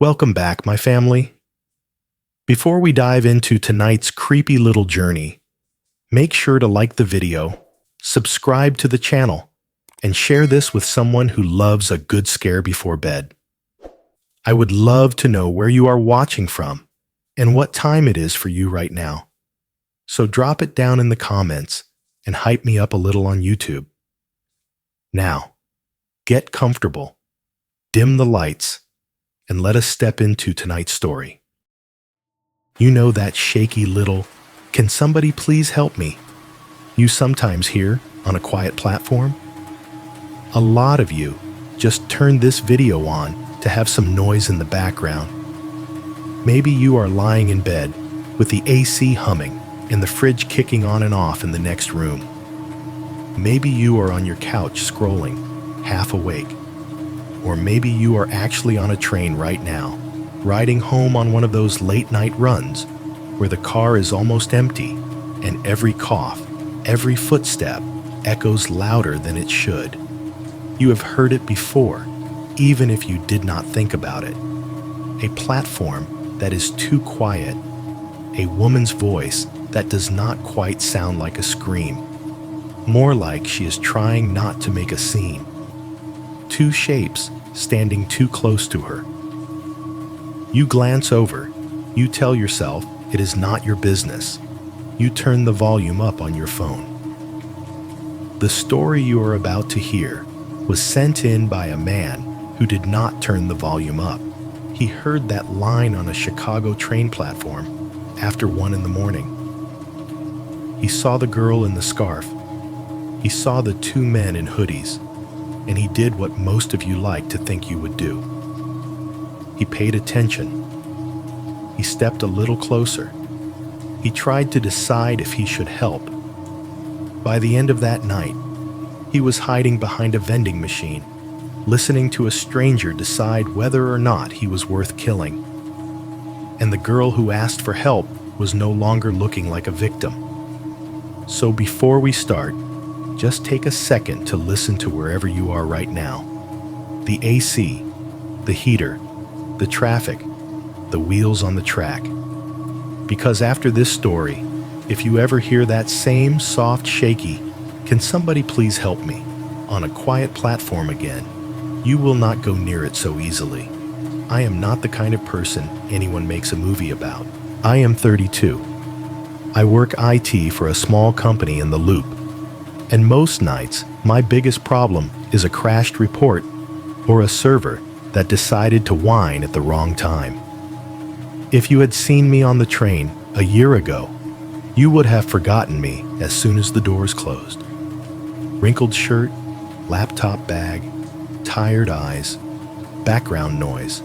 Welcome back, my family. Before we dive into tonight's creepy little journey, make sure to like the video, subscribe to the channel, and share this with someone who loves a good scare before bed. I would love to know where you are watching from and what time it is for you right now. So drop it down in the comments and hype me up a little on YouTube. Now, get comfortable, dim the lights, and let us step into tonight's story. You know that shaky little, "Can somebody please help me?" you sometimes hear on a quiet platform? A lot of you just turned this video on to have some noise in the background. Maybe you are lying in bed with the AC humming and the fridge kicking on and off in the next room. Maybe you are on your couch scrolling, half awake. Or maybe you are actually on a train right now, riding home on one of those late-night runs where the car is almost empty and every cough, every footstep echoes louder than it should. You have heard it before, even if you did not think about it. A platform that is too quiet, a woman's voice that does not quite sound like a scream, more like she is trying not to make a scene. Two shapes standing too close to her. You glance over, you tell yourself it is not your business. You turn the volume up on your phone. The story you are about to hear was sent in by a man who did not turn the volume up. He heard that line on a Chicago train platform after 1 in the morning. He saw the girl in the scarf. He saw the two men in hoodies, and he did what most of you like to think you would do. He paid attention. He stepped a little closer. He tried to decide if he should help. By the end of that night, he was hiding behind a vending machine, listening to a stranger decide whether or not he was worth killing. And the girl who asked for help was no longer looking like a victim. So before we start, just take a second to listen to wherever you are right now. The AC, the heater, the traffic, the wheels on the track. Because after this story, if you ever hear that same soft, shaky, "Can somebody please help me?" on a quiet platform again, you will not go near it so easily. I am not the kind of person anyone makes a movie about. I am 32. I work IT for a small company in the Loop. And most nights, my biggest problem is a crashed report or a server that decided to whine at the wrong time. If you had seen me on the train a year ago, you would have forgotten me as soon as the doors closed. Wrinkled shirt, laptop bag, tired eyes, background noise.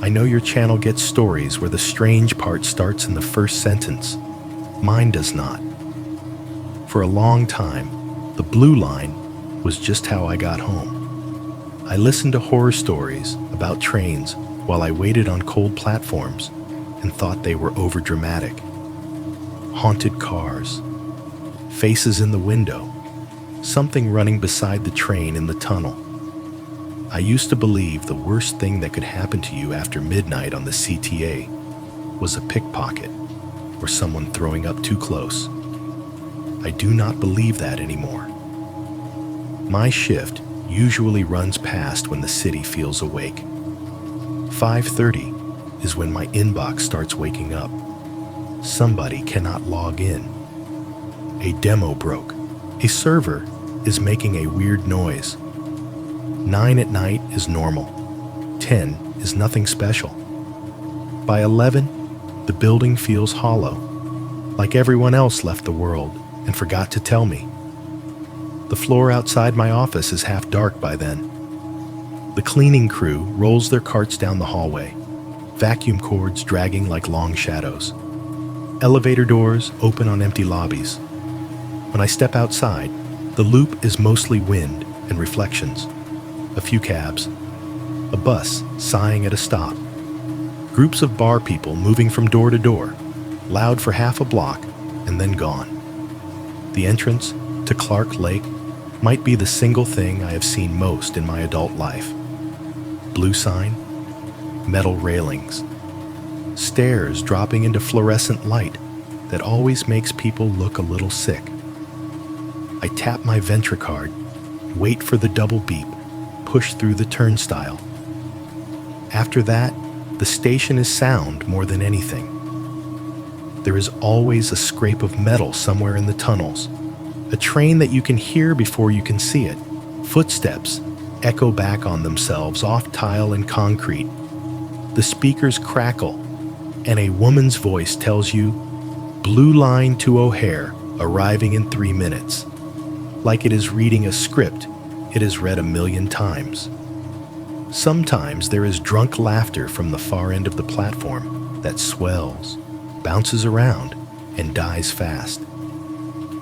I know your channel gets stories where the strange part starts in the first sentence. Mine does not. For a long time, the blue line was just how I got home. I listened to horror stories about trains while I waited on cold platforms and thought they were overdramatic. Haunted cars, faces in the window, something running beside the train in the tunnel. I used to believe the worst thing that could happen to you after midnight on the CTA was a pickpocket or someone throwing up too close. I do not believe that anymore. My shift usually runs past when the city feels awake. 5:30 is when my inbox starts waking up. Somebody cannot log in. A demo broke. A server is making a weird noise. 9 at night is normal. 10 is nothing special. By 11, the building feels hollow, like everyone else left the world and forgot to tell me. The floor outside my office is half dark by then. The cleaning crew rolls their carts down the hallway, vacuum cords dragging like long shadows. Elevator doors open on empty lobbies. When I step outside, the Loop is mostly wind and reflections. A few cabs, a bus sighing at a stop, groups of bar people moving from door to door, loud for half a block and then gone. The entrance to Clark Lake might be the single thing I have seen most in my adult life. Blue sign, metal railings, stairs dropping into fluorescent light that always makes people look a little sick. I tap my Ventricard, wait for the double beep, push through the turnstile. After that, the station is sound more than anything. There is always a scrape of metal somewhere in the tunnels, a train that you can hear before you can see it. Footsteps echo back on themselves off tile and concrete. The speakers crackle, and a woman's voice tells you, "Blue line to O'Hare, arriving in 3 minutes." Like it is reading a script it has read a million times. Sometimes there is drunk laughter from the far end of the platform that swells, bounces around, and dies fast.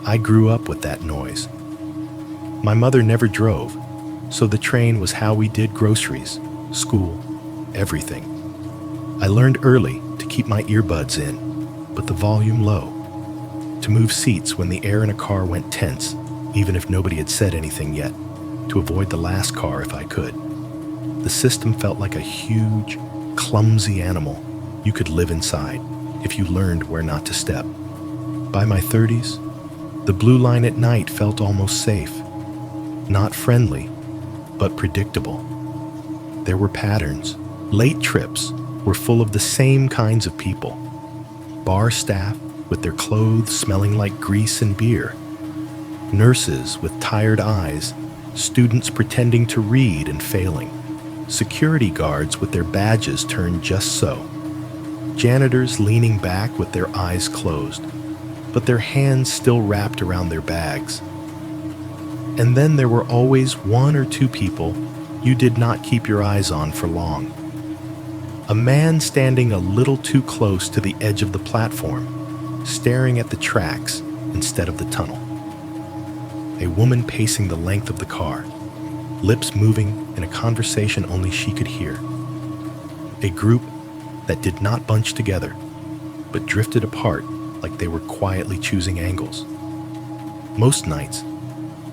I grew up with that noise. My mother never drove, so the train was how we did groceries, school, everything. I learned early to keep my earbuds in, but the volume low, to move seats when the air in a car went tense, even if nobody had said anything yet, to avoid the last car if I could. The system felt like a huge, clumsy animal you could live inside if you learned where not to step. By my 30s, the blue line at night felt almost safe. Not friendly, but predictable. There were patterns. Late trips were full of the same kinds of people. Bar staff with their clothes smelling like grease and beer. Nurses with tired eyes, students pretending to read and failing. Security guards with their badges turned just so. Janitors leaning back with their eyes closed, but their hands still wrapped around their bags. And then there were always 1 or 2 people you did not keep your eyes on for long. A man standing a little too close to the edge of the platform, staring at the tracks instead of the tunnel. A woman pacing the length of the car, lips moving in a conversation only she could hear. A group that did not bunch together, but drifted apart like they were quietly choosing angles. Most nights,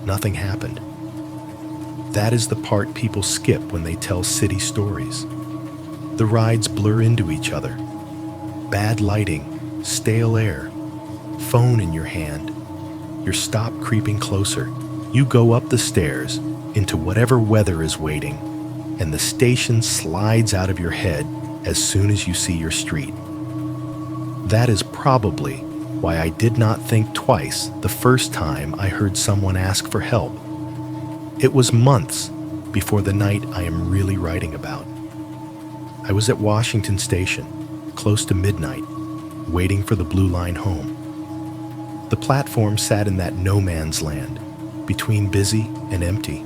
nothing happened. That is the part people skip when they tell city stories. The rides blur into each other. Bad lighting, stale air, phone in your hand. Your stop creeping closer. You go up the stairs into whatever weather is waiting, and the station slides out of your head as soon as you see your street. That is probably why I did not think twice the first time I heard someone ask for help. It was months before the night I am really writing about. I was at Washington Station, close to midnight, waiting for the Blue Line home. The platform sat in that no man's land, between busy and empty.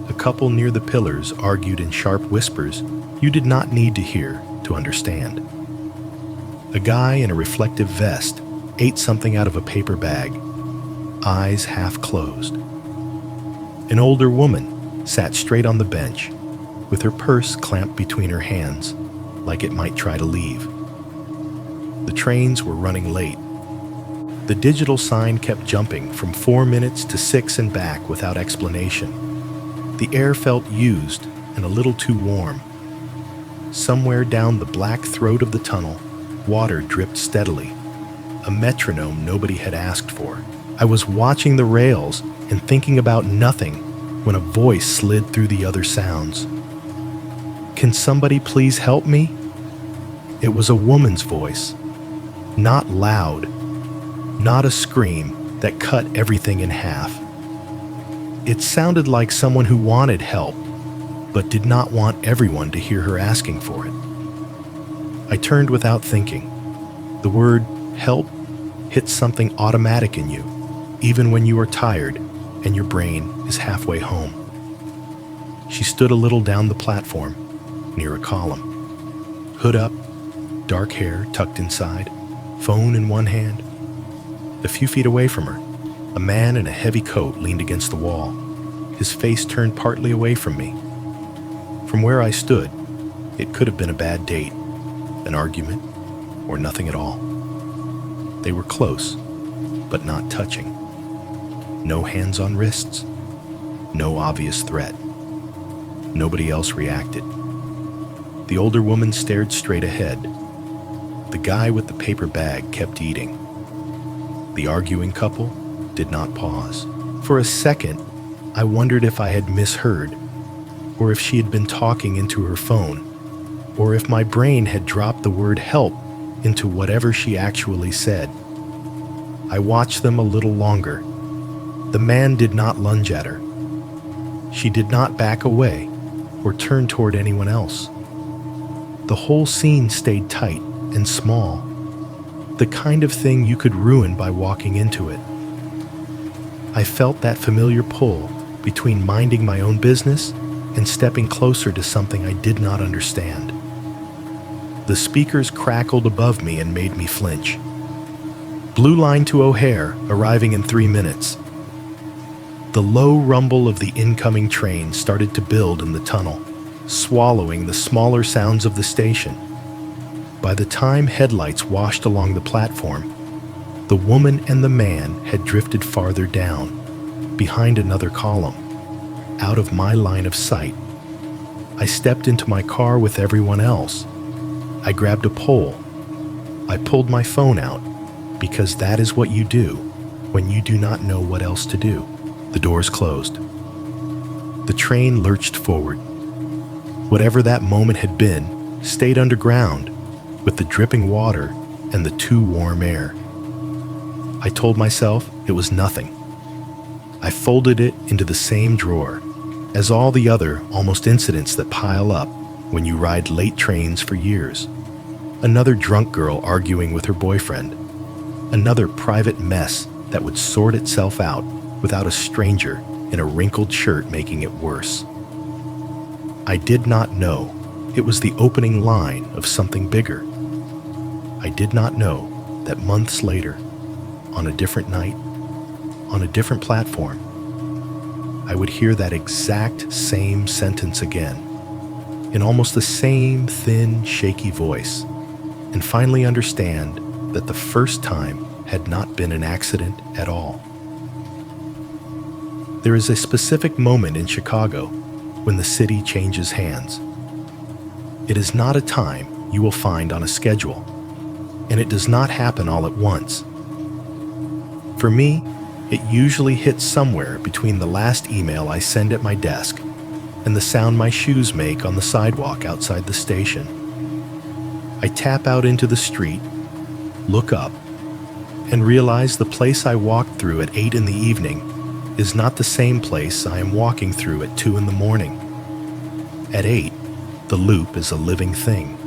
A couple near the pillars argued in sharp whispers you did not need to hear to understand. A guy in a reflective vest ate something out of a paper bag, eyes half closed. An older woman sat straight on the bench, with her purse clamped between her hands, like it might try to leave. The trains were running late. The digital sign kept jumping from 4 minutes to 6 and back without explanation. The air felt used and a little too warm. Somewhere down the black throat of the tunnel, water dripped steadily, a metronome nobody had asked for. I was watching the rails and thinking about nothing when a voice slid through the other sounds. "Can somebody please help me?" It was a woman's voice. Not loud, not a scream that cut everything in half. It sounded like someone who wanted help, but did not want everyone to hear her asking for it. I turned without thinking. The word help hits something automatic in you, even when you are tired and your brain is halfway home. She stood a little down the platform, near a column. Hood up, dark hair tucked inside, phone in one hand. A few feet away from her, a man in a heavy coat leaned against the wall, his face turned partly away from me. From where I stood, it could have been a bad date, an argument, or nothing at all. They were close, but not touching. No hands on wrists, no obvious threat. Nobody else reacted. The older woman stared straight ahead. The guy with the paper bag kept eating. The arguing couple did not pause. For a second, I wondered if I had misheard, or if she had been talking into her phone, or if my brain had dropped the word help into whatever she actually said. I watched them a little longer. The man did not lunge at her. She did not back away or turn toward anyone else. The whole scene stayed tight and small, the kind of thing you could ruin by walking into it. I felt that familiar pull between minding my own business and stepping closer to something I did not understand. The speakers crackled above me and made me flinch. Blue line to O'Hare, arriving in 3 minutes. The low rumble of the incoming train started to build in the tunnel, swallowing the smaller sounds of the station. By the time headlights washed along the platform, the woman and the man had drifted farther down, behind another column, out of my line of sight. I stepped into my car with everyone else. I grabbed a pole. I pulled my phone out, because that is what you do when you do not know what else to do. The doors closed. The train lurched forward. Whatever that moment had been stayed underground, with the dripping water and the too warm air. I told myself it was nothing. I folded it into the same drawer as all the other almost incidents that pile up when you ride late trains for years. Another drunk girl arguing with her boyfriend. Another private mess that would sort itself out without a stranger in a wrinkled shirt making it worse. I did not know it was the opening line of something bigger. I did not know that months later, on a different night, on a different platform, I would hear that exact same sentence again, in almost the same thin, shaky voice, and finally understand that the first time had not been an accident at all. There is a specific moment in Chicago when the city changes hands. It is not a time you will find on a schedule, and it does not happen all at once. For me, it usually hits somewhere between the last email I send at my desk and the sound my shoes make on the sidewalk outside the station. I tap out into the street, look up, and realize the place I walked through at 8 in the evening is not the same place I am walking through at 2 in the morning. At 8, the loop is a living thing.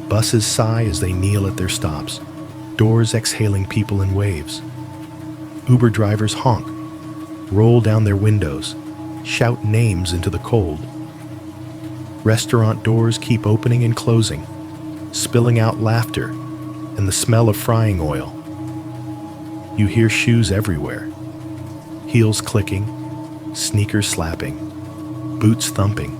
Buses sigh as they kneel at their stops, doors exhaling people in waves. Uber drivers honk, roll down their windows, shout names into the cold. Restaurant doors keep opening and closing, spilling out laughter and the smell of frying oil. You hear shoes everywhere, heels clicking, sneakers slapping, boots thumping.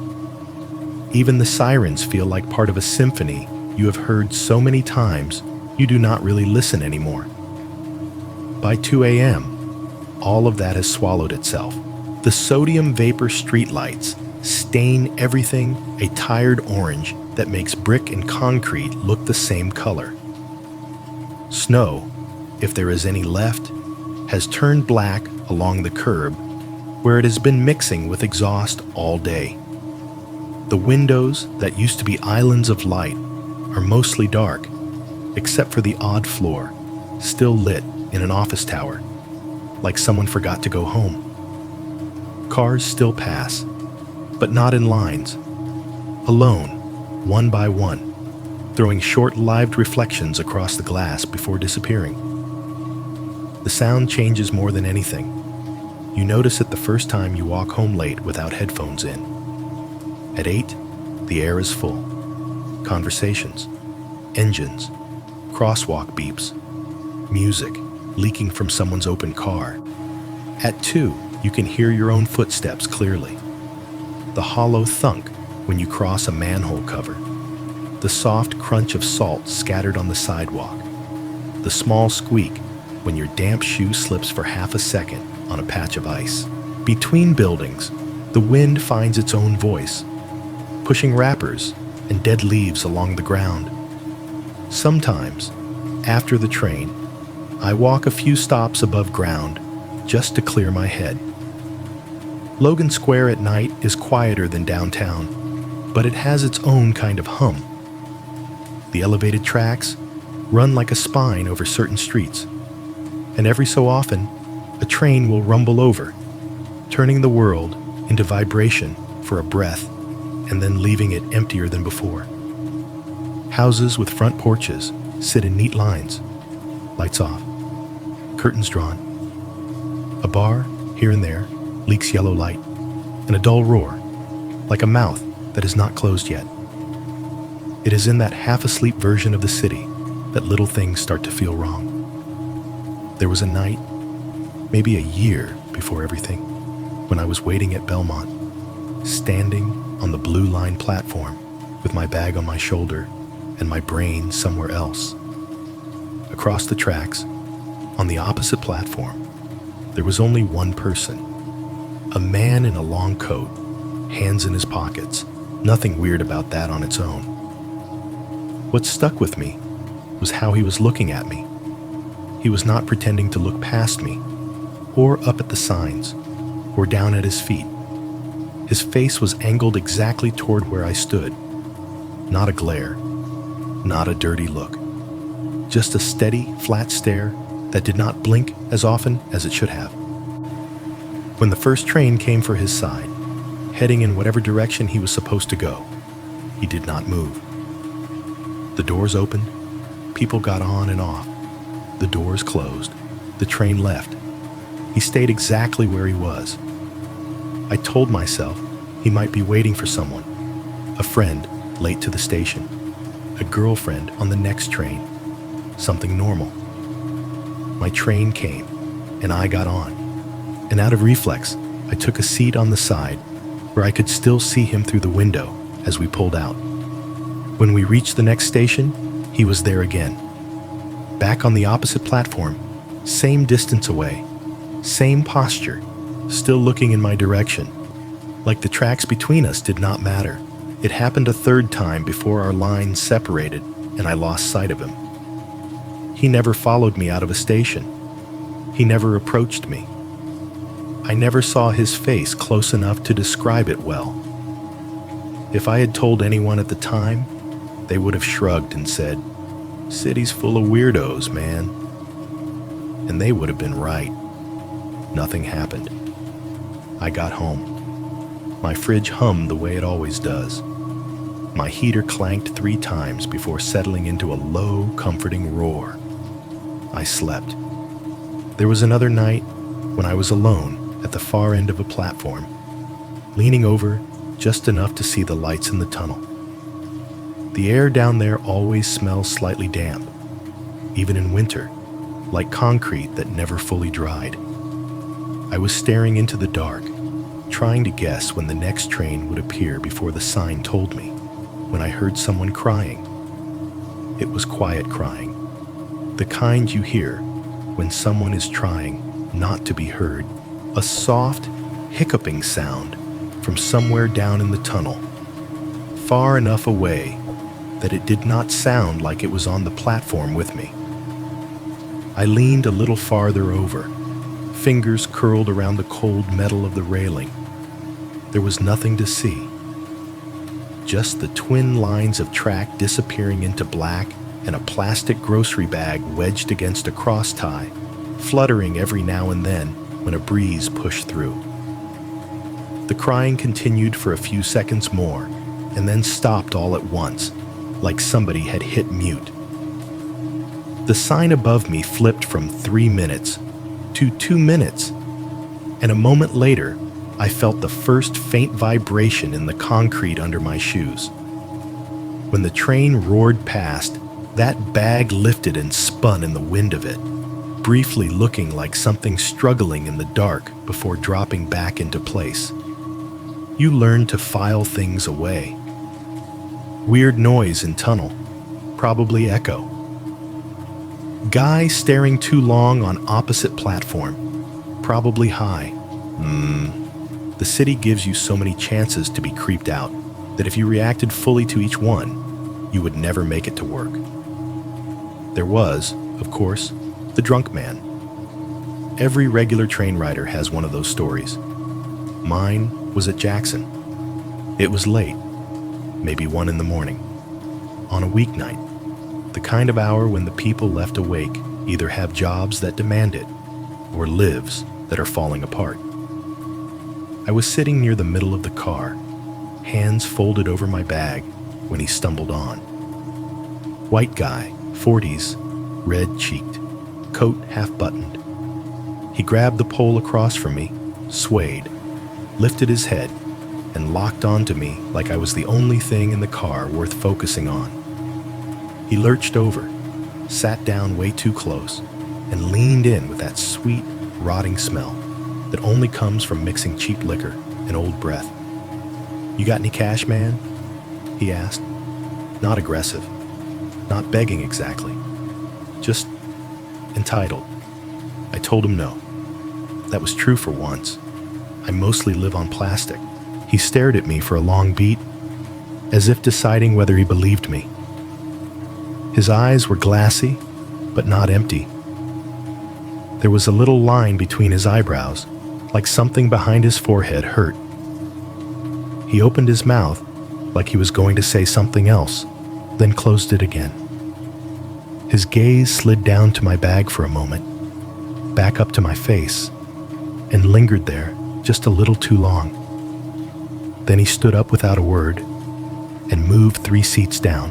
Even the sirens feel like part of a symphony you have heard so many times you do not really listen anymore. By 2 a.m., all of that has swallowed itself. The sodium vapor streetlights stain everything a tired orange that makes brick and concrete look the same color. Snow, if there is any left, has turned black along the curb where it has been mixing with exhaust all day. The windows that used to be islands of light are mostly dark, except for the odd floor, still lit in an office tower, like someone forgot to go home. Cars still pass, but not in lines, alone, one by one, throwing short-lived reflections across the glass before disappearing. The sound changes more than anything. You notice it the first time you walk home late without headphones in. At 8, the air is full. Conversations, engines, crosswalk beeps, music leaking from someone's open car. At 2, you can hear your own footsteps clearly. The hollow thunk when you cross a manhole cover. The soft crunch of salt scattered on the sidewalk. The small squeak when your damp shoe slips for half a second on a patch of ice. Between buildings, the wind finds its own voice, pushing rappers and dead leaves along the ground. Sometimes, after the train, I walk a few stops above ground just to clear my head. Logan Square at night is quieter than downtown, but it has its own kind of hum. The elevated tracks run like a spine over certain streets, and every so often, a train will rumble over, turning the world into vibration for a breath and then leaving it emptier than before. Houses with front porches sit in neat lines, lights off, curtains drawn. A bar, here and there, leaks yellow light, and a dull roar, like a mouth that is not closed yet. It is in that half-asleep version of the city that little things start to feel wrong. There was a night, maybe a year before everything, when I was waiting at Belmont, standing on the Blue Line platform with my bag on my shoulder and my brain somewhere else. Across the tracks, on the opposite platform, there was only one person, a man in a long coat, hands in his pockets, nothing weird about that on its own. What stuck with me was how he was looking at me. He was not pretending to look past me, or up at the signs, or down at his feet. His face was angled exactly toward where I stood. Not a glare, not a dirty look. Just a steady, flat stare that did not blink as often as it should have. When the first train came for his side, heading in whatever direction he was supposed to go, he did not move. The doors opened, people got on and off. The doors closed, the train left. He stayed exactly where he was. I told myself he might be waiting for someone, a friend late to the station, a girlfriend on the next train, something normal. My train came, and I got on, and out of reflex, I took a seat on the side where I could still see him through the window as we pulled out. When we reached the next station, he was there again. Back on the opposite platform, same distance away, same posture, still looking in my direction. Like the tracks between us did not matter. It happened a third time before our lines separated and I lost sight of him. He never followed me out of a station. He never approached me. I never saw his face close enough to describe it well. If I had told anyone at the time, they would have shrugged and said, "City's full of weirdos, man." And they would have been right. Nothing happened. I got home. My fridge hummed the way it always does. My heater clanked 3 times before settling into a low, comforting roar. I slept. There was another night when I was alone at the far end of a platform, leaning over just enough to see the lights in the tunnel. The air down there always smells slightly damp, even in winter, like concrete that never fully dried. I was staring into the dark, trying to guess when the next train would appear before the sign told me, when I heard someone crying. It was quiet crying, the kind you hear when someone is trying not to be heard, a soft, hiccuping sound from somewhere down in the tunnel, far enough away that it did not sound like it was on the platform with me. I leaned a little farther over, fingers curled around the cold metal of the railing. There was nothing to see, just the twin lines of track disappearing into black and a plastic grocery bag wedged against a cross tie, fluttering every now and then when a breeze pushed through. The crying continued for a few seconds more and then stopped all at once, like somebody had hit mute. The sign above me flipped from 3 minutes to 2 minutes, and a moment later, I felt the first faint vibration in the concrete under my shoes. When the train roared past, that bag lifted and spun in the wind of it, briefly looking like something struggling in the dark before dropping back into place. You learn to file things away. Weird noise in tunnel, probably echo. Guy staring too long on opposite platform, probably high. The city gives you so many chances to be creeped out. that if you reacted fully to each one, you would never make it to work. There was, of course, the drunk man. Every regular train rider has one of those stories. Mine was at Jackson. It was late, maybe 1 in the morning, on a weeknight, the kind of hour when the people left awake either have jobs that demand it or lives that are falling apart. I was sitting near the middle of the car, hands folded over my bag, when he stumbled on. White guy, 40s, red-cheeked, coat half-buttoned. He grabbed the pole across from me, swayed, lifted his head, and locked onto me like I was the only thing in the car worth focusing on. He lurched over, sat down way too close, and leaned in with that sweet, rotting smell that only comes from mixing cheap liquor and old breath. "You got any cash, man?" he asked. Not aggressive, not begging exactly, just entitled. I told him no. That was true for once. I mostly live on plastic. He stared at me for a long beat, as if deciding whether he believed me. His eyes were glassy, but not empty. There was a little line between his eyebrows, like something behind his forehead hurt. He opened his mouth like he was going to say something else, then closed it again. His gaze slid down to my bag for a moment, back up to my face, and lingered there just a little too long. Then he stood up without a word and moved 3 seats down,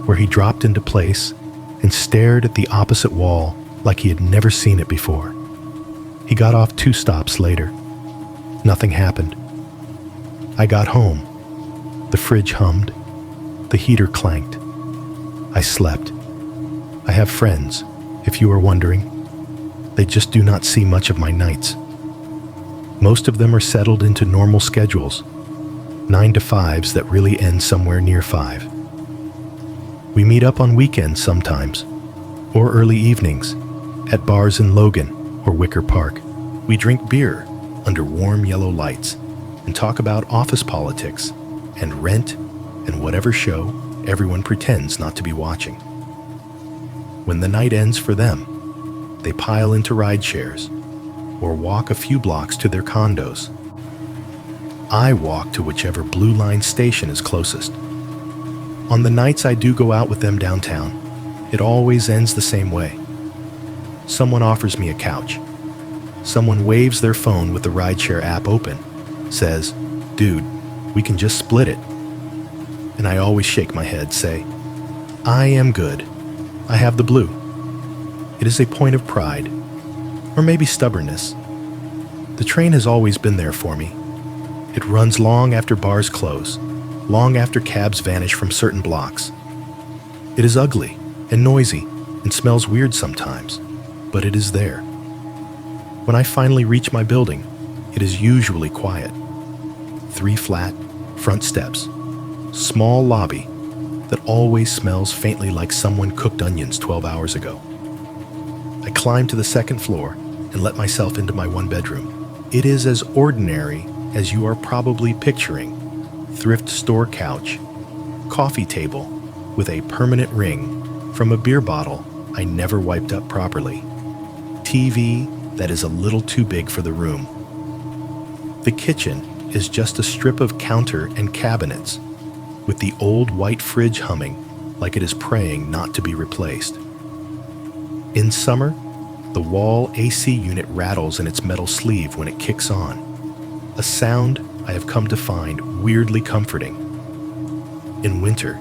where he dropped into place and stared at the opposite wall like he had never seen it before. He got off 2 stops later. Nothing happened. I got home. The fridge hummed. The heater clanked. I slept. I have friends, if you are wondering. They just do not see much of my nights. Most of them are settled into normal schedules, 9 to 5s that really end somewhere near 5. We meet up on weekends sometimes, or early evenings, at bars in Logan or Wicker Park. We drink beer under warm yellow lights and talk about office politics and rent and whatever show everyone pretends not to be watching. When the night ends for them, they pile into ride shares or walk a few blocks to their condos. I walk to whichever Blue Line station is closest. On the nights I do go out with them downtown, it always ends the same way. Someone offers me a couch. Someone waves their phone with the rideshare app open, says, "Dude, we can just split it." And I always shake my head, say, "I am good. I have the blue." It is a point of pride, or maybe stubbornness. The train has always been there for me. It runs long after bars close, long after cabs vanish from certain blocks. It is ugly and noisy and smells weird sometimes, but it is there. When I finally reach my building, it is usually quiet. 3 flat, front steps, small lobby that always smells faintly like someone cooked onions 12 hours ago. I climb to the 2nd floor and let myself into my 1-bedroom. It is as ordinary as you are probably picturing. Thrift store couch, coffee table with a permanent ring from a beer bottle I never wiped up properly, TV that is a little too big for the room. The kitchen is just a strip of counter and cabinets, with the old white fridge humming like it is praying not to be replaced. In summer, the wall AC unit rattles in its metal sleeve when it kicks on, a sound I have come to find weirdly comforting. In winter,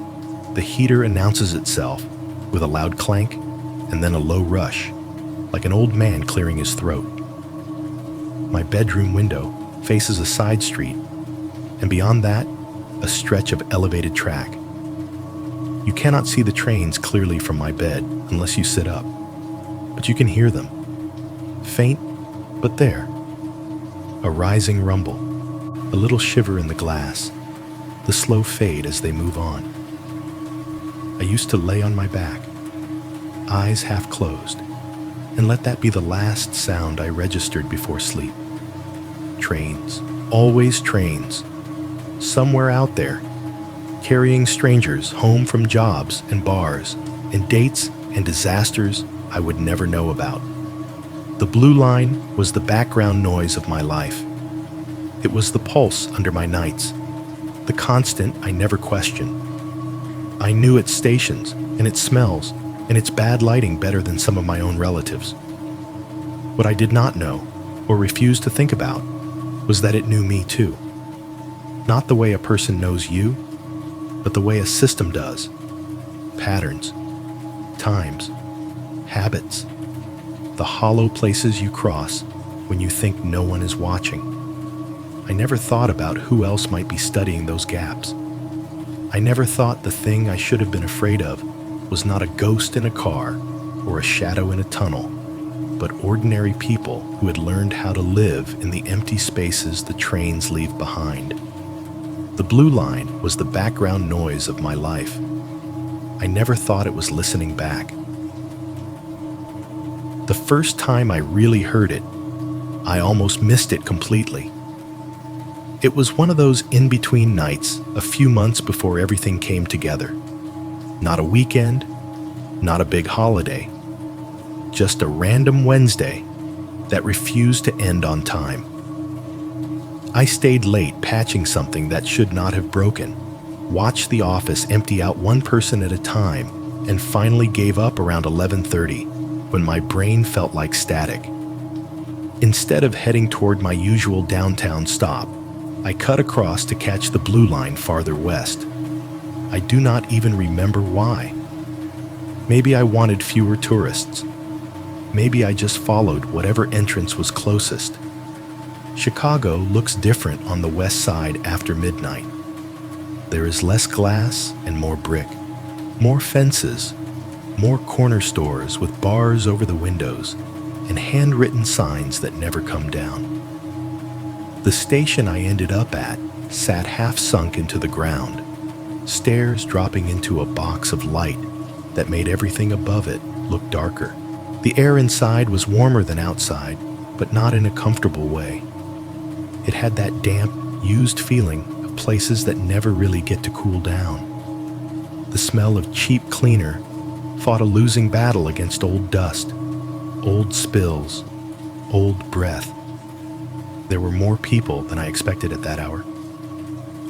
the heater announces itself with a loud clank and then a low rush, like an old man clearing his throat. My bedroom window faces a side street, and beyond that, a stretch of elevated track. You cannot see the trains clearly from my bed unless you sit up, but you can hear them. Faint, but there. A rising rumble, a little shiver in the glass, the slow fade as they move on. I used to lay on my back, eyes half closed, and let that be the last sound I registered before sleep. Trains, always trains, somewhere out there, carrying strangers home from jobs and bars and dates and disasters I would never know about. The blue line was the background noise of my life. It was the pulse under my nights, the constant I never questioned. I knew its stations and its smells and its bad lighting better than some of my own relatives. What I did not know, or refused to think about, was that it knew me too. Not the way a person knows you, but the way a system does. Patterns, times, habits, the hollow places you cross when you think no one is watching. I never thought about who else might be studying those gaps. I never thought the thing I should have been afraid of was not a ghost in a car or a shadow in a tunnel, but ordinary people who had learned how to live in the empty spaces the trains leave behind. The blue line was the background noise of my life. I never thought it was listening back. The first time I really heard it, I almost missed it completely. It was one of those in-between nights a few months before everything came together. Not a weekend, not a big holiday, just a random Wednesday that refused to end on time. I stayed late patching something that should not have broken, watched the office empty out one person at a time, and finally gave up around 11:30 when my brain felt like static. Instead of heading toward my usual downtown stop, I cut across to catch the blue line farther west. I do not even remember why. Maybe I wanted fewer tourists. Maybe I just followed whatever entrance was closest. Chicago looks different on the west side after midnight. There is less glass and more brick, more fences, more corner stores with bars over the windows, and handwritten signs that never come down. The station I ended up at sat half sunk into the ground, stairs dropping into a box of light that made everything above it look darker. The air inside was warmer than outside, but not in a comfortable way. It had that damp, used feeling of places that never really get to cool down. The smell of cheap cleaner fought a losing battle against old dust, old spills, old breath. There were more people than I expected at that hour.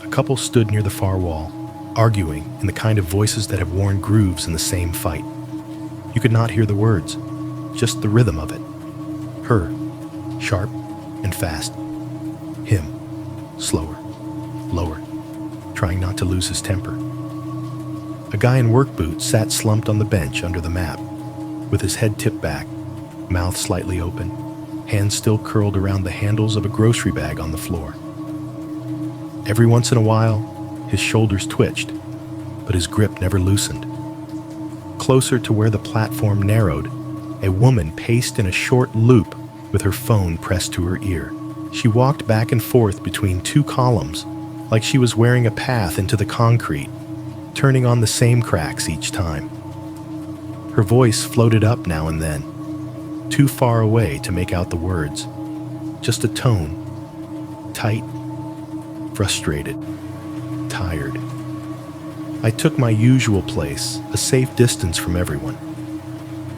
A couple stood near the far wall, arguing in the kind of voices that have worn grooves in the same fight. You could not hear the words, just the rhythm of it. Her, sharp and fast. Him, slower, lower, trying not to lose his temper. A guy in work boots sat slumped on the bench under the map, with his head tipped back, mouth slightly open, hands still curled around the handles of a grocery bag on the floor. Every once in a while, his shoulders twitched, but his grip never loosened. Closer to where the platform narrowed, a woman paced in a short loop with her phone pressed to her ear. She walked back and forth between two columns, like she was wearing a path into the concrete, turning on the same cracks each time. Her voice floated up now and then, too far away to make out the words, just a tone, tight, frustrated, tired. I took my usual place, a safe distance from everyone.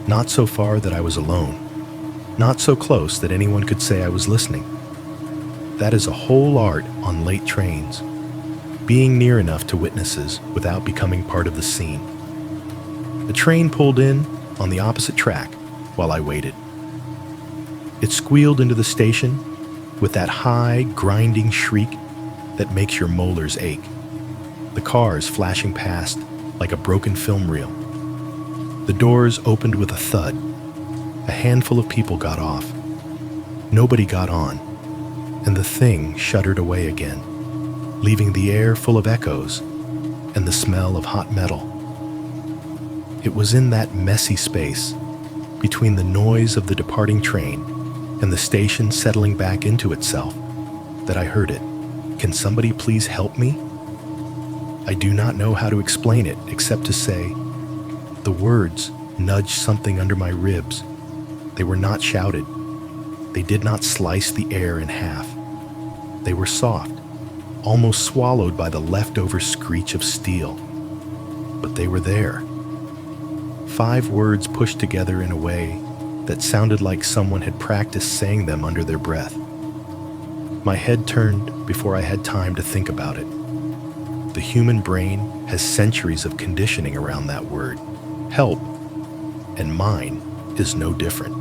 Not so far that I was alone, not so close that anyone could say I was listening. That is a whole art on late trains, being near enough to witnesses without becoming part of the scene. A train pulled in on the opposite track while I waited. It squealed into the station with that high, grinding shriek that makes your molars ache. The cars flashing past like a broken film reel. The doors opened with a thud. A handful of people got off. Nobody got on, and the thing shuddered away again, leaving the air full of echoes and the smell of hot metal. It was in that messy space, between the noise of the departing train and the station settling back into itself, that I heard it. Can somebody please help me? I do not know how to explain it except to say, the words nudged something under my ribs. They were not shouted. They did not slice the air in half. They were soft, almost swallowed by the leftover screech of steel. But they were there. 5 words pushed together in a way that sounded like someone had practiced saying them under their breath. My head turned before I had time to think about it. The human brain has centuries of conditioning around that word, help, and mine is no different.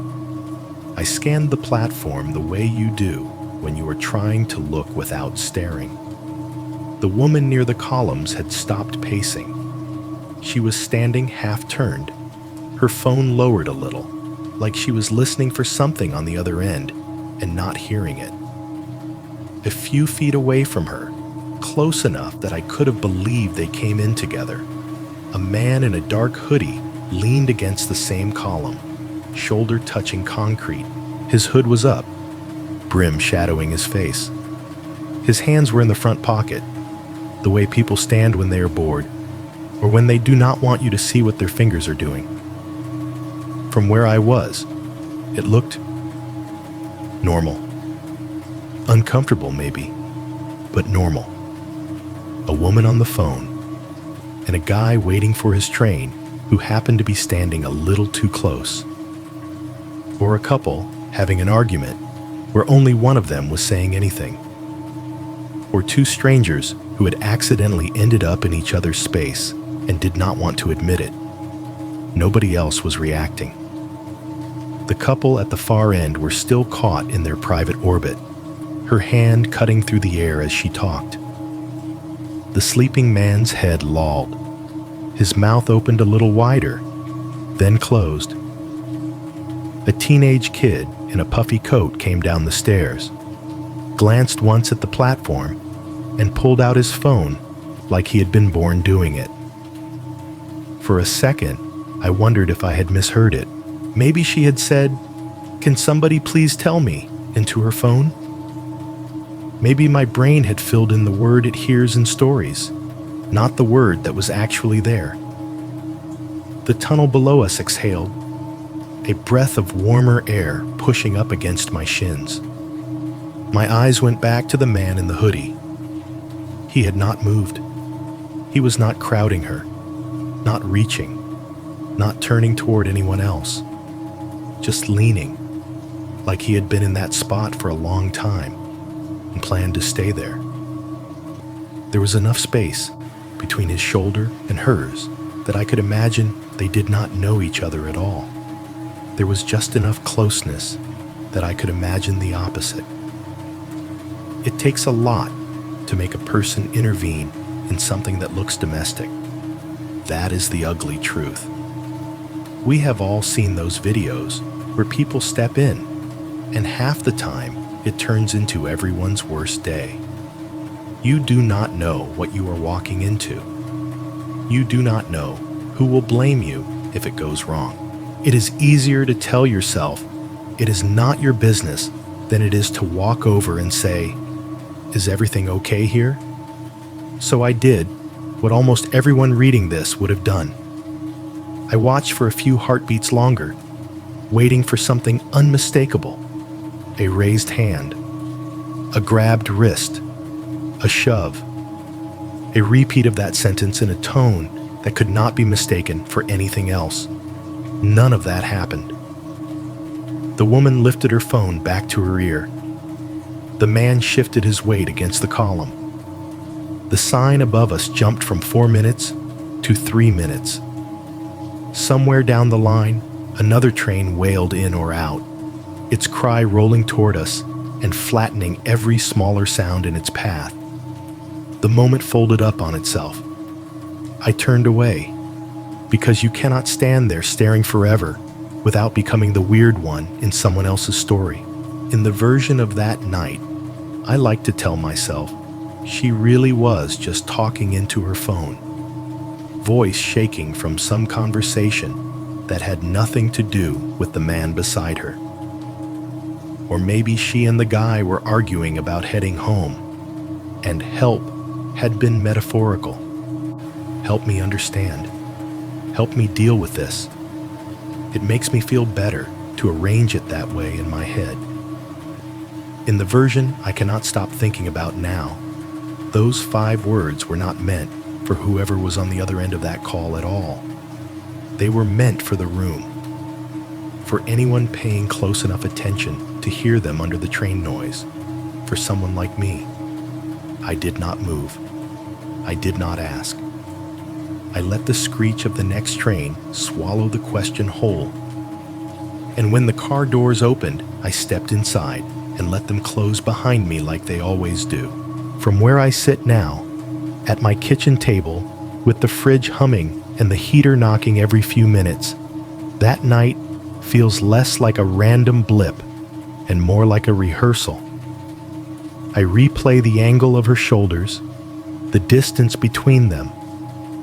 I scanned the platform the way you do when you are trying to look without staring. The woman near the columns had stopped pacing. She was standing half-turned, her phone lowered a little, like she was listening for something on the other end and not hearing it. A few feet away from her, close enough that I could have believed they came in together, a man in a dark hoodie leaned against the same column, shoulder touching concrete. His hood was up, brim shadowing his face. His hands were in the front pocket, the way people stand when they are bored, or when they do not want you to see what their fingers are doing. From where I was, it looked normal. Uncomfortable, maybe, but normal. A woman on the phone, and a guy waiting for his train who happened to be standing a little too close. Or a couple having an argument where only one of them was saying anything. Or 2 strangers who had accidentally ended up in each other's space and did not want to admit it. Nobody else was reacting. The couple at the far end were still caught in their private orbit, her hand cutting through the air as she talked. The sleeping man's head lolled. His mouth opened a little wider, then closed. A teenage kid in a puffy coat came down the stairs, glanced once at the platform, and pulled out his phone like he had been born doing it. For a second, I wondered if I had misheard it. Maybe she had said, "Can somebody please tell me?" into her phone. Maybe my brain had filled in the word it hears in stories, not the word that was actually there. The tunnel below us exhaled, a breath of warmer air pushing up against my shins. My eyes went back to the man in the hoodie. He had not moved. He was not crowding her, not reaching, not turning toward anyone else, just leaning, like he had been in that spot for a long time and planned to stay there. There was enough space between his shoulder and hers that I could imagine they did not know each other at all. There was just enough closeness that I could imagine the opposite. It takes a lot to make a person intervene in something that looks domestic. That is the ugly truth. We have all seen those videos where people step in, and half the time it turns into everyone's worst day. You do not know what you are walking into. You do not know who will blame you if it goes wrong. It is easier to tell yourself it is not your business than it is to walk over and say, "Is everything okay here?" So I did what almost everyone reading this would have done. I watched for a few heartbeats longer, waiting for something unmistakable. A raised hand, a grabbed wrist, a shove, a repeat of that sentence in a tone that could not be mistaken for anything else. None of that happened. The woman lifted her phone back to her ear. The man shifted his weight against the column. The sign above us jumped from 4 minutes to 3 minutes. Somewhere down the line, another train wailed in or out, its cry rolling toward us and flattening every smaller sound in its path. The moment folded up on itself. I turned away, because you cannot stand there staring forever without becoming the weird one in someone else's story. In the version of that night, I like to tell myself she really was just talking into her phone, voice shaking from some conversation that had nothing to do with the man beside her. Or maybe she and the guy were arguing about heading home, and help had been metaphorical. Help me understand. Help me deal with this. It makes me feel better to arrange it that way in my head. In the version I cannot stop thinking about now, Those 5 words were not meant for whoever was on the other end of that call at all. They were meant for the room, for anyone paying close enough attention to hear them under the train noise, for someone like me. I did not move. I did not ask. I let the screech of the next train swallow the question whole. And when the car doors opened, I stepped inside and let them close behind me like they always do. From where I sit now, at my kitchen table, with the fridge humming and the heater knocking every few minutes, that night feels less like a random blip and more like a rehearsal. I replay the angle of her shoulders, the distance between them,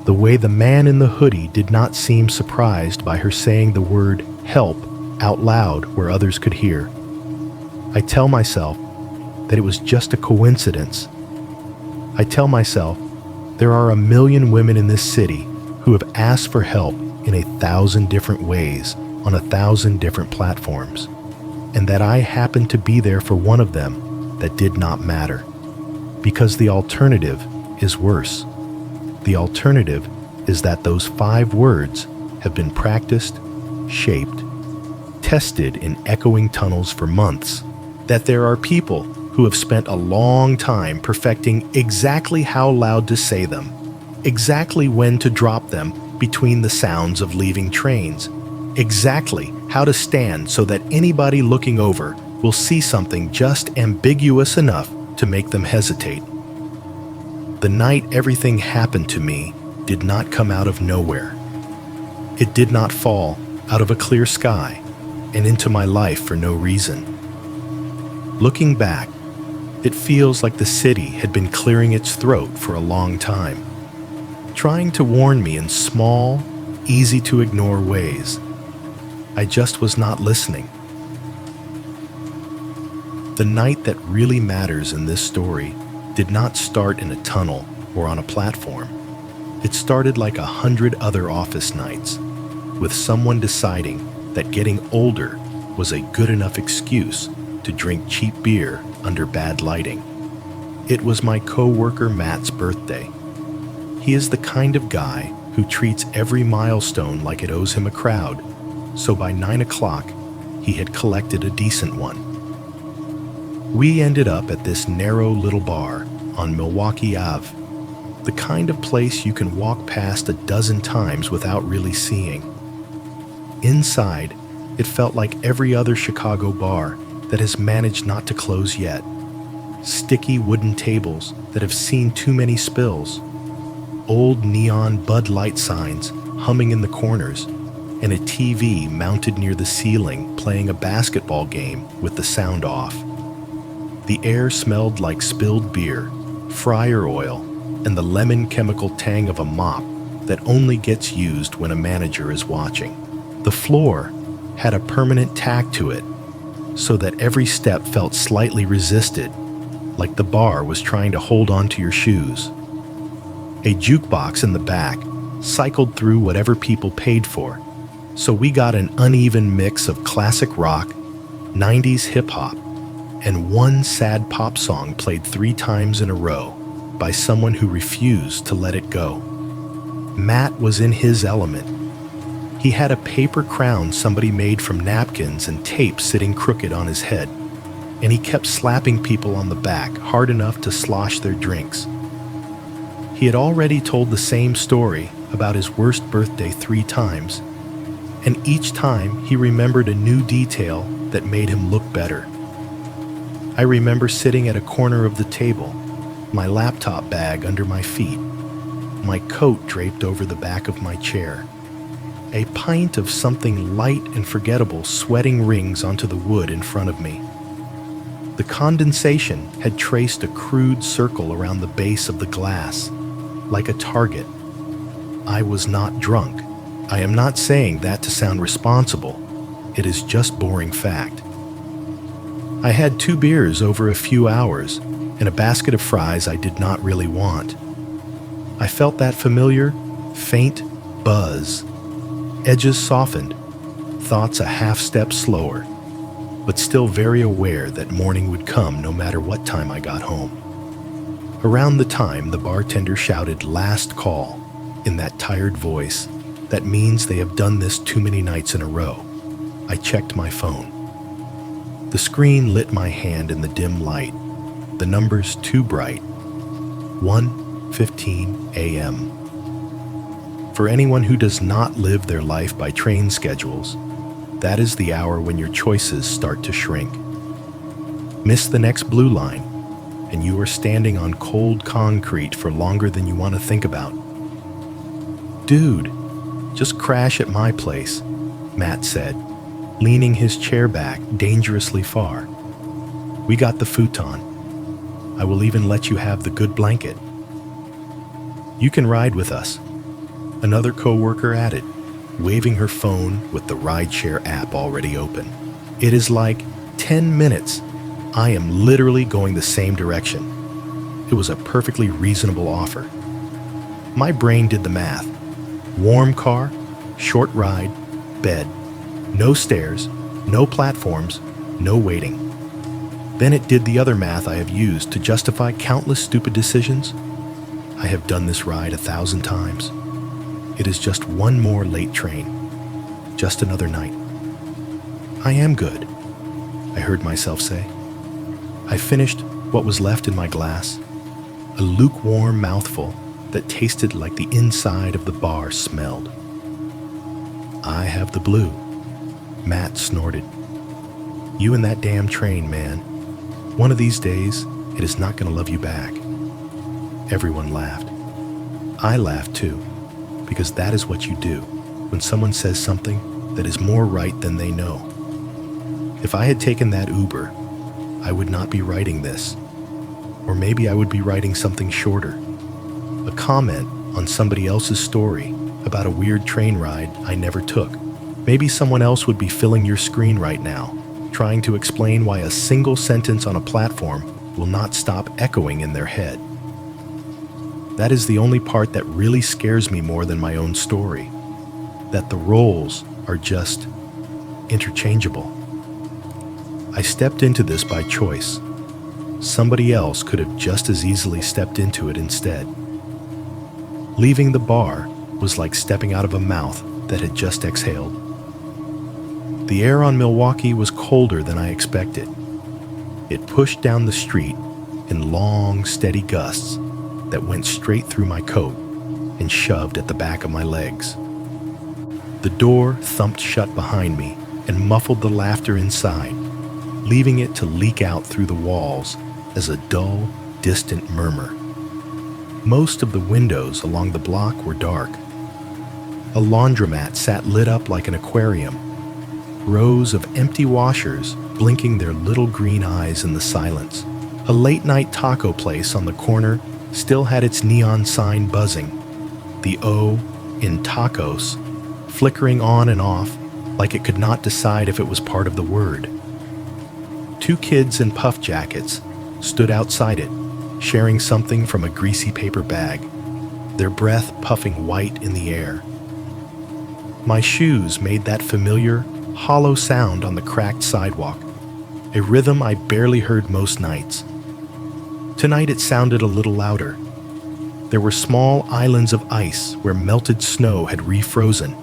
the way the man in the hoodie did not seem surprised by her saying the word help out loud where others could hear. I tell myself that it was just a coincidence. I tell myself there are a million women in this city who have asked for help in 1,000 different ways on 1,000 different platforms, and that I happened to be there for one of them that did not matter. Because the alternative is worse. The alternative is that those 5 words have been practiced, shaped, tested in echoing tunnels for months, that there are people who have spent a long time perfecting exactly how loud to say them, exactly when to drop them between the sounds of leaving trains, exactly how to stand so that anybody looking over will see something just ambiguous enough to make them hesitate. The night everything happened to me did not come out of nowhere. It did not fall out of a clear sky and into my life for no reason. Looking back, it feels like the city had been clearing its throat for a long time, trying to warn me in small, easy-to-ignore ways. I just was not listening. The night that really matters in this story did not start in a tunnel or on a platform. It started like 100 other office nights, with someone deciding that getting older was a good enough excuse to drink cheap beer under bad lighting. It was my co-worker Matt's birthday. He is the kind of guy who treats every milestone like it owes him a crowd, so by 9 o'clock, he had collected a decent one. We ended up at this narrow little bar on Milwaukee Ave, the kind of place you can walk past a dozen times without really seeing. Inside, it felt like every other Chicago bar that has managed not to close yet. Sticky wooden tables that have seen too many spills, old neon Bud Light signs humming in the corners, and a TV mounted near the ceiling playing a basketball game with the sound off. The air smelled like spilled beer, fryer oil, and the lemon chemical tang of a mop that only gets used when a manager is watching. The floor had a permanent tack to it, so that every step felt slightly resisted, like the bar was trying to hold on to your shoes. A jukebox in the back cycled through whatever people paid for, so we got an uneven mix of classic rock, 90s hip-hop, and one sad pop song played 3 times in a row by someone who refused to let it go. Matt was in his element. He had a paper crown somebody made from napkins and tape sitting crooked on his head, and he kept slapping people on the back hard enough to slosh their drinks. He had already told the same story about his worst birthday 3 times, and each time he remembered a new detail that made him look better. I remember sitting at a corner of the table, my laptop bag under my feet, my coat draped over the back of my chair, a pint of something light and forgettable sweating rings onto the wood in front of me. The condensation had traced a crude circle around the base of the glass, like a target. I was not drunk. I am not saying that to sound responsible. It is just boring fact. I had 2 beers over a few hours and a basket of fries I did not really want. I felt that familiar, faint buzz. Edges softened, thoughts a half step slower, but still very aware that morning would come no matter what time I got home. Around the time the bartender shouted "last call" in that tired voice that means they have done this too many nights in a row, I checked my phone. The screen lit my hand in the dim light, the numbers too bright. 1:15 a.m. For anyone who does not live their life by train schedules, that is the hour when your choices start to shrink. Miss the next blue line, and you are standing on cold concrete for longer than you want to think about. "Dude, just crash at my place," Matt said, leaning his chair back dangerously far. "We got the futon. I will even let you have the good blanket." "You can ride with us," another coworker added, waving her phone with the rideshare app already open. "It is like 10 minutes. I am literally going the same direction." It was a perfectly reasonable offer. My brain did the math. Warm car, short ride, bed. No stairs, no platforms, no waiting. Then it did the other math I have used to justify countless stupid decisions. I have done this ride 1,000 times. It is just one more late train. Just another night. "I am good," I heard myself say. I finished what was left in my glass, a lukewarm mouthful that tasted like the inside of the bar smelled. "I have the blue," Matt snorted. "You and that damn train, man. One of these days, it is not going to love you back." Everyone laughed. I laughed too, because that is what you do when someone says something that is more right than they know. If I had taken that Uber, I would not be writing this. Or maybe I would be writing something shorter. A comment on somebody else's story about a weird train ride I never took. Maybe someone else would be filling your screen right now, trying to explain why a single sentence on a platform will not stop echoing in their head. That is the only part that really scares me more than my own story. That the roles are just interchangeable. I stepped into this by choice. Somebody else could have just as easily stepped into it instead. Leaving the bar was like stepping out of a mouth that had just exhaled. The air on Milwaukee was colder than I expected. It pushed down the street in long, steady gusts that went straight through my coat and shoved at the back of my legs. The door thumped shut behind me and muffled the laughter inside, leaving it to leak out through the walls as a dull, distant murmur. Most of the windows along the block were dark. A laundromat sat lit up like an aquarium, rows of empty washers blinking their little green eyes in the silence. A late-night taco place on the corner still had its neon sign buzzing, the O in tacos flickering on and off like it could not decide if it was part of the word. Two kids in puff jackets stood outside it, sharing something from a greasy paper bag, their breath puffing white in the air. My shoes made that familiar, hollow sound on the cracked sidewalk, a rhythm I barely heard most nights. Tonight it sounded a little louder. There were small islands of ice where melted snow had refrozen,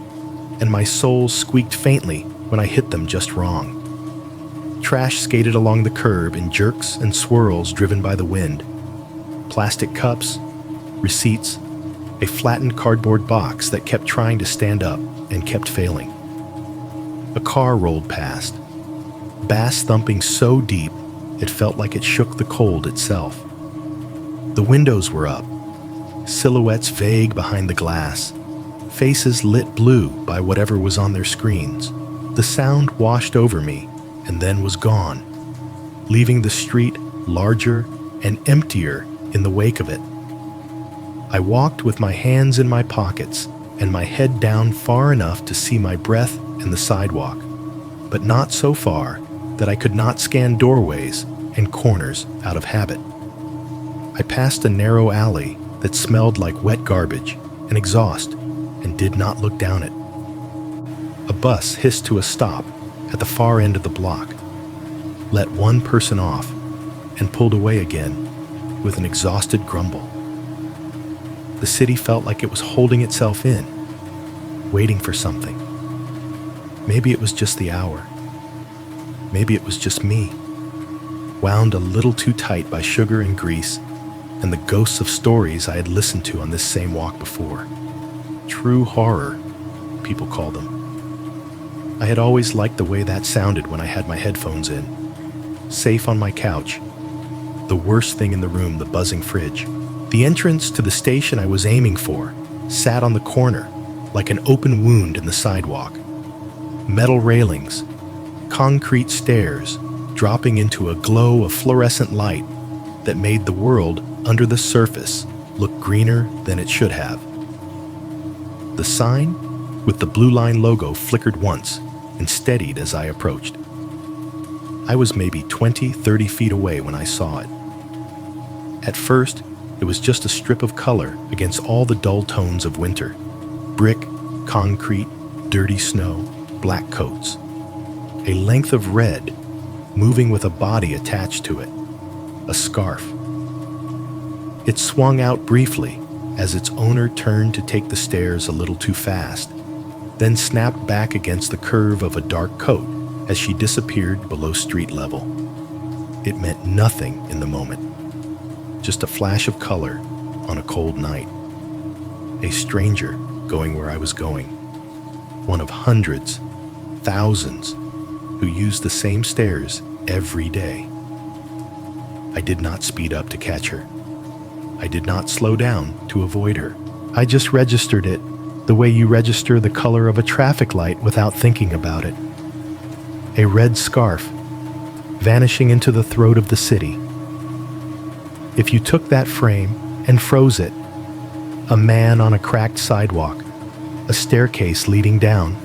and my soles squeaked faintly when I hit them just wrong. Trash skated along the curb in jerks and swirls driven by the wind. Plastic cups, receipts, a flattened cardboard box that kept trying to stand up and kept failing. A car rolled past, bass thumping so deep it felt like it shook the cold itself. The windows were up, silhouettes vague behind the glass, faces lit blue by whatever was on their screens. The sound washed over me and then was gone, leaving the street larger and emptier in the wake of it. I walked with my hands in my pockets and my head down far enough to see my breath and the sidewalk, but not so far that I could not scan doorways and corners out of habit. I passed a narrow alley that smelled like wet garbage and exhaust and did not look down it. A bus hissed to a stop at the far end of the block, let one person off, and pulled away again, with an exhausted grumble. The city felt like it was holding itself in, waiting for something. Maybe it was just the hour. Maybe it was just me, wound a little too tight by sugar and grease and the ghosts of stories I had listened to on this same walk before. True horror, people call them. I had always liked the way that sounded when I had my headphones in. Safe on my couch. The worst thing in the room, the buzzing fridge. The entrance to the station I was aiming for sat on the corner, like an open wound in the sidewalk. Metal railings, concrete stairs, dropping into a glow of fluorescent light that made the world under the surface look greener than it should have. The sign with the blue line logo flickered once and steadied as I approached. I was maybe 20-30 feet away when I saw it. At first, it was just a strip of color against all the dull tones of winter. Brick, concrete, dirty snow, black coats. A length of red, moving with a body attached to it. A scarf. It swung out briefly as its owner turned to take the stairs a little too fast, then snapped back against the curve of a dark coat as she disappeared below street level. It meant nothing in the moment. Just a flash of color on a cold night. A stranger going where I was going. One of hundreds, thousands, who used the same stairs every day. I did not speed up to catch her. I did not slow down to avoid her. I just registered it the way you register the color of a traffic light without thinking about it. A red scarf, vanishing into the throat of the city. If you took that frame and froze it, a man on a cracked sidewalk, a staircase leading down,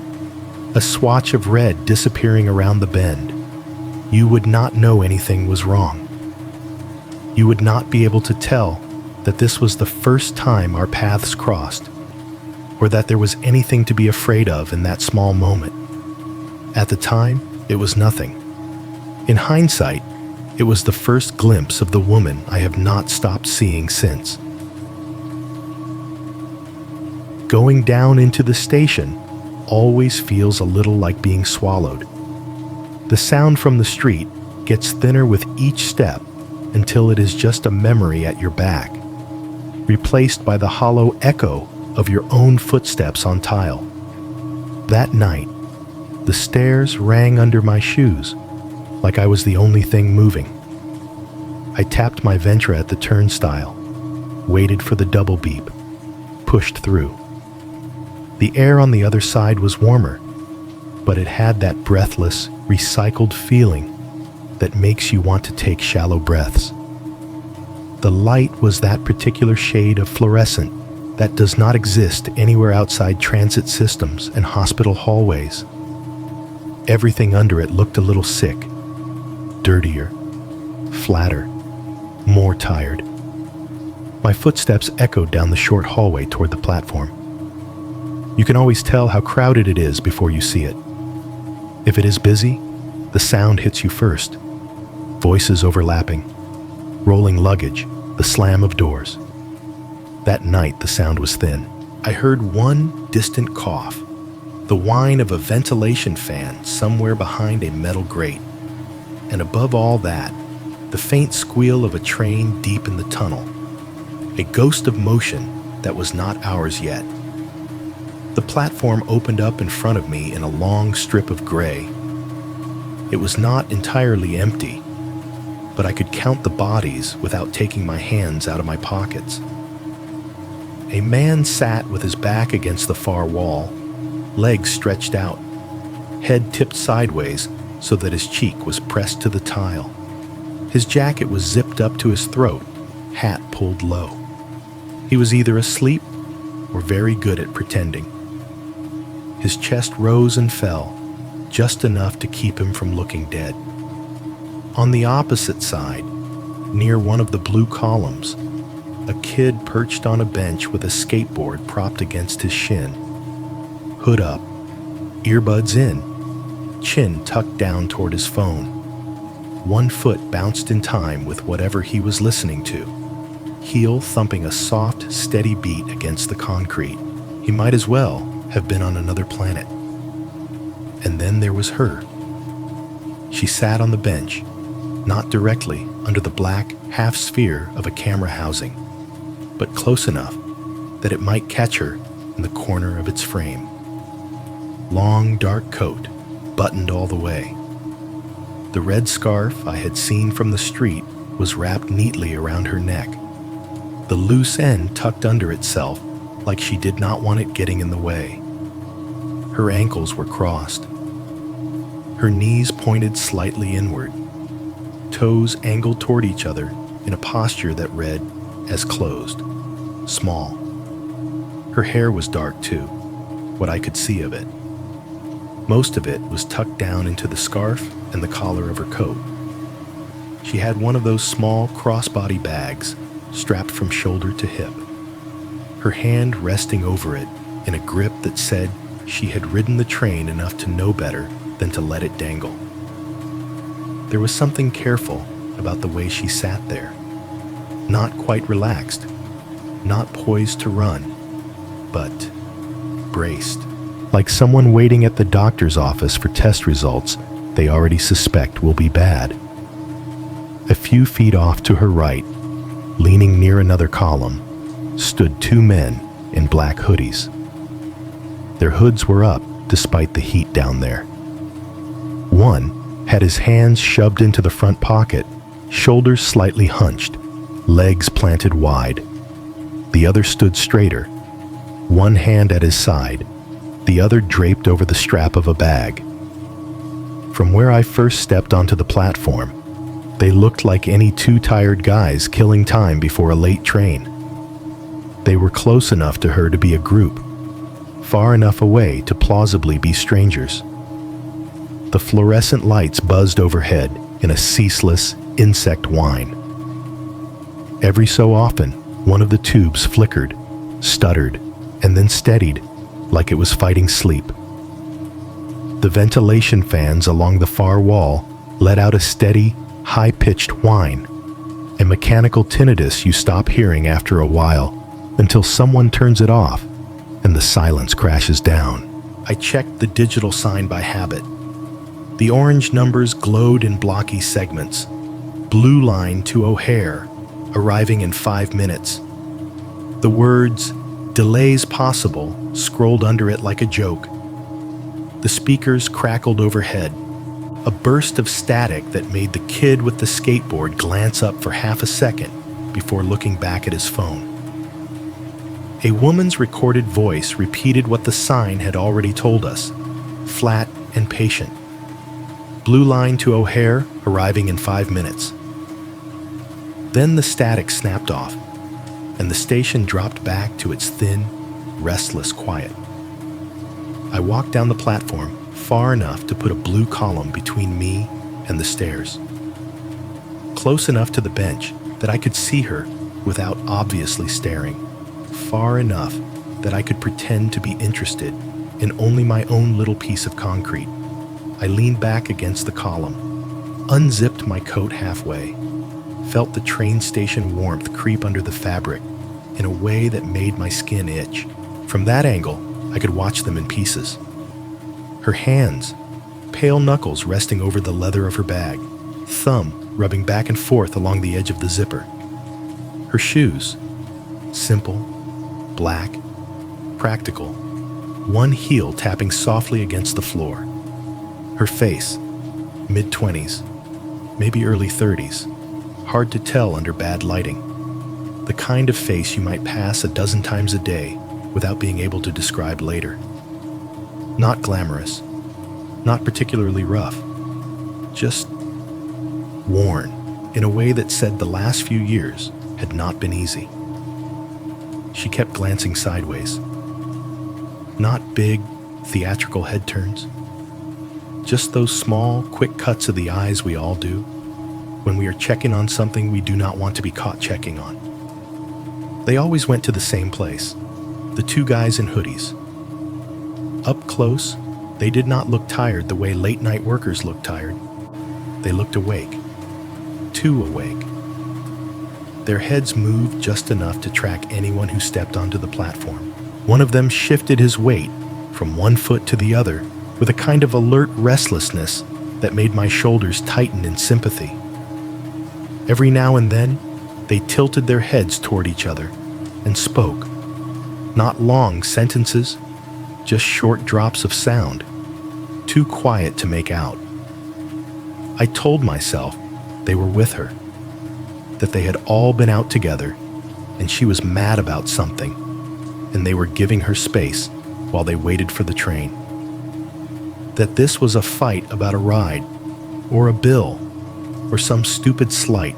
a swatch of red disappearing around the bend, you would not know anything was wrong. You would not be able to tell that this was the first time our paths crossed, or that there was anything to be afraid of in that small moment. At the time, it was nothing. In hindsight, it was the first glimpse of the woman I have not stopped seeing since. Going down into the station always feels a little like being swallowed. The sound from the street gets thinner with each step until it is just a memory at your back, replaced by the hollow echo of your own footsteps on tile. That night, the stairs rang under my shoes like I was the only thing moving. I tapped my Ventra at the turnstile, waited for the double beep, pushed through. The air on the other side was warmer, but it had that breathless, recycled feeling that makes you want to take shallow breaths. The light was that particular shade of fluorescent that does not exist anywhere outside transit systems and hospital hallways. Everything under it looked a little sick, dirtier, flatter, more tired. My footsteps echoed down the short hallway toward the platform. You can always tell how crowded it is before you see it. If it is busy, the sound hits you first. Voices overlapping, rolling luggage, the slam of doors. That night, the sound was thin. I heard one distant cough, the whine of a ventilation fan somewhere behind a metal grate. And above all that, the faint squeal of a train deep in the tunnel, a ghost of motion that was not ours yet. The platform opened up in front of me in a long strip of gray. It was not entirely empty, but I could count the bodies without taking my hands out of my pockets. A man sat with his back against the far wall, legs stretched out, head tipped sideways so that his cheek was pressed to the tile. His jacket was zipped up to his throat, hat pulled low. He was either asleep or very good at pretending. His chest rose and fell, just enough to keep him from looking dead. On the opposite side, near one of the blue columns, a kid perched on a bench with a skateboard propped against his shin. Hood up, earbuds in, chin tucked down toward his phone. One foot bounced in time with whatever he was listening to. heel thumping a soft, steady beat against the concrete. He might as well have been on another planet. And then there was her. She sat on the bench, not directly under the black half-sphere of a camera housing, but close enough that it might catch her in the corner of its frame. Long, dark coat, buttoned all the way. The red scarf I had seen from the street was wrapped neatly around her neck, the loose end tucked under itself like she did not want it getting in the way. Her ankles were crossed. Her knees pointed slightly inward, toes angled toward each other in a posture that read as closed, small. Her hair was dark too, what I could see of it. Most of it was tucked down into the scarf and the collar of her coat. She had one of those small crossbody bags strapped from shoulder to hip, her hand resting over it in a grip that said she had ridden the train enough to know better than to let it dangle. There was something careful about the way she sat there, not quite relaxed, not poised to run, but braced, like someone waiting at the doctor's office for test results they already suspect will be bad. A few feet off to her right, leaning near another column, stood two men in black hoodies. Their hoods were up despite the heat down there. One had his hands shoved into the front pocket, shoulders slightly hunched, legs planted wide. The other stood straighter, one hand at his side, the other draped over the strap of a bag. From where I first stepped onto the platform, they looked like any two tired guys killing time before a late train. They were close enough to her to be a group, far enough away to plausibly be strangers. The fluorescent lights buzzed overhead in a ceaseless insect whine. Every so often, one of the tubes flickered, stuttered, and then steadied like it was fighting sleep. The ventilation fans along the far wall let out a steady, high-pitched whine, a mechanical tinnitus you stop hearing after a while until someone turns it off and the silence crashes down. I checked the digital sign by habit. The orange numbers glowed in blocky segments. Blue line to O'Hare, arriving in 5 minutes. The words, "Delays possible," scrolled under it like a joke. The speakers crackled overhead, a burst of static that made the kid with the skateboard glance up for half a second before looking back at his phone. A woman's recorded voice repeated what the sign had already told us, flat and patient. Blue line to O'Hare, arriving in 5 minutes. Then the static snapped off, and the station dropped back to its thin, restless quiet. I walked down the platform far enough to put a blue column between me and the stairs, close enough to the bench that I could see her without obviously staring, far enough that I could pretend to be interested in only my own little piece of concrete. I leaned back against the column, unzipped my coat halfway, felt the train station warmth creep under the fabric in a way that made my skin itch. From that angle, I could watch them in pieces. Her hands, pale knuckles resting over the leather of her bag, thumb rubbing back and forth along the edge of the zipper. Her shoes, simple, black, practical, one heel tapping softly against the floor. Her face, mid-20s, maybe early 30s, hard to tell under bad lighting. The kind of face you might pass a dozen times a day without being able to describe later. Not glamorous, not particularly rough, just worn in a way that said the last few years had not been easy. She kept glancing sideways. Not big, theatrical head turns, just those small, quick cuts of the eyes we all do when we are checking on something we do not want to be caught checking on. They always went to the same place, the two guys in hoodies. Up close, they did not look tired the way late-night workers look tired. They looked awake, too awake. Their heads moved just enough to track anyone who stepped onto the platform. One of them shifted his weight from one foot to the other with a kind of alert restlessness that made my shoulders tighten in sympathy. Every now and then, they tilted their heads toward each other and spoke. Not long sentences, just short drops of sound, too quiet to make out. I told myself they were with her, that they had all been out together, and she was mad about something, and they were giving her space while they waited for the train. That this was a fight about a ride, or a bill, or some stupid slight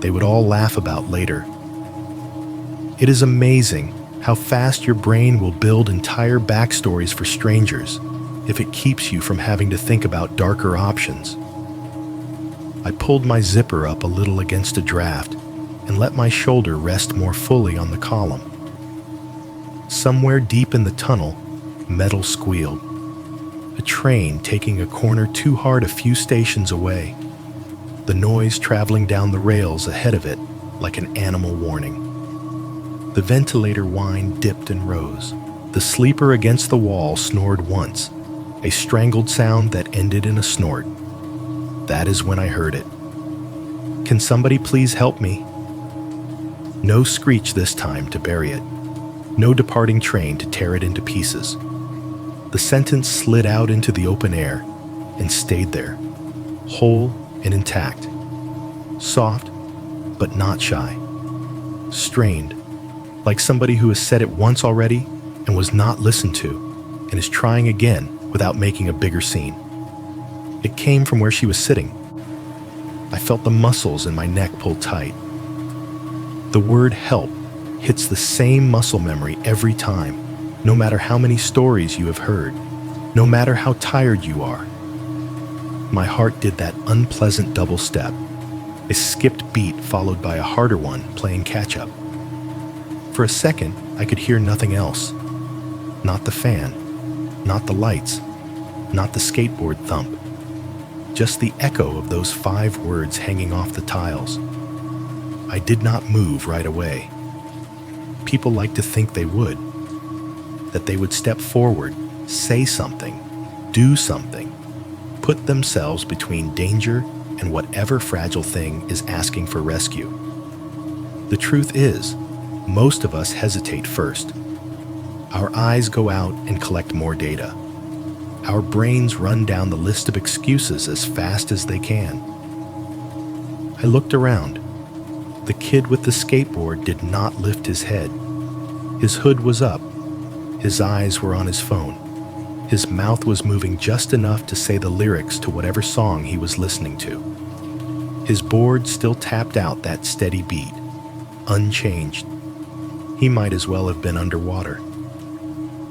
they would all laugh about later. It is amazing how fast your brain will build entire backstories for strangers if it keeps you from having to think about darker options. I pulled my zipper up a little against a draft and let my shoulder rest more fully on the column. Somewhere deep in the tunnel, metal squealed. A train taking a corner too hard a few stations away. The noise traveling down the rails ahead of it like an animal warning. The ventilator whine dipped and rose. The sleeper against the wall snored once, a strangled sound that ended in a snort. That is when I heard it. Can somebody please help me? No screech this time to bury it. No departing train to tear it into pieces. The sentence slid out into the open air and stayed there, whole and intact. Soft, but not shy. Strained, like somebody who has said it once already and was not listened to and is trying again without making a bigger scene. It came from where she was sitting. I felt the muscles in my neck pull tight. The word help hits the same muscle memory every time, no matter how many stories you have heard, no matter how tired you are. My heart did that unpleasant double step, a skipped beat followed by a harder one playing catch-up. For a second, I could hear nothing else. Not the fan, not the lights, not the skateboard thump. Just the echo of those 5 words hanging off the tiles. I did not move right away. People like to think they would. That they would step forward, say something, do something, put themselves between danger and whatever fragile thing is asking for rescue. The truth is, most of us hesitate first. Our eyes go out and collect more data. Our brains run down the list of excuses as fast as they can. I looked around. The kid with the skateboard did not lift his head. His hood was up. His eyes were on his phone. His mouth was moving just enough to say the lyrics to whatever song he was listening to. His board still tapped out that steady beat, unchanged. He might as well have been underwater.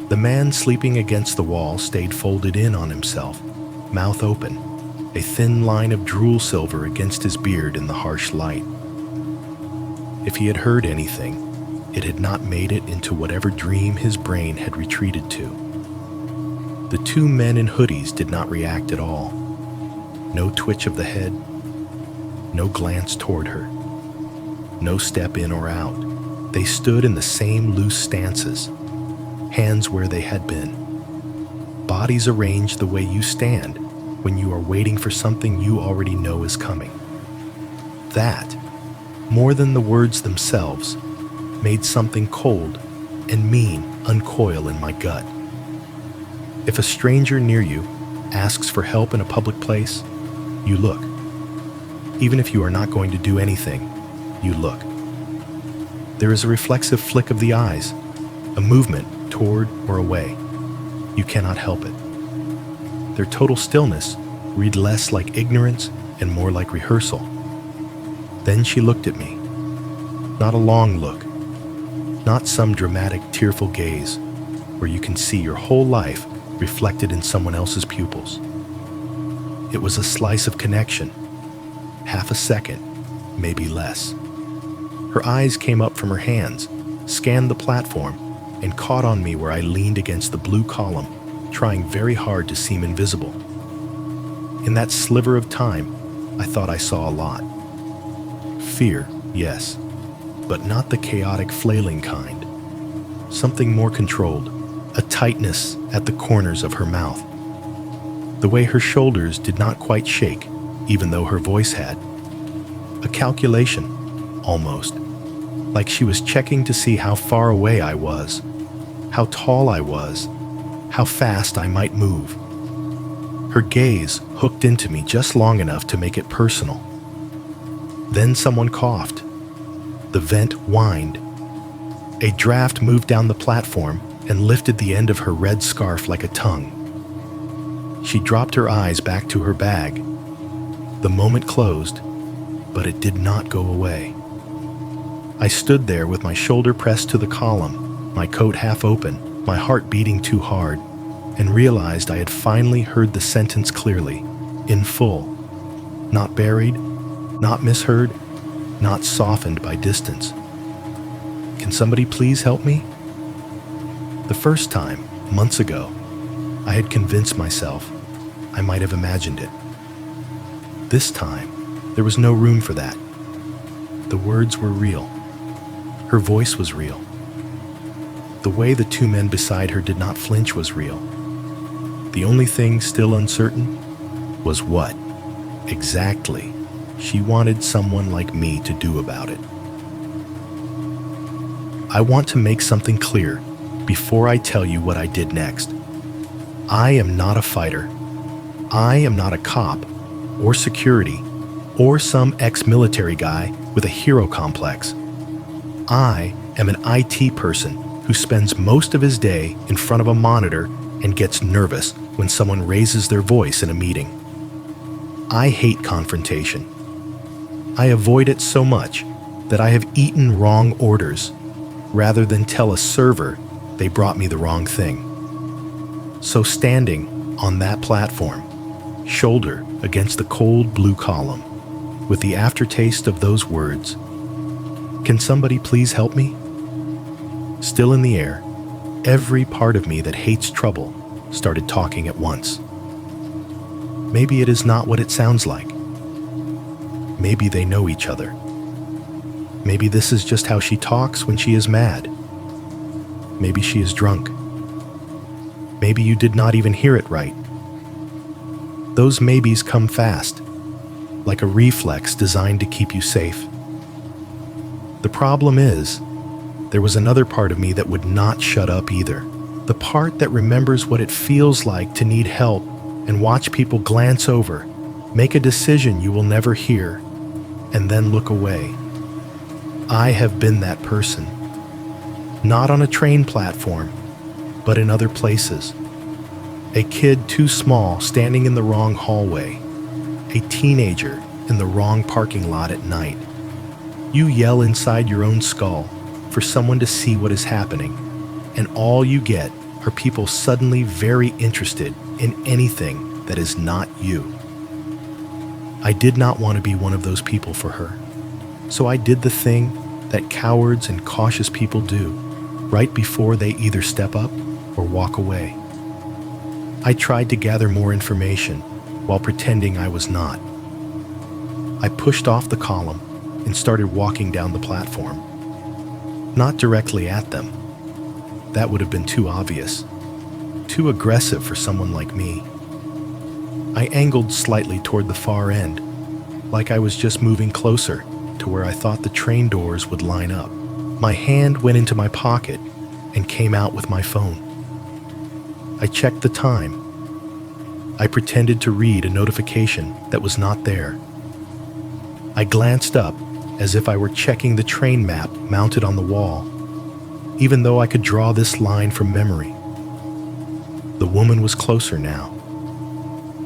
The man sleeping against the wall stayed folded in on himself, mouth open, a thin line of drool silver against his beard in the harsh light. If he had heard anything, it had not made it into whatever dream his brain had retreated to. The 2 men in hoodies did not react at all. No twitch of the head, no glance toward her, no step in or out. They stood in the same loose stances, hands where they had been. Bodies arranged the way you stand when you are waiting for something you already know is coming. That, more than the words themselves, made something cold and mean uncoil in my gut. If a stranger near you asks for help in a public place, you look. Even if you are not going to do anything, you look. There is a reflexive flick of the eyes, a movement toward or away. You cannot help it. Their total stillness read less like ignorance and more like rehearsal. Then she looked at me. Not a long look. Not some dramatic, tearful gaze where you can see your whole life reflected in someone else's pupils. It was a slice of connection. Half a second, maybe less. Her eyes came up from her hands, scanned the platform, and caught on me where I leaned against the blue column, trying very hard to seem invisible. In that sliver of time, I thought I saw a lot. Fear, yes, but not the chaotic flailing kind. Something more controlled, a tightness at the corners of her mouth. The way her shoulders did not quite shake, even though her voice had. A calculation, almost, like she was checking to see how far away I was, how tall I was, how fast I might move. Her gaze hooked into me just long enough to make it personal. Then someone coughed. The vent whined. A draft moved down the platform and lifted the end of her red scarf like a tongue. She dropped her eyes back to her bag. The moment closed, but it did not go away. I stood there with my shoulder pressed to the column, my coat half open, my heart beating too hard, and realized I had finally heard the sentence clearly, in full. Not buried, not misheard, not softened by distance. Can somebody please help me? The first time, months ago, I had convinced myself I might have imagined it. This time, there was no room for that. The words were real. Her voice was real. The way the two men beside her did not flinch was real. The only thing still uncertain was what, exactly, she wanted someone like me to do about it. I want to make something clear before I tell you what I did next. I am not a fighter. I am not a cop or security or some ex-military guy with a hero complex. I am an IT person who spends most of his day in front of a monitor and gets nervous when someone raises their voice in a meeting. I hate confrontation. I avoid it so much that I have eaten wrong orders rather than tell a server they brought me the wrong thing. So standing on that platform, shoulder against the cold blue column, with the aftertaste of those words, "Can somebody please help me?" still in the air, every part of me that hates trouble started talking at once. Maybe it is not what it sounds like. Maybe they know each other. Maybe this is just how she talks when she is mad. Maybe she is drunk. Maybe you did not even hear it right. Those maybes come fast, like a reflex designed to keep you safe. The problem is, there was another part of me that would not shut up either. The part that remembers what it feels like to need help and watch people glance over, make a decision you will never hear, and then look away. I have been that person. Not on a train platform, but in other places. A kid too small standing in the wrong hallway. A teenager in the wrong parking lot at night. You yell inside your own skull for someone to see what is happening, and all you get are people suddenly very interested in anything that is not you. I did not want to be one of those people for her, so I did the thing that cowards and cautious people do right before they either step up or walk away. I tried to gather more information while pretending I was not. I pushed off the column and started walking down the platform. Not directly at them. That would have been too obvious, too aggressive for someone like me. I angled slightly toward the far end, like I was just moving closer to where I thought the train doors would line up. My hand went into my pocket and came out with my phone. I checked the time. I pretended to read a notification that was not there. I glanced up as if I were checking the train map mounted on the wall, even though I could draw this line from memory. The woman was closer now.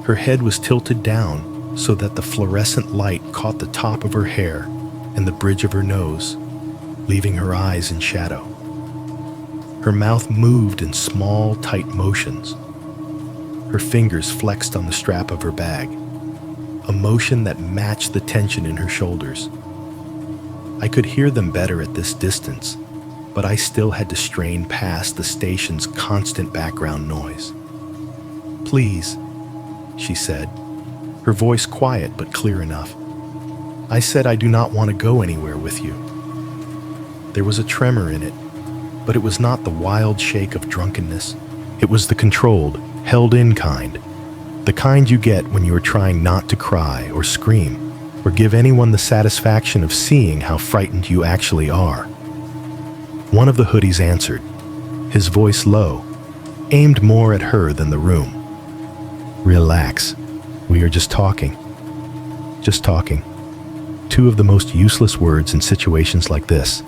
Her head was tilted down so that the fluorescent light caught the top of her hair and the bridge of her nose, leaving her eyes in shadow. Her mouth moved in small, tight motions. Her fingers flexed on the strap of her bag, a motion that matched the tension in her shoulders. I could hear them better at this distance, but I still had to strain past the station's constant background noise. "Please," she said, her voice quiet but clear enough. "I said I do not want to go anywhere with you." There was a tremor in it, but it was not the wild shake of drunkenness. It was the controlled, held-in kind. The kind you get when you are trying not to cry or scream, or give anyone the satisfaction of seeing how frightened you actually are. One of the hoodies answered, his voice low, aimed more at her than the room. "Relax. We are just talking." Just talking. Two of the most useless words in situations like this.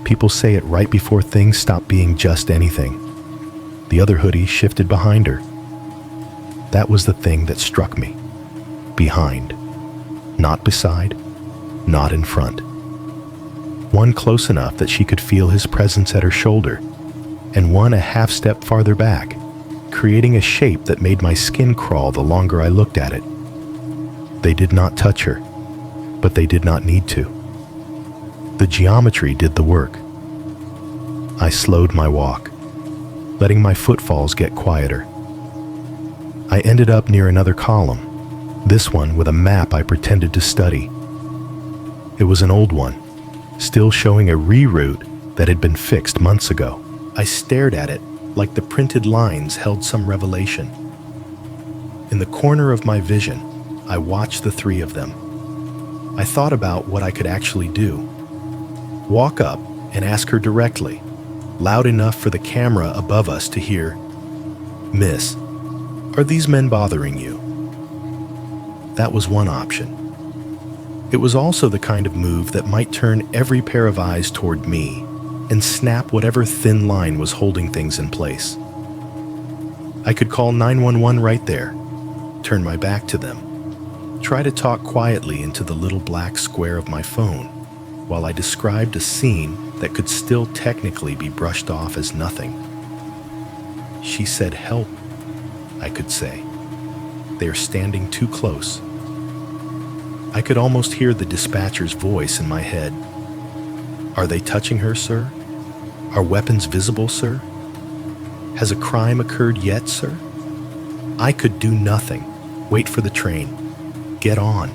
People say it right before things stop being just anything. The other hoodie shifted behind her. That was the thing that struck me. Behind. Not beside. Not in front. One close enough that she could feel his presence at her shoulder, and one a half step farther back, creating a shape that made my skin crawl the longer I looked at it. They did not touch her, but they did not need to. The geometry did the work. I slowed my walk, letting my footfalls get quieter. I ended up near another column, this one with a map I pretended to study. It was an old one, still showing a reroute that had been fixed months ago. I stared at it like the printed lines held some revelation. In the corner of my vision, I watched the three of them. I thought about what I could actually do. Walk up and ask her directly, loud enough for the camera above us to hear, "Miss, are these men bothering you?" That was one option. It was also the kind of move that might turn every pair of eyes toward me and snap whatever thin line was holding things in place. I could call 911 right there, turn my back to them, try to talk quietly into the little black square of my phone while I described a scene that could still technically be brushed off as nothing. "She said help," I could say. "They are standing too close." I could almost hear the dispatcher's voice in my head. "Are they touching her, sir? Are weapons visible, sir? Has a crime occurred yet, sir?" I could do nothing. Wait for the train. Get on.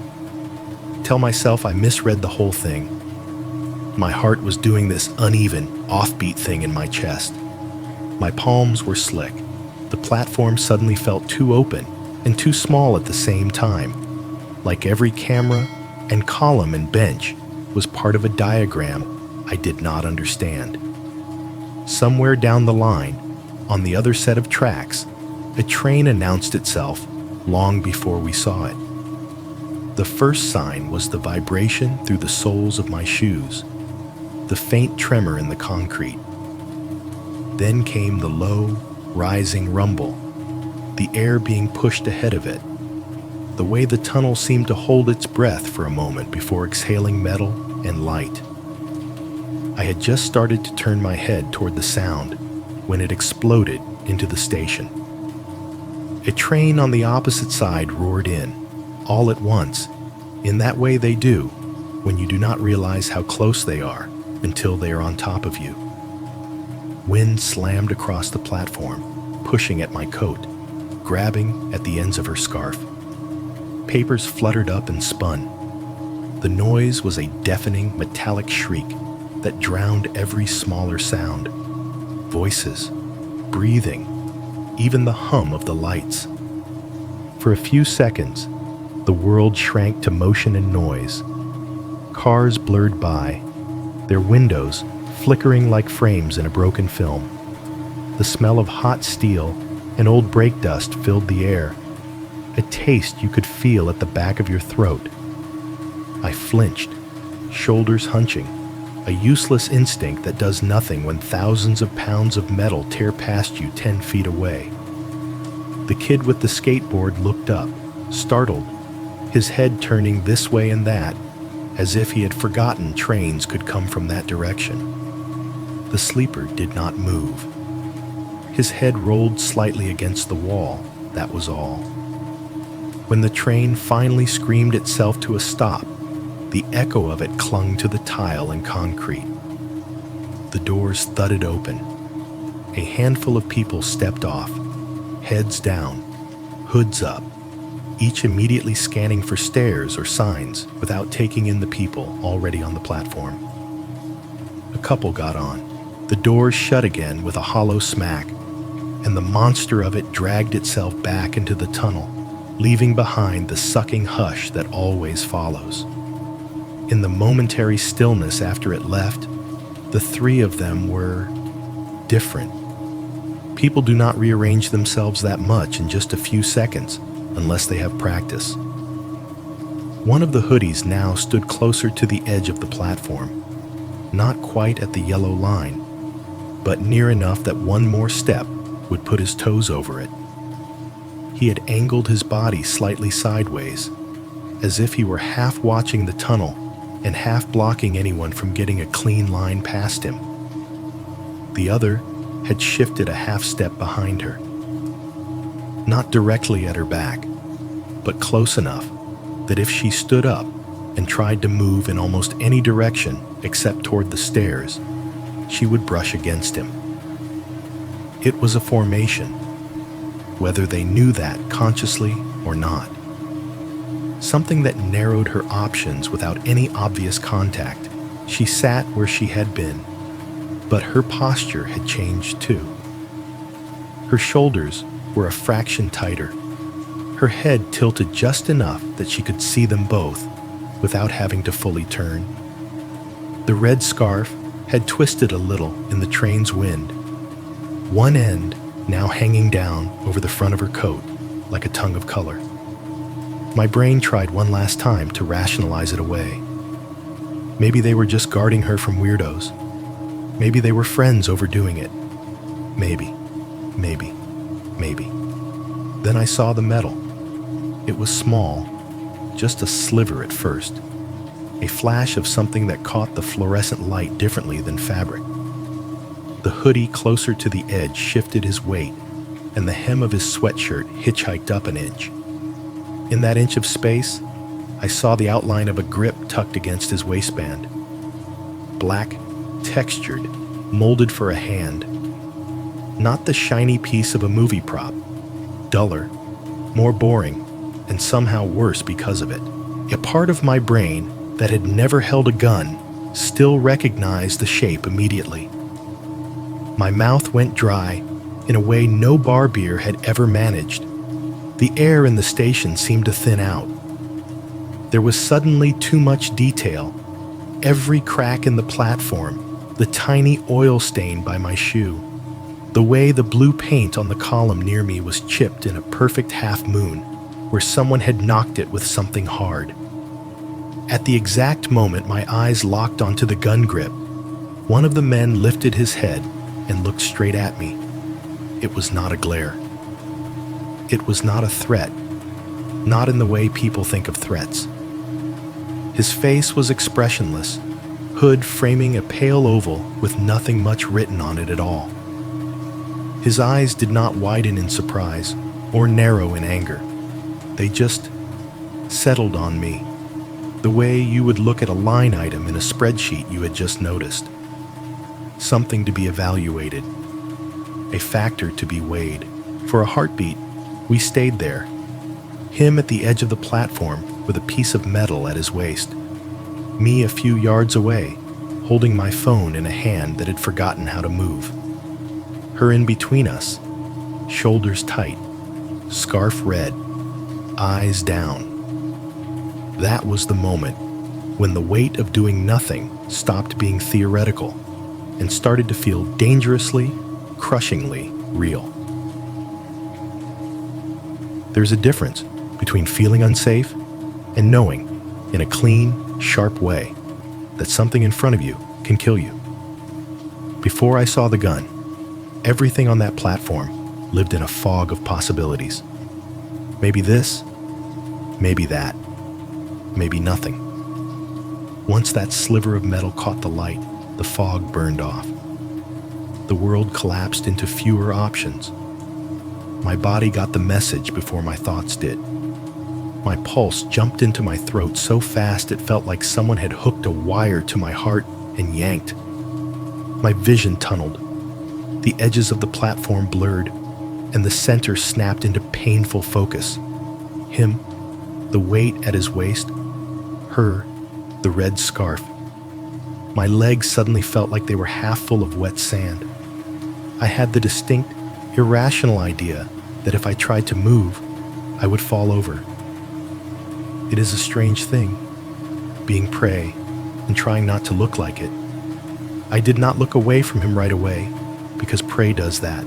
Tell myself I misread the whole thing. My heart was doing this uneven, offbeat thing in my chest. My palms were slick. The platform suddenly felt too open and too small at the same time, like every camera and column and bench was part of a diagram I did not understand. Somewhere down the line, on the other set of tracks, a train announced itself long before we saw it. The first sign was the vibration through the soles of my shoes, the faint tremor in the concrete. Then came the low, rising rumble, the air being pushed ahead of it, the way the tunnel seemed to hold its breath for a moment before exhaling metal and light. I had just started to turn my head toward the sound when it exploded into the station. A train on the opposite side roared in, all at once, in that way they do when you do not realize how close they are until they are on top of you. Wind slammed across the platform, pushing at my coat, grabbing at the ends of her scarf. Papers fluttered up and spun. The noise was a deafening metallic shriek that drowned every smaller sound. Voices, breathing, even the hum of the lights. For a few seconds, the world shrank to motion and noise. Cars blurred by, their windows flickering like frames in a broken film. The smell of hot steel and old brake dust filled the air, a taste you could feel at the back of your throat. I flinched, shoulders hunching, a useless instinct that does nothing when thousands of pounds of metal tear past you 10 feet away. The kid with the skateboard looked up, startled, his head turning this way and that, as if he had forgotten trains could come from that direction. The sleeper did not move. His head rolled slightly against the wall, that was all. When the train finally screamed itself to a stop, the echo of it clung to the tile and concrete. The doors thudded open. A handful of people stepped off, heads down, hoods up, each immediately scanning for stairs or signs without taking in the people already on the platform. A couple got on. The doors shut again with a hollow smack, and the monster of it dragged itself back into the tunnel, leaving behind the sucking hush that always follows. In the momentary stillness after it left, the three of them were different. People do not rearrange themselves that much in just a few seconds unless they have practice. One of the hoodies now stood closer to the edge of the platform, not quite at the yellow line, but near enough that one more step would put his toes over it. He had angled his body slightly sideways, as if he were half watching the tunnel and half blocking anyone from getting a clean line past him. The other had shifted a half step behind her. Not directly at her back, but close enough that if she stood up and tried to move in almost any direction except toward the stairs, she would brush against him. It was a formation, whether they knew that consciously or not. Something that narrowed her options without any obvious contact. She sat where she had been, but her posture had changed too. Her shoulders were a fraction tighter. Her head tilted just enough that she could see them both without having to fully turn. The red scarf had twisted a little in the train's wind, one end now hanging down over the front of her coat like a tongue of color. My brain tried one last time to rationalize it away. Maybe they were just guarding her from weirdos. Maybe they were friends overdoing it. Maybe. Then I saw the metal. It was small, just a sliver at first, a flash of something that caught the fluorescent light differently than fabric. The hoodie closer to the edge shifted his weight, and the hem of his sweatshirt hitchhiked up an inch. In that inch of space, I saw the outline of a grip tucked against his waistband. Black, textured, molded for a hand. Not the shiny piece of a movie prop. Duller, more boring, and somehow worse because of it. A part of my brain that had never held a gun still recognized the shape immediately. My mouth went dry in a way no bar beer had ever managed. The air in the station seemed to thin out. There was suddenly too much detail. Every crack in the platform, the tiny oil stain by my shoe, the way the blue paint on the column near me was chipped in a perfect half moon, where someone had knocked it with something hard. At the exact moment my eyes locked onto the gun grip, one of the men lifted his head and looked straight at me. It was not a glare. It was not a threat, not in the way people think of threats. His face was expressionless, hood framing a pale oval with nothing much written on it at all. His eyes did not widen in surprise or narrow in anger. They just settled on me, the way you would look at a line item in a spreadsheet you had just noticed. Something to be evaluated, a factor to be weighed. For a heartbeat, we stayed there, him at the edge of the platform with a piece of metal at his waist, me a few yards away, holding my phone in a hand that had forgotten how to move. Her in between us, shoulders tight, scarf red, eyes down. That was the moment when the weight of doing nothing stopped being theoretical and started to feel dangerously, crushingly real. There's a difference between feeling unsafe and knowing, in a clean, sharp way, that something in front of you can kill you. Before I saw the gun, everything on that platform lived in a fog of possibilities. Maybe this, maybe that, maybe nothing. Once that sliver of metal caught the light, the fog burned off. The world collapsed into fewer options. My body got the message before my thoughts did. My pulse jumped into my throat so fast it felt like someone had hooked a wire to my heart and yanked. My vision tunneled. The edges of the platform blurred, and the center snapped into painful focus. Him, the weight at his waist, her, the red scarf. My legs suddenly felt like they were half full of wet sand. I had the distinct, irrational idea that if I tried to move, I would fall over. It is a strange thing, being prey and trying not to look like it. I did not look away from him right away, because prey does that.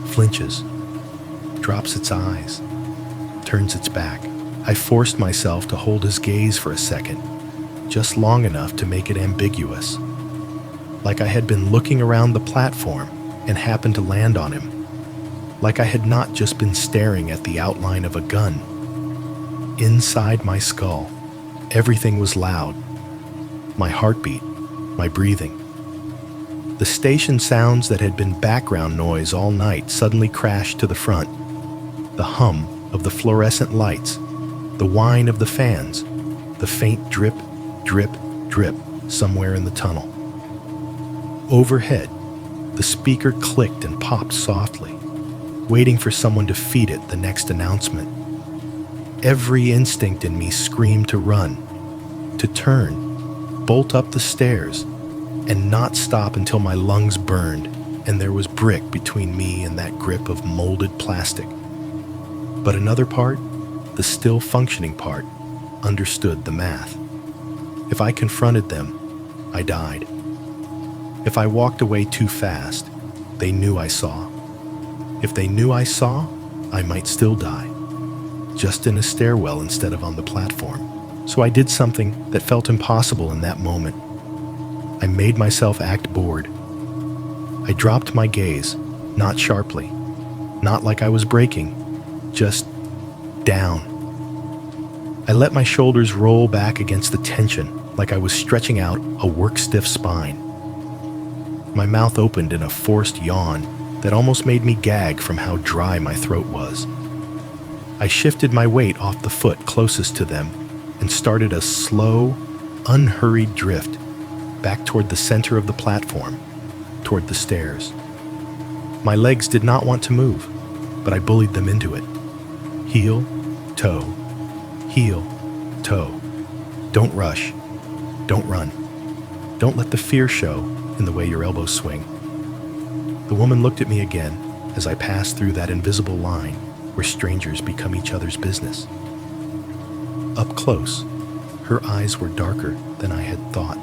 Flinches, drops its eyes, turns its back. I forced myself to hold his gaze for a second, just long enough to make it ambiguous. Like I had been looking around the platform and happened to land on him. Like I had not just been staring at the outline of a gun. Inside my skull, everything was loud. My heartbeat, my breathing. The station sounds that had been background noise all night suddenly crashed to the front. The hum of the fluorescent lights, the whine of the fans, the faint drip, drip, drip somewhere in the tunnel. Overhead, the speaker clicked and popped softly, waiting for someone to feed it the next announcement. Every instinct in me screamed to run, to turn, bolt up the stairs, and not stop until my lungs burned and there was brick between me and that grip of molded plastic. But another part, the still functioning part, understood the math. If I confronted them, I died. If I walked away too fast, they knew I saw. If they knew I saw, I might still die, just in a stairwell instead of on the platform. So I did something that felt impossible in that moment. I made myself act bored. I dropped my gaze, not sharply, not like I was breaking, just down. I let my shoulders roll back against the tension like I was stretching out a work-stiff spine. My mouth opened in a forced yawn that almost made me gag from how dry my throat was. I shifted my weight off the foot closest to them and started a slow, unhurried drift back toward the center of the platform, toward the stairs. My legs did not want to move, but I bullied them into it. Heel, toe, heel, toe. Don't rush. Don't run. Don't let the fear show in the way your elbows swing. The woman looked at me again as I passed through that invisible line where strangers become each other's business. Up close, her eyes were darker than I had thought.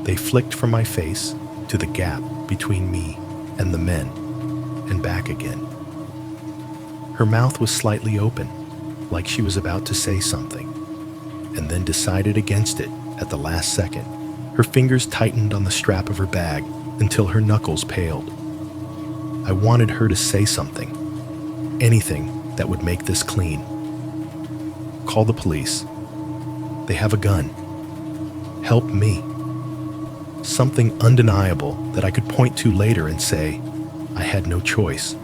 They flicked from my face to the gap between me and the men, and back again. Her mouth was slightly open, like she was about to say something, and then decided against it at the last second. Her fingers tightened on the strap of her bag until her knuckles paled. I wanted her to say something, anything that would make this clean. Call the police. They have a gun. Help me. Something undeniable that I could point to later and say, I had no choice.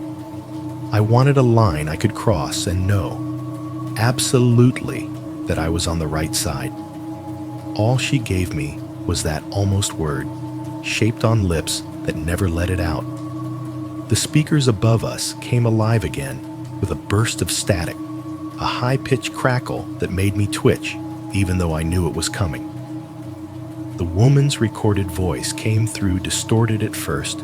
I wanted a line I could cross and know, absolutely, that I was on the right side. All she gave me was that almost word, shaped on lips that never let it out. The speakers above us came alive again with a burst of static, a high-pitched crackle that made me twitch, even though I knew it was coming. The woman's recorded voice came through distorted at first,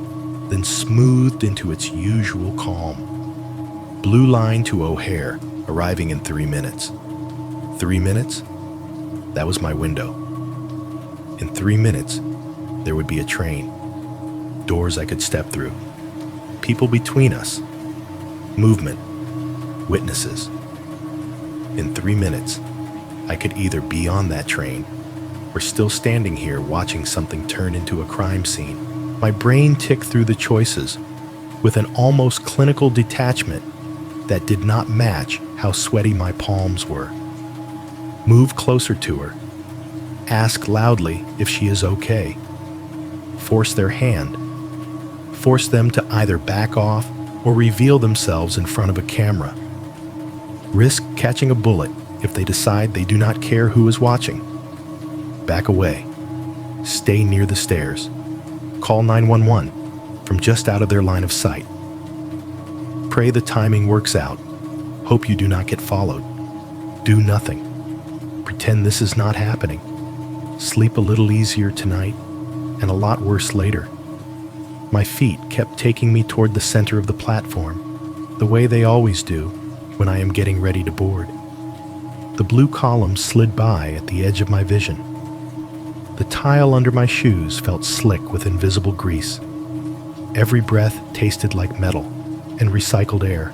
then smoothed into its usual calm. Blue line to O'Hare, arriving in 3 minutes. 3 minutes? That was my window. In 3 minutes, there would be a train. Doors I could step through. People between us. Movement. Witnesses. In 3 minutes, I could either be on that train or still standing here watching something turn into a crime scene. My brain ticked through the choices with an almost clinical detachment that did not match how sweaty my palms were. Move closer to her. Ask loudly if she is okay. Force their hand. Force them to either back off or reveal themselves in front of a camera. Risk catching a bullet if they decide they do not care who is watching. Back away. Stay near the stairs. Call 911 from just out of their line of sight. Pray the timing works out. Hope you do not get followed. Do nothing. Pretend this is not happening. sleep a little easier tonight, and a lot worse later. My feet kept taking me toward the center of the platform, the way they always do when I am getting ready to board. The blue column slid by at the edge of my vision. The tile under my shoes felt slick with invisible grease. Every breath tasted like metal and recycled air.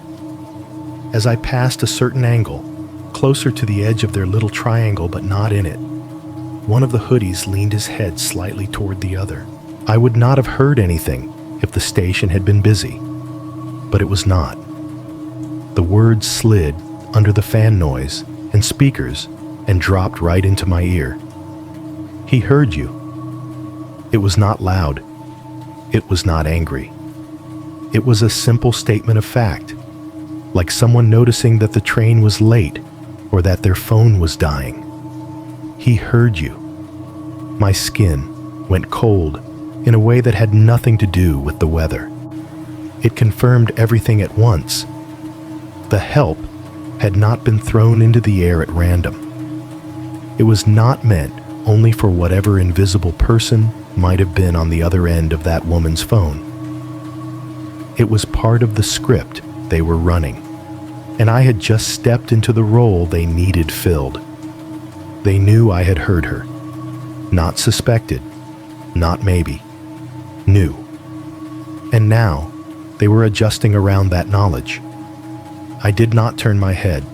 As I passed a certain angle, closer to the edge of their little triangle but not in it, one of the hoodies leaned his head slightly toward the other. I would not have heard anything if the station had been busy, but it was not. The words slid under the fan noise and speakers and dropped right into my ear. He heard you. It was not loud. It was not angry. It was a simple statement of fact, like someone noticing that the train was late or that their phone was dying. He heard you. My skin went cold in a way that had nothing to do with the weather. It confirmed everything at once. The help had not been thrown into the air at random. It was not meant only for whatever invisible person might have been on the other end of that woman's phone. It was part of the script they were running, and I had just stepped into the role they needed filled. They knew I had heard her. Not suspected, not maybe. Knew. And now, they were adjusting around that knowledge. I did not turn my head.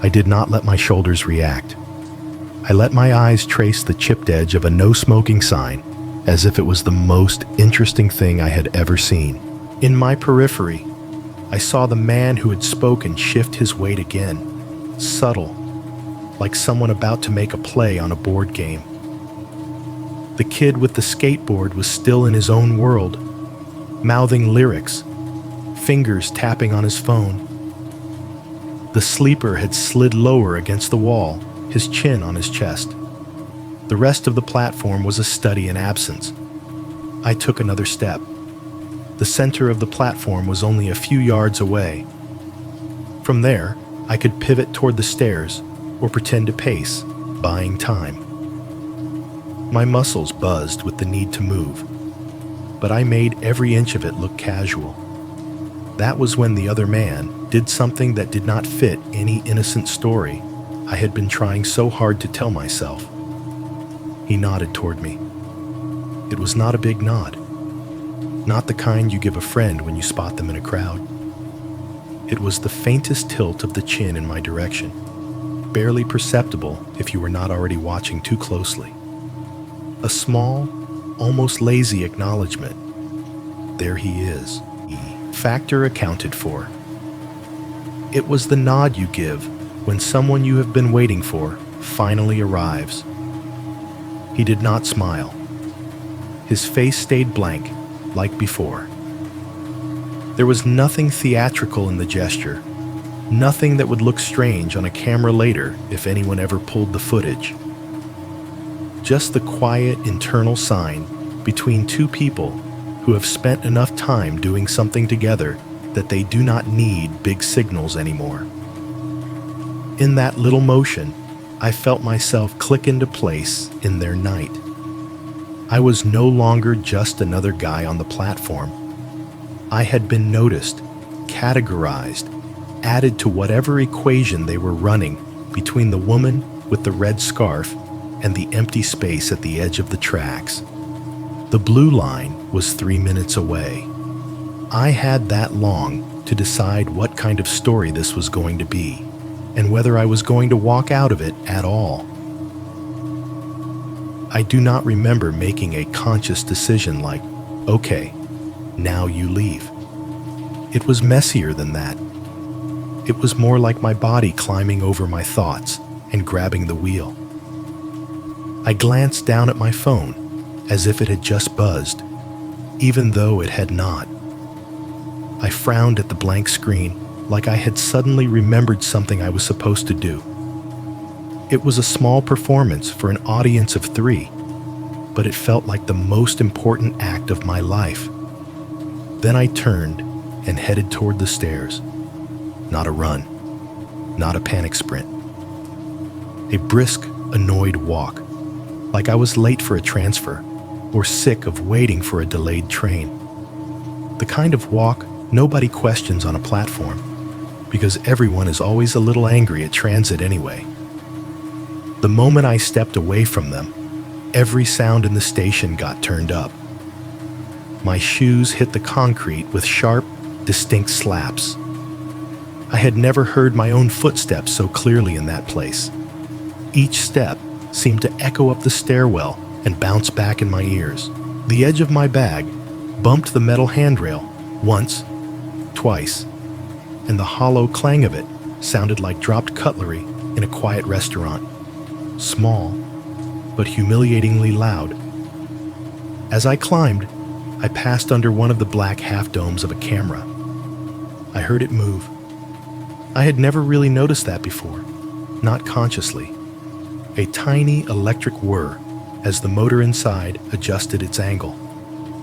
I did not let my shoulders react. I let my eyes trace the chipped edge of a no-smoking sign as if it was the most interesting thing I had ever seen. In my periphery, I saw the man who had spoken shift his weight again, subtle, like someone about to make a play on a board game. The kid with the skateboard was still in his own world, mouthing lyrics, fingers tapping on his phone. The sleeper had slid lower against the wall, his chin on his chest. The rest of the platform was a study in absence. I took another step. The center of the platform was only a few yards away. From there, I could pivot toward the stairs or pretend to pace, buying time. My muscles buzzed with the need to move, but I made every inch of it look casual. That was when the other man did something that did not fit any innocent story I had been trying so hard to tell myself. He nodded toward me. It was not a big nod. Not the kind you give a friend when you spot them in a crowd. It was the faintest tilt of the chin in my direction, barely perceptible if you were not already watching too closely. A small, almost lazy acknowledgement. There he is. Factor accounted for. It was the nod you give when someone you have been waiting for finally arrives. He did not smile. His face stayed blank, like before. There was nothing theatrical in the gesture, nothing that would look strange on a camera later if anyone ever pulled the footage. Just the quiet internal sign between two people who have spent enough time doing something together that they do not need big signals anymore. In that little motion, I felt myself click into place in their night. I was no longer just another guy on the platform. I had been noticed, categorized, added to whatever equation they were running between the woman with the red scarf and the empty space at the edge of the tracks. The blue line was 3 minutes away. I had that long to decide what kind of story this was going to be, and whether I was going to walk out of it at all. I do not remember making a conscious decision like, okay, now you leave. It was messier than that. It was more like my body climbing over my thoughts and grabbing the wheel. I glanced down at my phone as if it had just buzzed, even though it had not. I frowned at the blank screen like I had suddenly remembered something I was supposed to do. It was a small performance for an audience of 3, but it felt like the most important act of my life. Then I turned and headed toward the stairs. Not a run, not a panic sprint. A brisk, annoyed walk. like I was late for a transfer or sick of waiting for a delayed train. The kind of walk nobody questions on a platform, because everyone is always a little angry at transit anyway. The moment I stepped away from them, every sound in the station got turned up. My shoes hit the concrete with sharp, distinct slaps. I had never heard my own footsteps so clearly in that place. Each step seemed to echo up the stairwell and bounce back in my ears. The edge of my bag bumped the metal handrail once, twice, and the hollow clang of it sounded like dropped cutlery in a quiet restaurant. Small, but humiliatingly loud. As I climbed, I passed under one of the black half-domes of a camera. I heard it move. I had never really noticed that before, not consciously. A tiny electric whir as the motor inside adjusted its angle,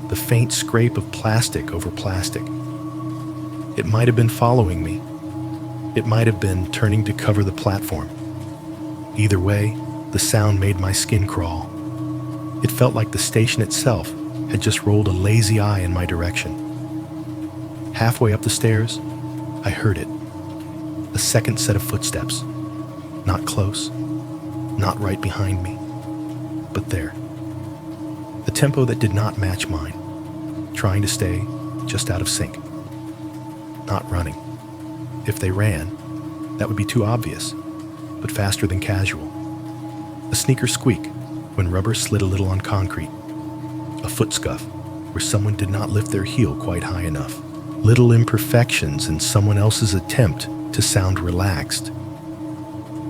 the faint scrape of plastic over plastic. It might have been following me. It might have been turning to cover the platform. Either way, the sound made my skin crawl. It felt like the station itself had just rolled a lazy eye in my direction. Halfway up the stairs, I heard it. A second set of footsteps. Not close, not right behind me, but there. A tempo that did not match mine, trying to stay just out of sync. Not running. If they ran, that would be too obvious, but faster than casual. A sneaker squeak when rubber slid a little on concrete. A foot scuff where someone did not lift their heel quite high enough. Little imperfections in someone else's attempt to sound relaxed.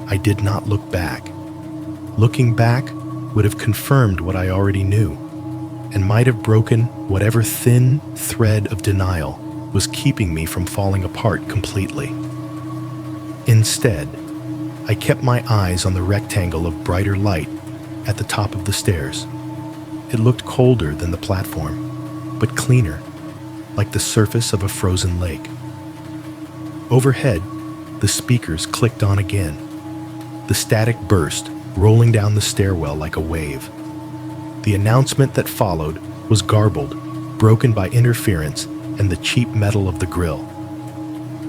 I did not look back. Looking back would have confirmed what I already knew, and might have broken whatever thin thread of denial was keeping me from falling apart completely. Instead, I kept my eyes on the rectangle of brighter light at the top of the stairs. It looked colder than the platform, but cleaner, like the surface of a frozen lake. Overhead, the speakers clicked on again. The static burst, rolling down the stairwell like a wave. The announcement that followed was garbled, broken by interference and the cheap metal of the grill.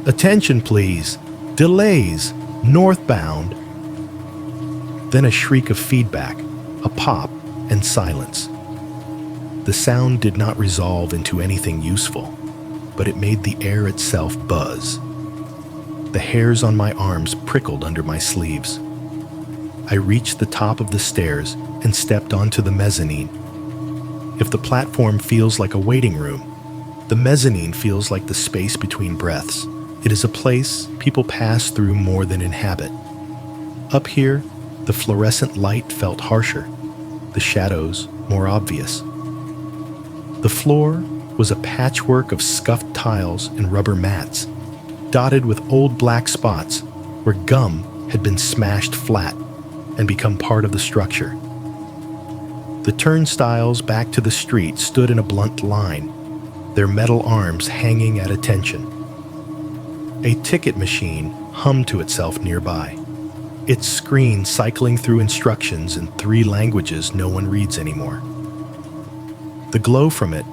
"Attention, please! Delays! Northbound!" Then a shriek of feedback, a pop, and silence. The sound did not resolve into anything useful, but it made the air itself buzz. The hairs on my arms prickled under my sleeves. I reached the top of the stairs and stepped onto the mezzanine. If the platform feels like a waiting room, the mezzanine feels like the space between breaths. It is a place people pass through more than inhabit. Up here, the fluorescent light felt harsher, the shadows more obvious. The floor was a patchwork of scuffed tiles and rubber mats, dotted with old black spots where gum had been smashed flat and become part of the structure. The turnstiles back to the street stood in a blunt line, their metal arms hanging at attention. A ticket machine hummed to itself nearby, its screen cycling through instructions in 3 languages no one reads anymore. The glow from it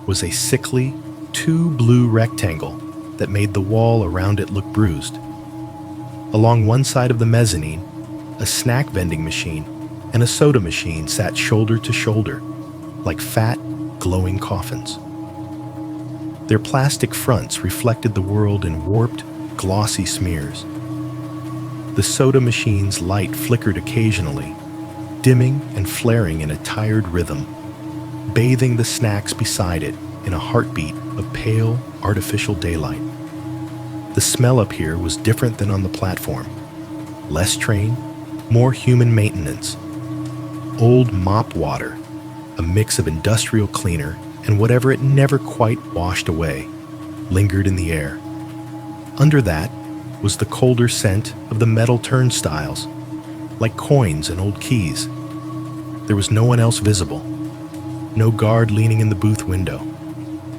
was a sickly, 2 blue rectangle that made the wall around it look bruised. Along one side of the mezzanine, a snack vending machine and a soda machine sat shoulder to shoulder, like fat, glowing coffins. Their plastic fronts reflected the world in warped, glossy smears. The soda machine's light flickered occasionally, dimming and flaring in a tired rhythm, bathing the snacks beside it in a heartbeat of pale, artificial daylight. The smell up here was different than on the platform. Less train, more human maintenance. Old mop water, a mix of industrial cleaner and whatever it never quite washed away, lingered in the air. Under that was the colder scent of the metal turnstiles, like coins and old keys. There was no one else visible. No guard leaning in the booth window.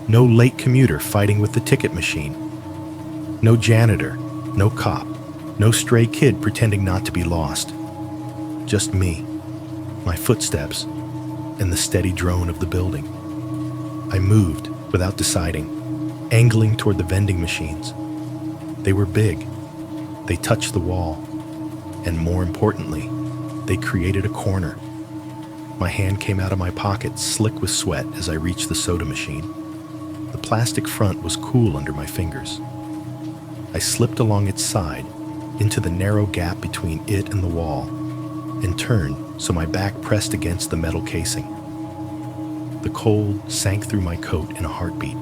No late commuter fighting with the ticket machine. No janitor, no cop, no stray kid pretending not to be lost. Just me. my footsteps, and the steady drone of the building. I moved without deciding, angling toward the vending machines. They were big. They touched the wall. And more importantly, they created a corner. My hand came out of my pocket, slick with sweat, as I reached the soda machine. The plastic front was cool under my fingers. I slipped along its side, into the narrow gap between it and the wall, and turned so my back pressed against the metal casing. The cold sank through my coat in a heartbeat.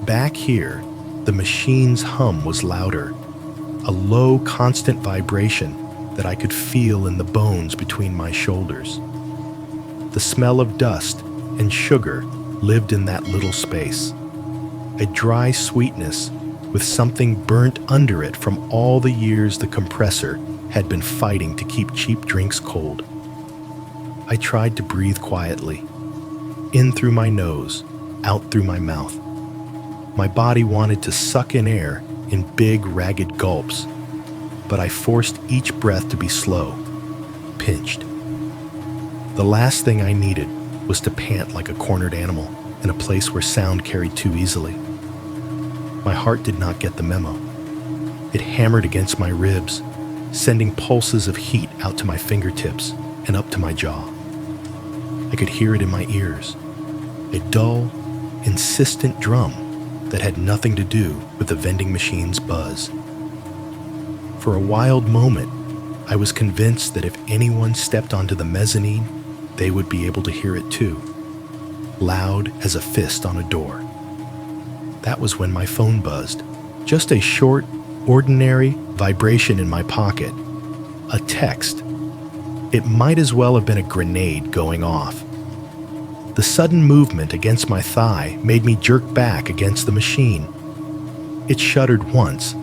Back here, the machine's hum was louder, a low, constant vibration that I could feel in the bones between my shoulders. The smell of dust and sugar lived in that little space, a dry sweetness with something burnt under it from all the years the compressor had been fighting to keep cheap drinks cold. I tried to breathe quietly, in through my nose, out through my mouth. My body wanted to suck in air in big, ragged gulps, but I forced each breath to be slow, pinched. The last thing I needed was to pant like a cornered animal in a place where sound carried too easily. My heart did not get the memo. It hammered against my ribs, sending pulses of heat out to my fingertips and up to my jaw. I could hear it in my ears, a dull, insistent drum that had nothing to do with the vending machine's buzz. For a wild moment, I was convinced that if anyone stepped onto the mezzanine, they would be able to hear it too, loud as a fist on a door. That was when my phone buzzed, just a short, ordinary vibration in my pocket, a text. It might as well have been a grenade going off. The sudden movement against my thigh made me jerk back against the machine. It shuddered once,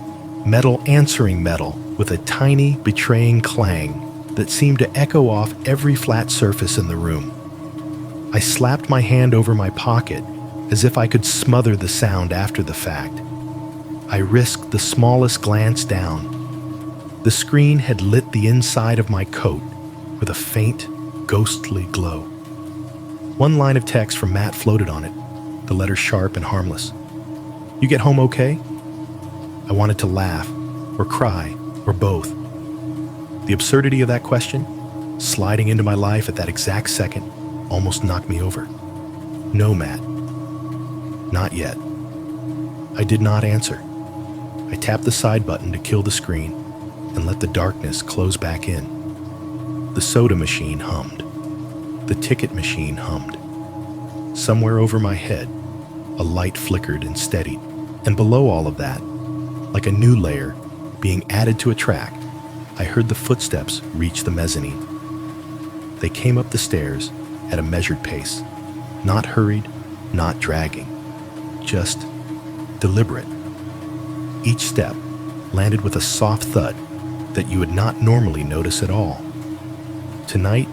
metal answering metal with a tiny, betraying clang that seemed to echo off every flat surface in the room. I slapped my hand over my pocket as if I could smother the sound after the fact. I risked the smallest glance down. The screen had lit the inside of my coat with a faint, ghostly glow. One line of text from Matt floated on it, the letters sharp and harmless. "You get home okay?" I wanted to laugh, or cry, or both. The absurdity of that question, sliding into my life at that exact second, almost knocked me over. "No, Matt. Not yet." I did not answer. I tapped the side button to kill the screen and let the darkness close back in. The soda machine hummed. The ticket machine hummed. Somewhere over my head, a light flickered and steadied, and below all of that, like a new layer being added to a track, I heard the footsteps reach the mezzanine. They came up the stairs at a measured pace, not hurried, not dragging, just deliberate. Each step landed with a soft thud that you would not normally notice at all. Tonight,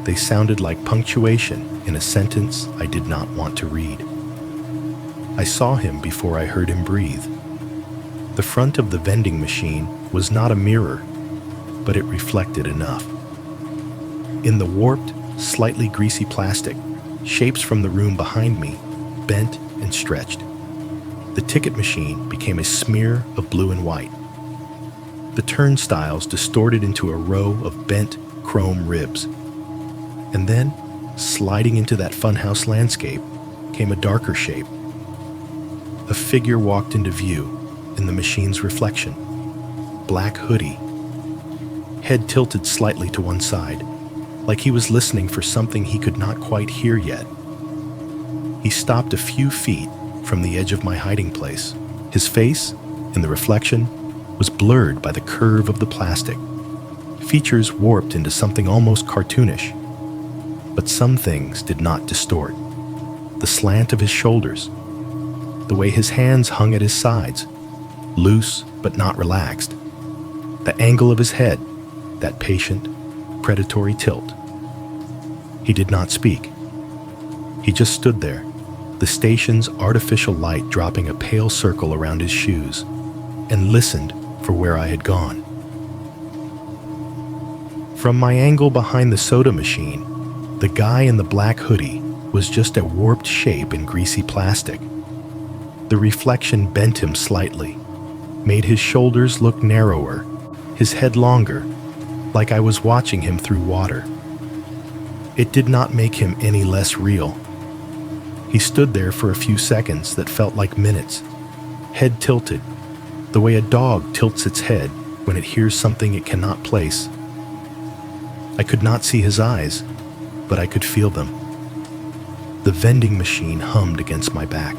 they sounded like punctuation in a sentence I did not want to read. I saw him before I heard him breathe. The front of the vending machine was not a mirror, but it reflected enough. In the warped, slightly greasy plastic, shapes from the room behind me bent and stretched. The ticket machine became a smear of blue and white. The turnstiles distorted into a row of bent chrome ribs. And then, sliding into that funhouse landscape, came a darker shape. A figure walked into view in the machine's reflection. Black hoodie. Head tilted slightly to one side, like he was listening for something he could not quite hear yet. He stopped a few feet from the edge of my hiding place. His face, in the reflection, was blurred by the curve of the plastic. Features warped into something almost cartoonish. But some things did not distort. The slant of his shoulders, the way his hands hung at his sides, loose but not relaxed, the angle of his head, that patient, predatory tilt. He did not speak. He just stood there, the station's artificial light dropping a pale circle around his shoes, and listened for where I had gone. From my angle behind the soda machine, The guy in the black hoodie was just a warped shape in greasy plastic. The reflection bent him slightly, made his shoulders look narrower, his head longer, like I was watching him through water. It did not make him any less real. He stood there for a few seconds that felt like minutes, head tilted, the way a dog tilts its head when it hears something it cannot place. I could not see his eyes, but I could feel them. The vending machine hummed against my back,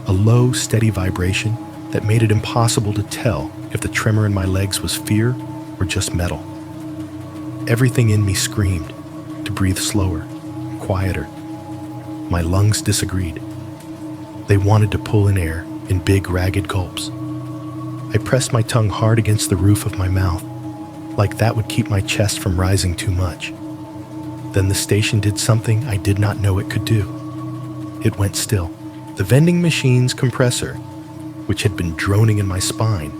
a low, steady vibration that made it impossible to tell if the tremor in my legs was fear or just metal. Everything in me screamed to breathe slower, quieter. My lungs disagreed. They wanted to pull in air in big, ragged gulps. I pressed my tongue hard against the roof of my mouth, like that would keep my chest from rising too much. Then the station did something I did not know it could do. It went still. The vending machine's compressor, which had been droning in my spine,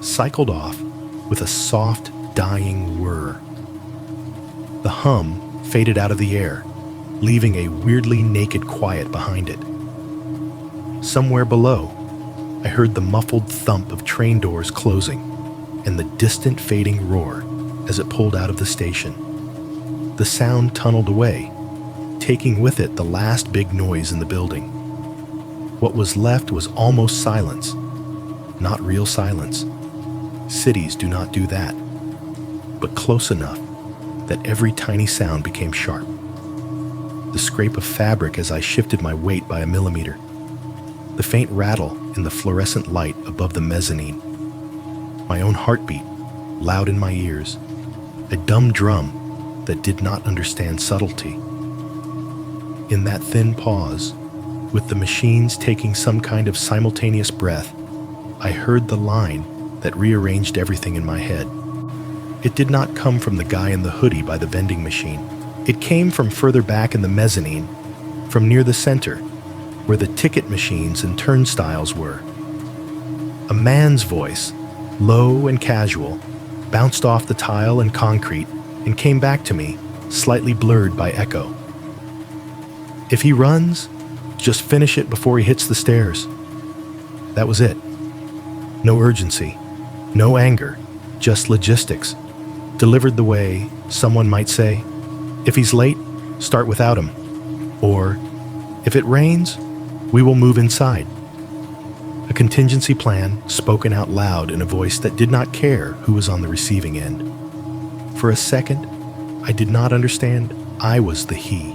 cycled off with a soft, dying whir. The hum faded out of the air, leaving a weirdly naked quiet behind it. Somewhere below, I heard the muffled thump of train doors closing and the distant fading roar as it pulled out of the station. The sound tunneled away, taking with it the last big noise in the building. What was left was almost silence, not real silence. Cities do not do that, but close enough that every tiny sound became sharp. The scrape of fabric as I shifted my weight by a millimeter, the faint rattle in the fluorescent light above the mezzanine, my own heartbeat loud in my ears, a dumb drum that did not understand subtlety. In that thin pause, with the machines taking some kind of simultaneous breath, I heard the line that rearranged everything in my head. It did not come from the guy in the hoodie by the vending machine. It came from further back in the mezzanine, from near the center, where the ticket machines and turnstiles were. A man's voice, low and casual, bounced off the tile and concrete and came back to me, slightly blurred by echo. If he runs, just finish it before he hits the stairs. That was it. No urgency, no anger, just logistics, delivered the way someone might say, if he's late, start without him. Or, if it rains, we will move inside. A contingency plan spoken out loud in a voice that did not care who was on the receiving end. For a second, I did not understand I was the he.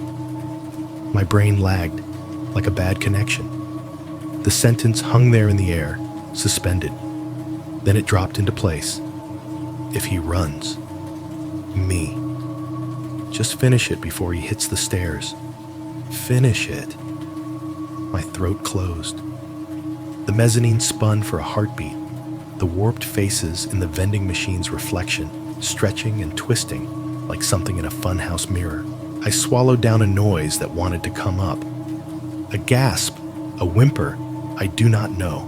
My brain lagged, like a bad connection. The sentence hung there in the air, suspended. Then it dropped into place. If he runs. Me. Just finish it before he hits the stairs. Finish it. My throat closed. The mezzanine spun for a heartbeat, the warped faces in the vending machine's reflection, stretching and twisting like something in a funhouse mirror. I swallowed down a noise that wanted to come up. A gasp, a whimper, I do not know,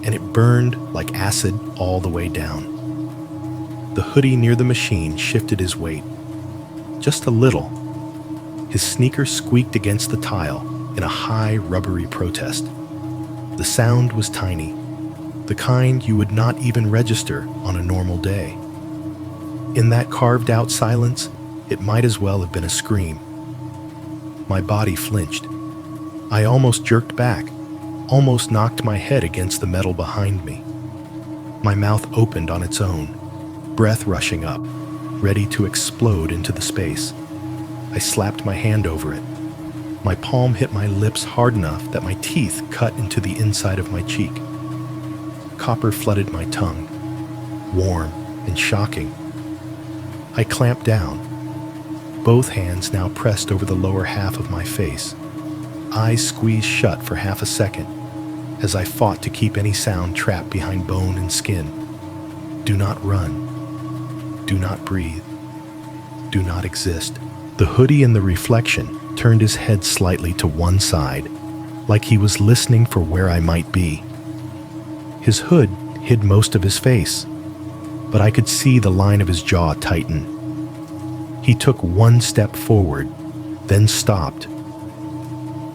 and it burned like acid all the way down. The hoodie near the machine shifted his weight. Just a little. His sneaker squeaked against the tile in a high, rubbery protest. The sound was tiny, the kind you would not even register on a normal day. In that carved-out silence, it might as well have been a scream. My body flinched. I almost jerked back, almost knocked my head against the metal behind me. My mouth opened on its own, breath rushing up, ready to explode into the space. I slapped my hand over it. My palm hit my lips hard enough that my teeth cut into the inside of my cheek. Copper flooded my tongue, warm and shocking. I clamped down, both hands now pressed over the lower half of my face, eyes squeezed shut for half a second as I fought to keep any sound trapped behind bone and skin. Do not run. Do not breathe. Do not exist. The hoodie in the reflection turned his head slightly to one side, like he was listening for where I might be. His hood hid most of his face, but I could see the line of his jaw tighten. He took one step forward, then stopped.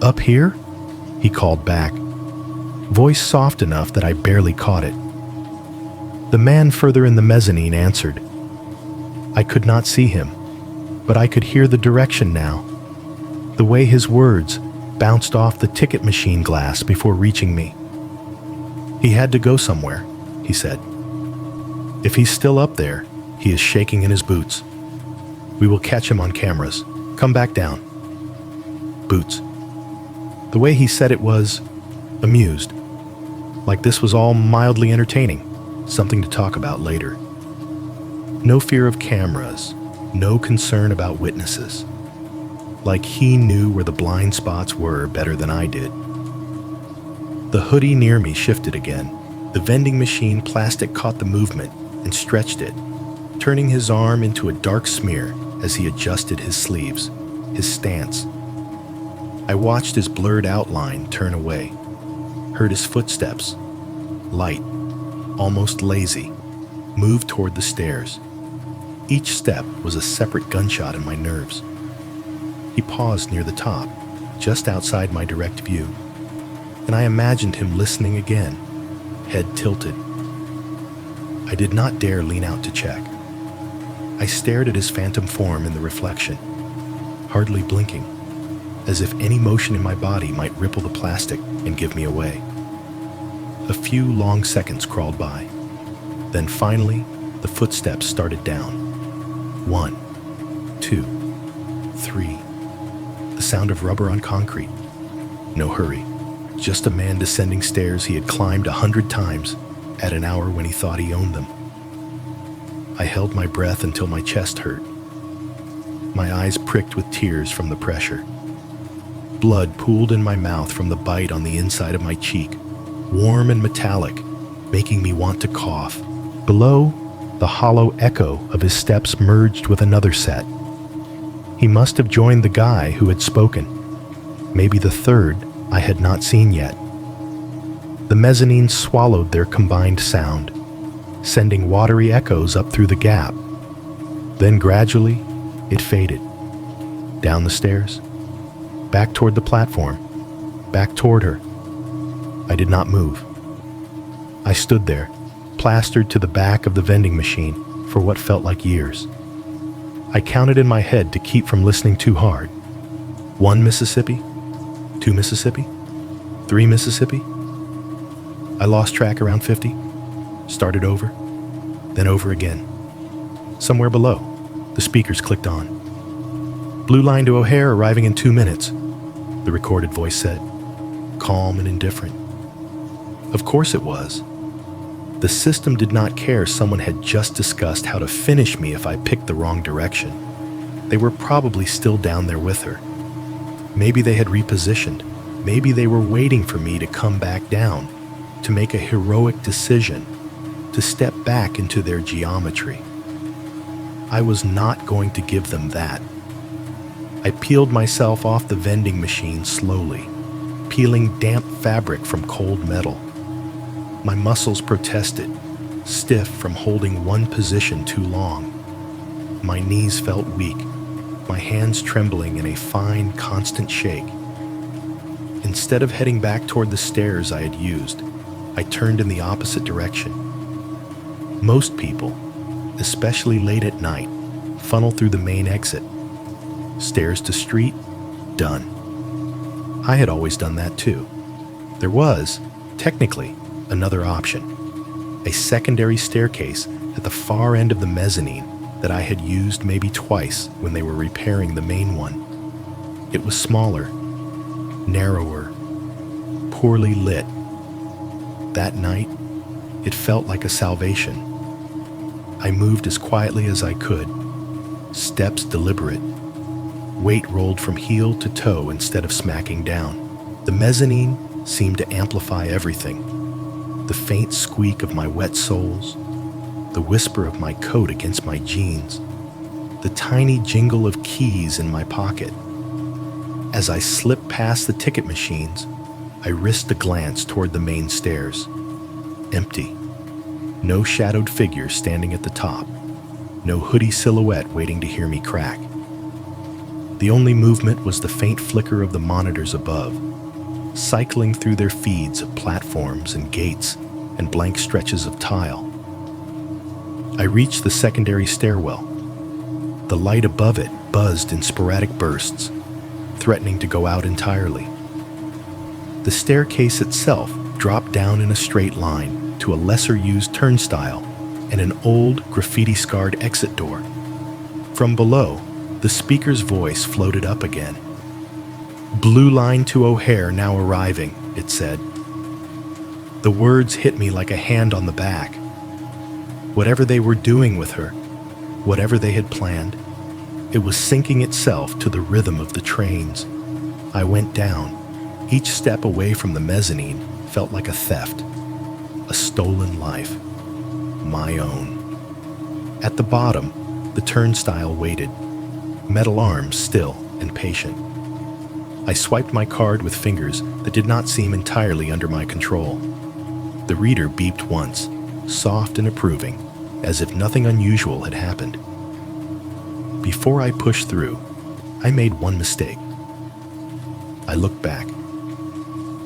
"Up here?" he called back, voice soft enough that I barely caught it. The man further in the mezzanine answered. I could not see him, but I could hear the direction now, the way his words bounced off the ticket machine glass before reaching me. "He had to go somewhere," he said. "If he's still up there, he is shaking in his boots. We will catch him on cameras. Come back down." Boots. The way he said it was amused, like this was all mildly entertaining, something to talk about later. No fear of cameras, no concern about witnesses. Like he knew where the blind spots were better than I did. The hoodie near me shifted again. The vending machine plastic caught the movement and stretched it, turning his arm into a dark smear as he adjusted his sleeves, his stance. I watched his blurred outline turn away, heard his footsteps, light, almost lazy, move toward the stairs. Each step was a separate gunshot in my nerves. He paused near the top, just outside my direct view, and I imagined him listening again, head tilted. I did not dare lean out to check. I stared at his phantom form in the reflection, hardly blinking, as if any motion in my body might ripple the plastic and give me away. A few long seconds crawled by. Then finally, the footsteps started down. 1, 2, 3. The sound of rubber on concrete. No hurry. Just a man descending stairs he had climbed 100 times at an hour when he thought he owned them. I held my breath until my chest hurt. My eyes pricked with tears from the pressure. Blood pooled in my mouth from the bite on the inside of my cheek, warm and metallic, making me want to cough. Below, the hollow echo of his steps merged with another set. He must have joined the guy who had spoken, maybe the third I had not seen yet. The mezzanine swallowed their combined sound, sending watery echoes up through the gap. Then gradually, it faded. Down the stairs, back toward the platform, back toward her. I did not move. I stood there, plastered to the back of the vending machine for what felt like years. I counted in my head to keep from listening too hard. 1 Mississippi, 2 Mississippi, 3 Mississippi. I lost track around 50, started over, then over again. Somewhere below, the speakers clicked on. "Blue line to O'Hare arriving in 2 minutes, the recorded voice said, calm and indifferent. Of course it was. The system did not care someone had just discussed how to finish me if I picked the wrong direction. They were probably still down there with her. Maybe they had repositioned. Maybe they were waiting for me to come back down, to make a heroic decision, to step back into their geometry. I was not going to give them that. I peeled myself off the vending machine slowly, peeling damp fabric from cold metal. My muscles protested, stiff from holding one position too long. My knees felt weak, my hands trembling in a fine, constant shake. Instead of heading back toward the stairs I had used, I turned in the opposite direction. Most people, especially late at night, funnel through the main exit. Stairs to street, done. I had always done that too. There was, technically, another option. A secondary staircase at the far end of the mezzanine that I had used maybe twice when they were repairing the main one. It was smaller, narrower, poorly lit. That night, it felt like a salvation. I moved as quietly as I could, steps deliberate. Weight rolled from heel to toe instead of smacking down. The mezzanine seemed to amplify everything. The faint squeak of my wet soles, the whisper of my coat against my jeans, the tiny jingle of keys in my pocket. As I slipped past the ticket machines, I risked a glance toward the main stairs. Empty. No shadowed figure standing at the top. No hoodie silhouette waiting to hear me crack. The only movement was the faint flicker of the monitors above, cycling through their feeds of platforms and gates and blank stretches of tile. I reached the secondary stairwell. The light above it buzzed in sporadic bursts, threatening to go out entirely. The staircase itself dropped down in a straight line to a lesser-used turnstile and an old, graffiti-scarred exit door. From below, the speaker's voice floated up again. "Blue line to O'Hare now arriving," it said. The words hit me like a hand on the back. Whatever they were doing with her, whatever they had planned, it was sinking itself to the rhythm of the trains. I went down. Each step away from the mezzanine felt like a theft, a stolen life, my own. At the bottom, the turnstile waited, metal arms still and patient. I swiped my card with fingers that did not seem entirely under my control. The reader beeped once, soft and approving, as if nothing unusual had happened. Before I pushed through, I made one mistake. I looked back.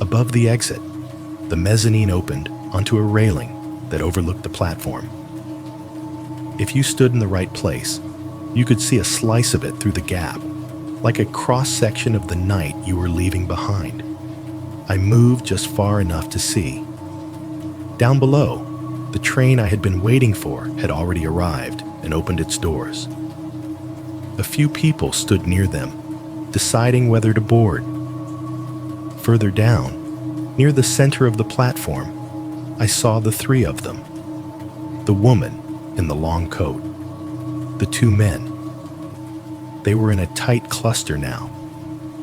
Above the exit, the mezzanine opened onto a railing that overlooked the platform. If you stood in the right place, you could see a slice of it through the gap, like a cross-section of the night you were leaving behind. I moved just far enough to see. Down below, the train I had been waiting for had already arrived and opened its doors. A few people stood near them, deciding whether to board. Further down, near the center of the platform, I saw the three of them. The woman in the long coat. The two men. They were in a tight cluster now,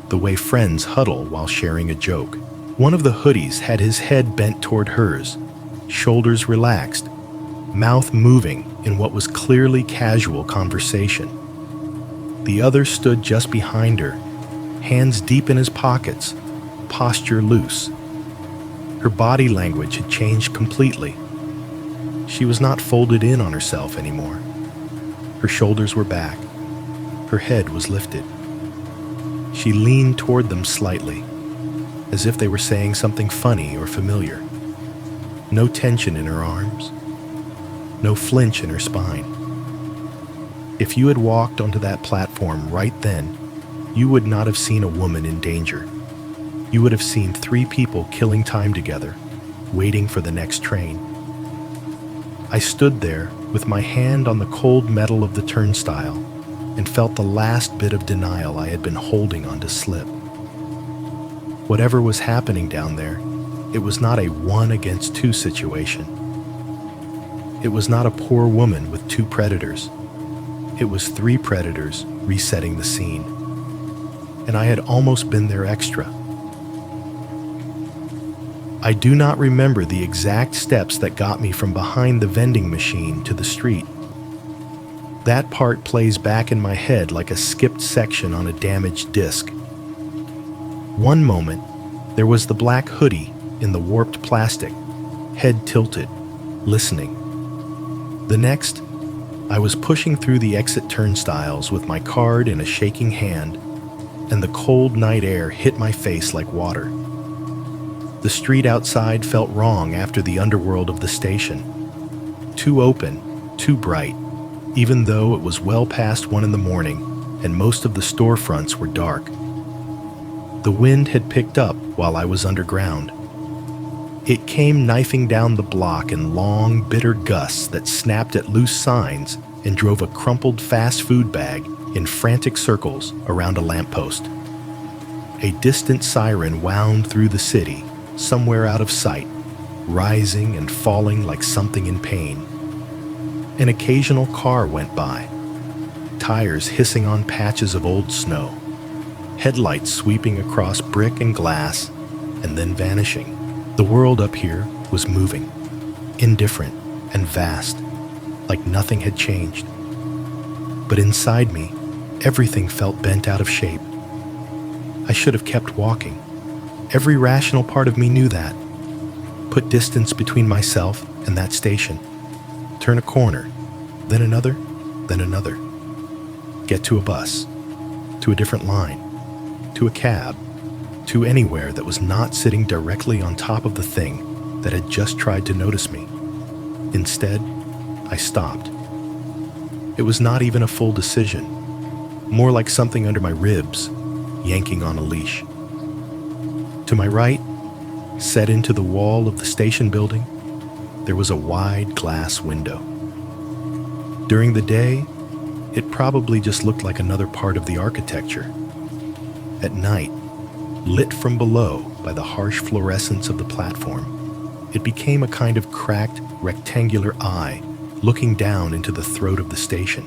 the way friends huddle while sharing a joke. One of the hoodies had his head bent toward hers, shoulders relaxed, mouth moving in what was clearly casual conversation. The other stood just behind her, hands deep in his pockets, posture loose. Her body language had changed completely. She was not folded in on herself anymore. Her shoulders were back. Her head was lifted. She leaned toward them slightly, as if they were saying something funny or familiar. No tension in her arms. No flinch in her spine. If you had walked onto that platform right then, you would not have seen a woman in danger. You would have seen three people killing time together, waiting for the next train. I stood there with my hand on the cold metal of the turnstile and felt the last bit of denial I had been holding on to slip. Whatever was happening down there, it was not a 1 against 2 situation. It was not a poor woman with 2 predators. It was 3 predators resetting the scene. And I had almost been there extra. I do not remember the exact steps that got me from behind the vending machine to the street. That part plays back in my head like a skipped section on a damaged disc. One moment, there was the black hoodie in the warped plastic, head tilted, listening. The next, I was pushing through the exit turnstiles with my card in a shaking hand, and the cold night air hit my face like water. The street outside felt wrong after the underworld of the station. Too open, too bright, even though it was well past 1 in the morning and most of the storefronts were dark. The wind had picked up while I was underground. It came knifing down the block in long, bitter gusts that snapped at loose signs and drove a crumpled fast food bag in frantic circles around a lamppost. A distant siren wound through the city, somewhere out of sight, rising and falling like something in pain. An occasional car went by, tires hissing on patches of old snow, headlights sweeping across brick and glass, and then vanishing. The world up here was moving, indifferent and vast, like nothing had changed. But inside me, everything felt bent out of shape. I should have kept walking. Every rational part of me knew that. Put distance between myself and that station. Turn a corner, then another, then another. Get to a bus. to a different line, to a cab, to anywhere that was not sitting directly on top of the thing that had just tried to notice me. Instead, I stopped. It was not even a full decision, more like something under my ribs, yanking on a leash. To my right, set into the wall of the station building, there was a wide glass window. During the day, it probably just looked like another part of the architecture. At night, lit from below by the harsh fluorescence of the platform, it became a kind of cracked, rectangular eye looking down into the throat of the station.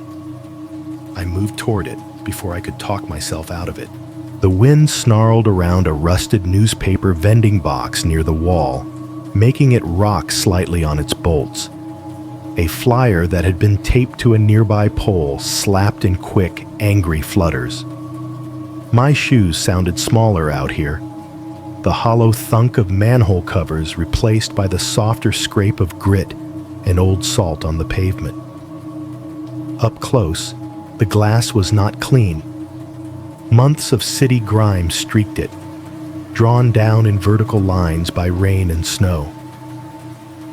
I moved toward it before I could talk myself out of it. The wind snarled around a rusted newspaper vending box near the wall, making it rock slightly on its bolts. A flyer that had been taped to a nearby pole slapped in quick, angry flutters. My shoes sounded smaller out here, the hollow thunk of manhole covers replaced by the softer scrape of grit and old salt on the pavement. Up close, the glass was not clean. Months of city grime streaked it, drawn down in vertical lines by rain and snow.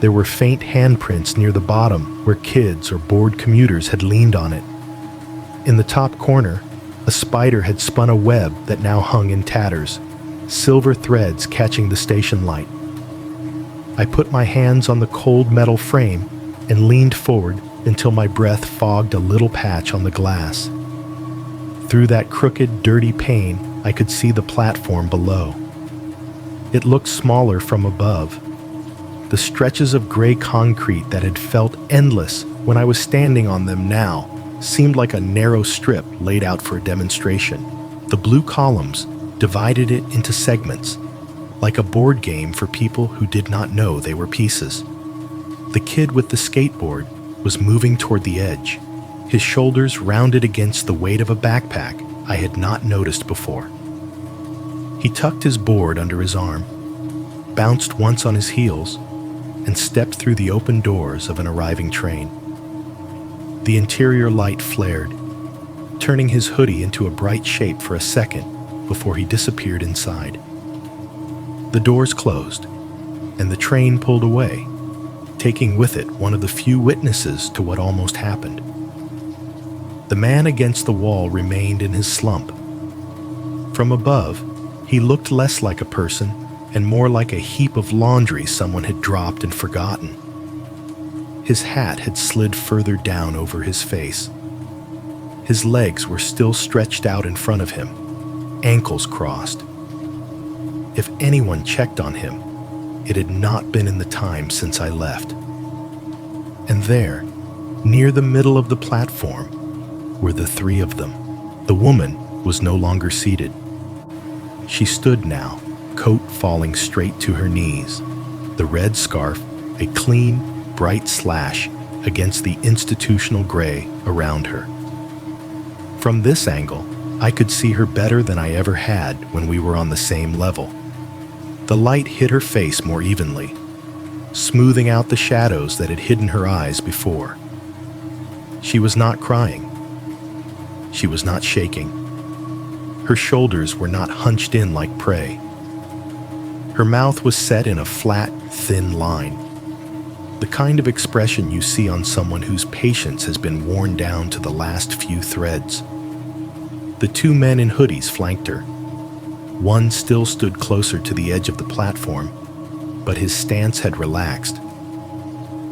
There were faint handprints near the bottom where kids or bored commuters had leaned on it. In the top corner, a spider had spun a web that now hung in tatters, silver threads catching the station light. I put my hands on the cold metal frame and leaned forward until my breath fogged a little patch on the glass. Through that crooked, dirty pane, I could see the platform below. It looked smaller from above. The stretches of gray concrete that had felt endless when I was standing on them now seemed like a narrow strip laid out for a demonstration. The blue columns divided it into segments, like a board game for people who did not know they were pieces. The kid with the skateboard was moving toward the edge, his shoulders rounded against the weight of a backpack I had not noticed before. He tucked his board under his arm, bounced once on his heels, and stepped through the open doors of an arriving train. The interior light flared, turning his hoodie into a bright shape for a second before he disappeared inside. The doors closed, and the train pulled away, taking with it one of the few witnesses to what almost happened. The man against the wall remained in his slump. From above, he looked less like a person and more like a heap of laundry someone had dropped and forgotten. His hat had slid further down over his face. His legs were still stretched out in front of him, ankles crossed. If anyone checked on him, it had not been in the time since I left. And there, near the middle of the platform, were the three of them. The woman was no longer seated. She stood now, coat falling straight to her knees, the red scarf a clean, bright slash against the institutional gray around her. From this angle, I could see her better than I ever had when we were on the same level. The light hit her face more evenly, smoothing out the shadows that had hidden her eyes before. She was not crying. She was not shaking. Her shoulders were not hunched in like prey. Her mouth was set in a flat, thin line, the kind of expression you see on someone whose patience has been worn down to the last few threads. The two men in hoodies flanked her. One still stood closer to the edge of the platform, but his stance had relaxed.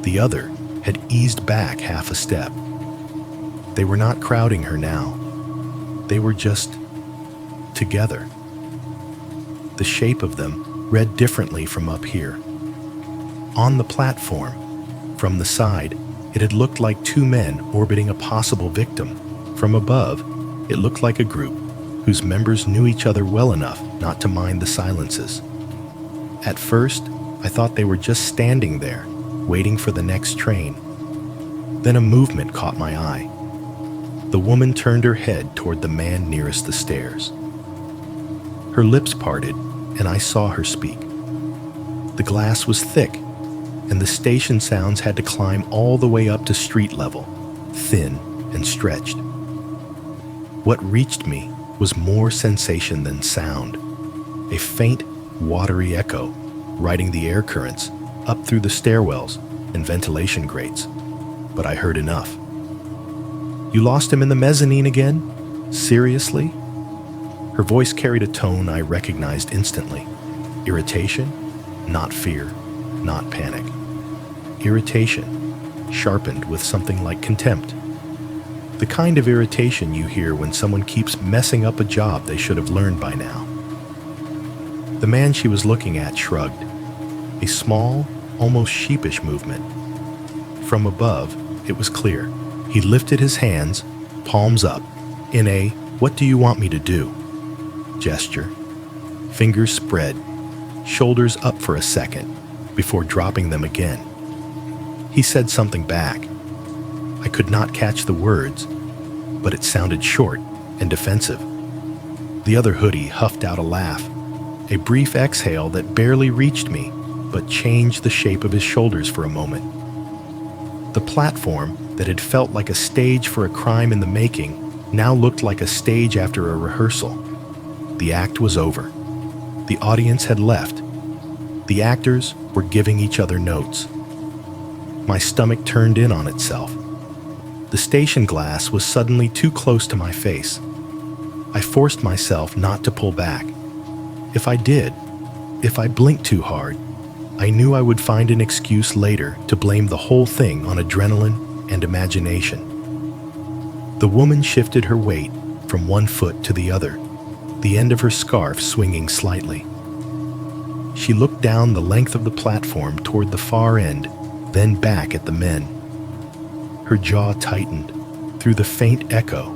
The other had eased back half a step. They were not crowding her now. They were just together. The shape of them read differently from up here. On the platform, from the side, it had looked like two men orbiting a possible victim. From above, it looked like a group whose members knew each other well enough not to mind the silences. At first, I thought they were just standing there, waiting for the next train. Then a movement caught my eye. The woman turned her head toward the man nearest the stairs. Her lips parted, and I saw her speak. The glass was thick, and the station sounds had to climb all the way up to street level, thin and stretched. What reached me was more sensation than sound, a faint, watery echo riding the air currents up through the stairwells and ventilation grates. But I heard enough. "You lost him in the mezzanine again? Seriously?" Her voice carried a tone I recognized instantly. Irritation, not fear, not panic. Irritation, sharpened with something like contempt. The kind of irritation you hear when someone keeps messing up a job they should have learned by now. The man she was looking at shrugged, a small, almost sheepish movement. From above, it was clear. He lifted his hands, palms up, in a "what do you want me to do?" gesture. Fingers spread, shoulders up for a second, before dropping them again. He said something back. I could not catch the words, but it sounded short and defensive. The other hoodie huffed out a laugh, a brief exhale that barely reached me, but changed the shape of his shoulders for a moment. The platform that had felt like a stage for a crime in the making now looked like a stage after a rehearsal. The act was over. The audience had left. The actors were giving each other notes. My stomach turned in on itself. The station glass was suddenly too close to my face. I forced myself not to pull back. If I did, if I blinked too hard, I knew I would find an excuse later to blame the whole thing on adrenaline and imagination. The woman shifted her weight from one foot to the other, the end of her scarf swinging slightly. She looked down the length of the platform toward the far end, then back at the men. Her jaw tightened. Through the faint echo,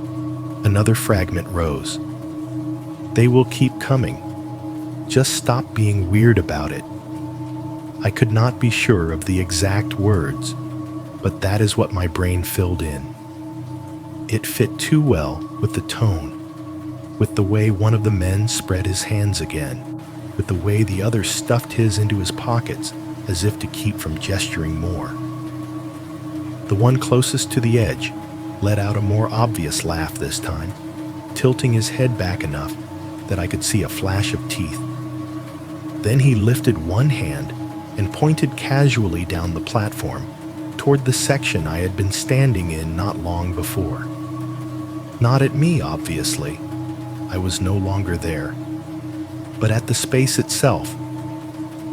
another fragment rose. "They will keep coming. Just stop being weird about it." I could not be sure of the exact words, but that is what my brain filled in. It fit too well with the tone, with the way one of the men spread his hands again, with the way the other stuffed his into his pockets as if to keep from gesturing more. The one closest to the edge let out a more obvious laugh this time, tilting his head back enough that I could see a flash of teeth. Then he lifted one hand and pointed casually down the platform toward the section I had been standing in not long before. Not at me, obviously. I was no longer there. But at the space itself,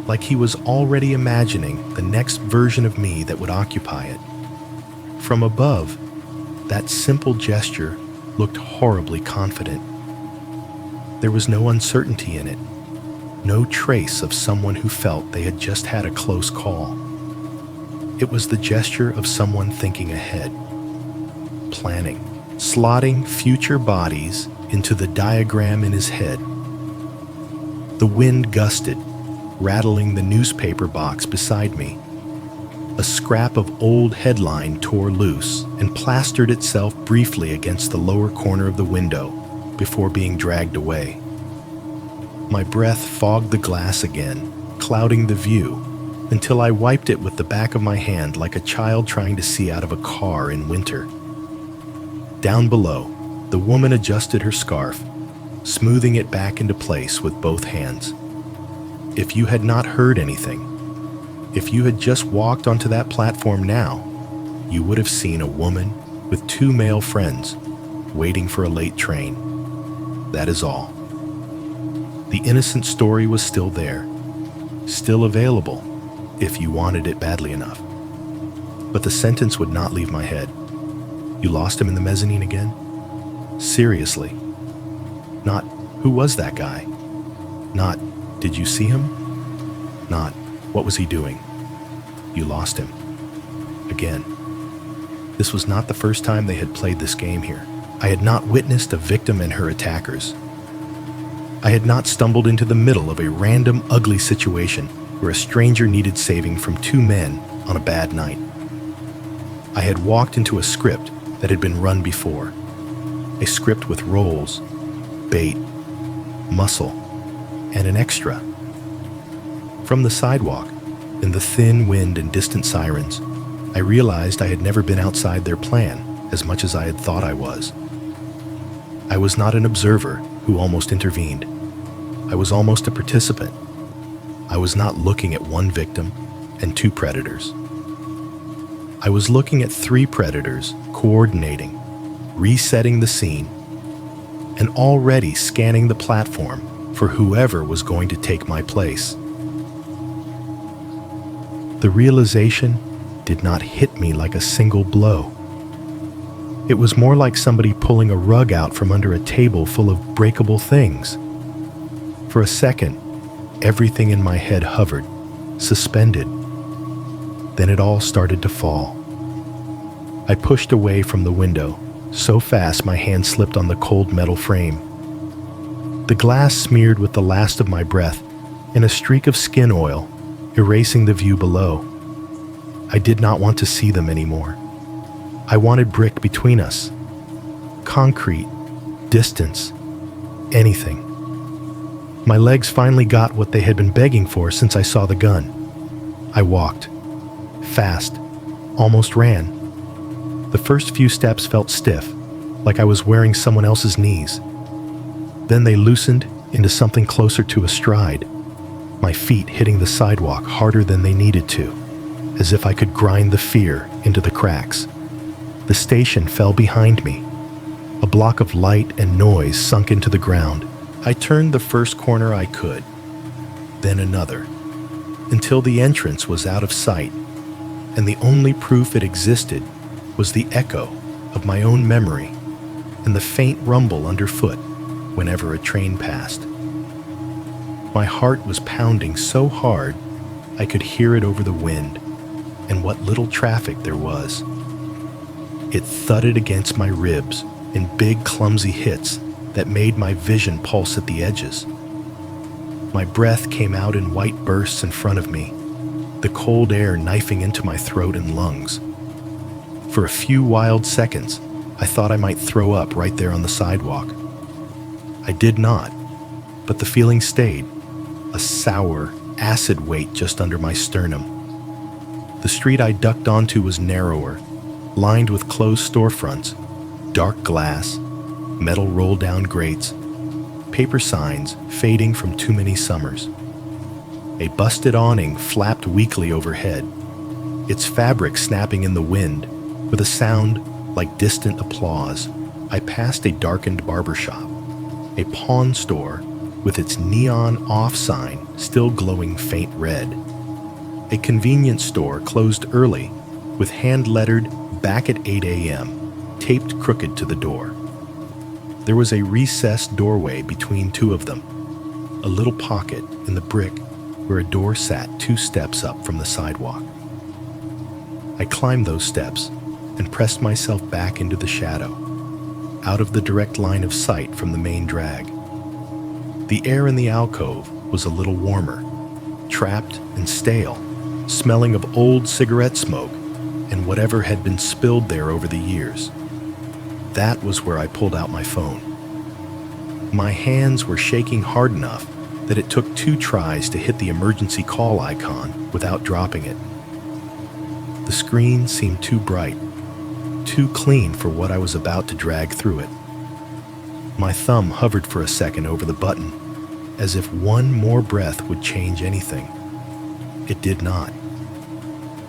like he was already imagining the next version of me that would occupy it. From above, that simple gesture looked horribly confident. There was no uncertainty in it, no trace of someone who felt they had just had a close call. It was the gesture of someone thinking ahead, planning, slotting future bodies into the diagram in his head. The wind gusted, rattling the newspaper box beside me. A scrap of old headline tore loose and plastered itself briefly against the lower corner of the window before being dragged away. My breath fogged the glass again, clouding the view, until I wiped it with the back of my hand like a child trying to see out of a car in winter. Down below, the woman adjusted her scarf, smoothing it back into place with both hands. If you had not heard anything, if you had just walked onto that platform now, you would have seen a woman with two male friends waiting for a late train. That is all. The innocent story was still there, still available if you wanted it badly enough. But the sentence would not leave my head. You lost him in the mezzanine again? Seriously. Not, who was that guy? Not, did you see him? Not, what was he doing? You lost him. Again. This was not the first time they had played this game here. I had not witnessed a victim and her attackers. I had not stumbled into the middle of a random, ugly situation where a stranger needed saving from two men on a bad night. I had walked into a script that had been run before. A script with roles, bait, muscle, and an extra. From the sidewalk, in the thin wind and distant sirens, I realized I had never been outside their plan as much as I had thought I was. I was not an observer who almost intervened. I was almost a participant. I was not looking at one victim and two predators. I was looking at three predators, coordinating, resetting the scene, and already scanning the platform for whoever was going to take my place. The realization did not hit me like a single blow. It was more like somebody pulling a rug out from under a table full of breakable things. For a second, everything in my head hovered, suspended. Then it all started to fall. I pushed away from the window, so fast my hand slipped on the cold metal frame. The glass smeared with the last of my breath and a streak of skin oil, erasing the view below. I did not want to see them anymore. I wanted brick between us. Concrete, distance, anything. My legs finally got what they had been begging for since I saw the gun. I walked. Fast. Almost ran. The first few steps felt stiff, like I was wearing someone else's knees. Then they loosened into something closer to a stride, my feet hitting the sidewalk harder than they needed to, as if I could grind the fear into the cracks. The station fell behind me. A block of light and noise sunk into the ground. I turned the first corner I could, then another, until the entrance was out of sight, and the only proof it existed was the echo of my own memory and the faint rumble underfoot whenever a train passed. My heart was pounding so hard I could hear it over the wind and what little traffic there was. It thudded against my ribs in big, clumsy hits that made my vision pulse at the edges. My breath came out in white bursts in front of me, the cold air knifing into my throat and lungs. For a few wild seconds, I thought I might throw up right there on the sidewalk. I did not, but the feeling stayed, a sour, acid weight just under my sternum. The street I ducked onto was narrower, lined with closed storefronts, dark glass, metal roll-down grates, paper signs fading from too many summers. A busted awning flapped weakly overhead, its fabric snapping in the wind with a sound like distant applause. I passed a darkened barber shop, a pawn store with its neon off sign still glowing faint red, a convenience store closed early with hand-lettered "back at 8 a.m." taped crooked to the door. There was a recessed doorway between two of them, a little pocket in the brick where a door sat 2 steps up from the sidewalk. I climbed those steps and pressed myself back into the shadow, out of the direct line of sight from the main drag. The air in the alcove was a little warmer, trapped and stale, smelling of old cigarette smoke and whatever had been spilled there over the years. That was where I pulled out my phone. My hands were shaking hard enough that it took 2 tries to hit the emergency call icon without dropping it. The screen seemed too bright, too clean for what I was about to drag through it. My thumb hovered for a second over the button, as if one more breath would change anything. It did not.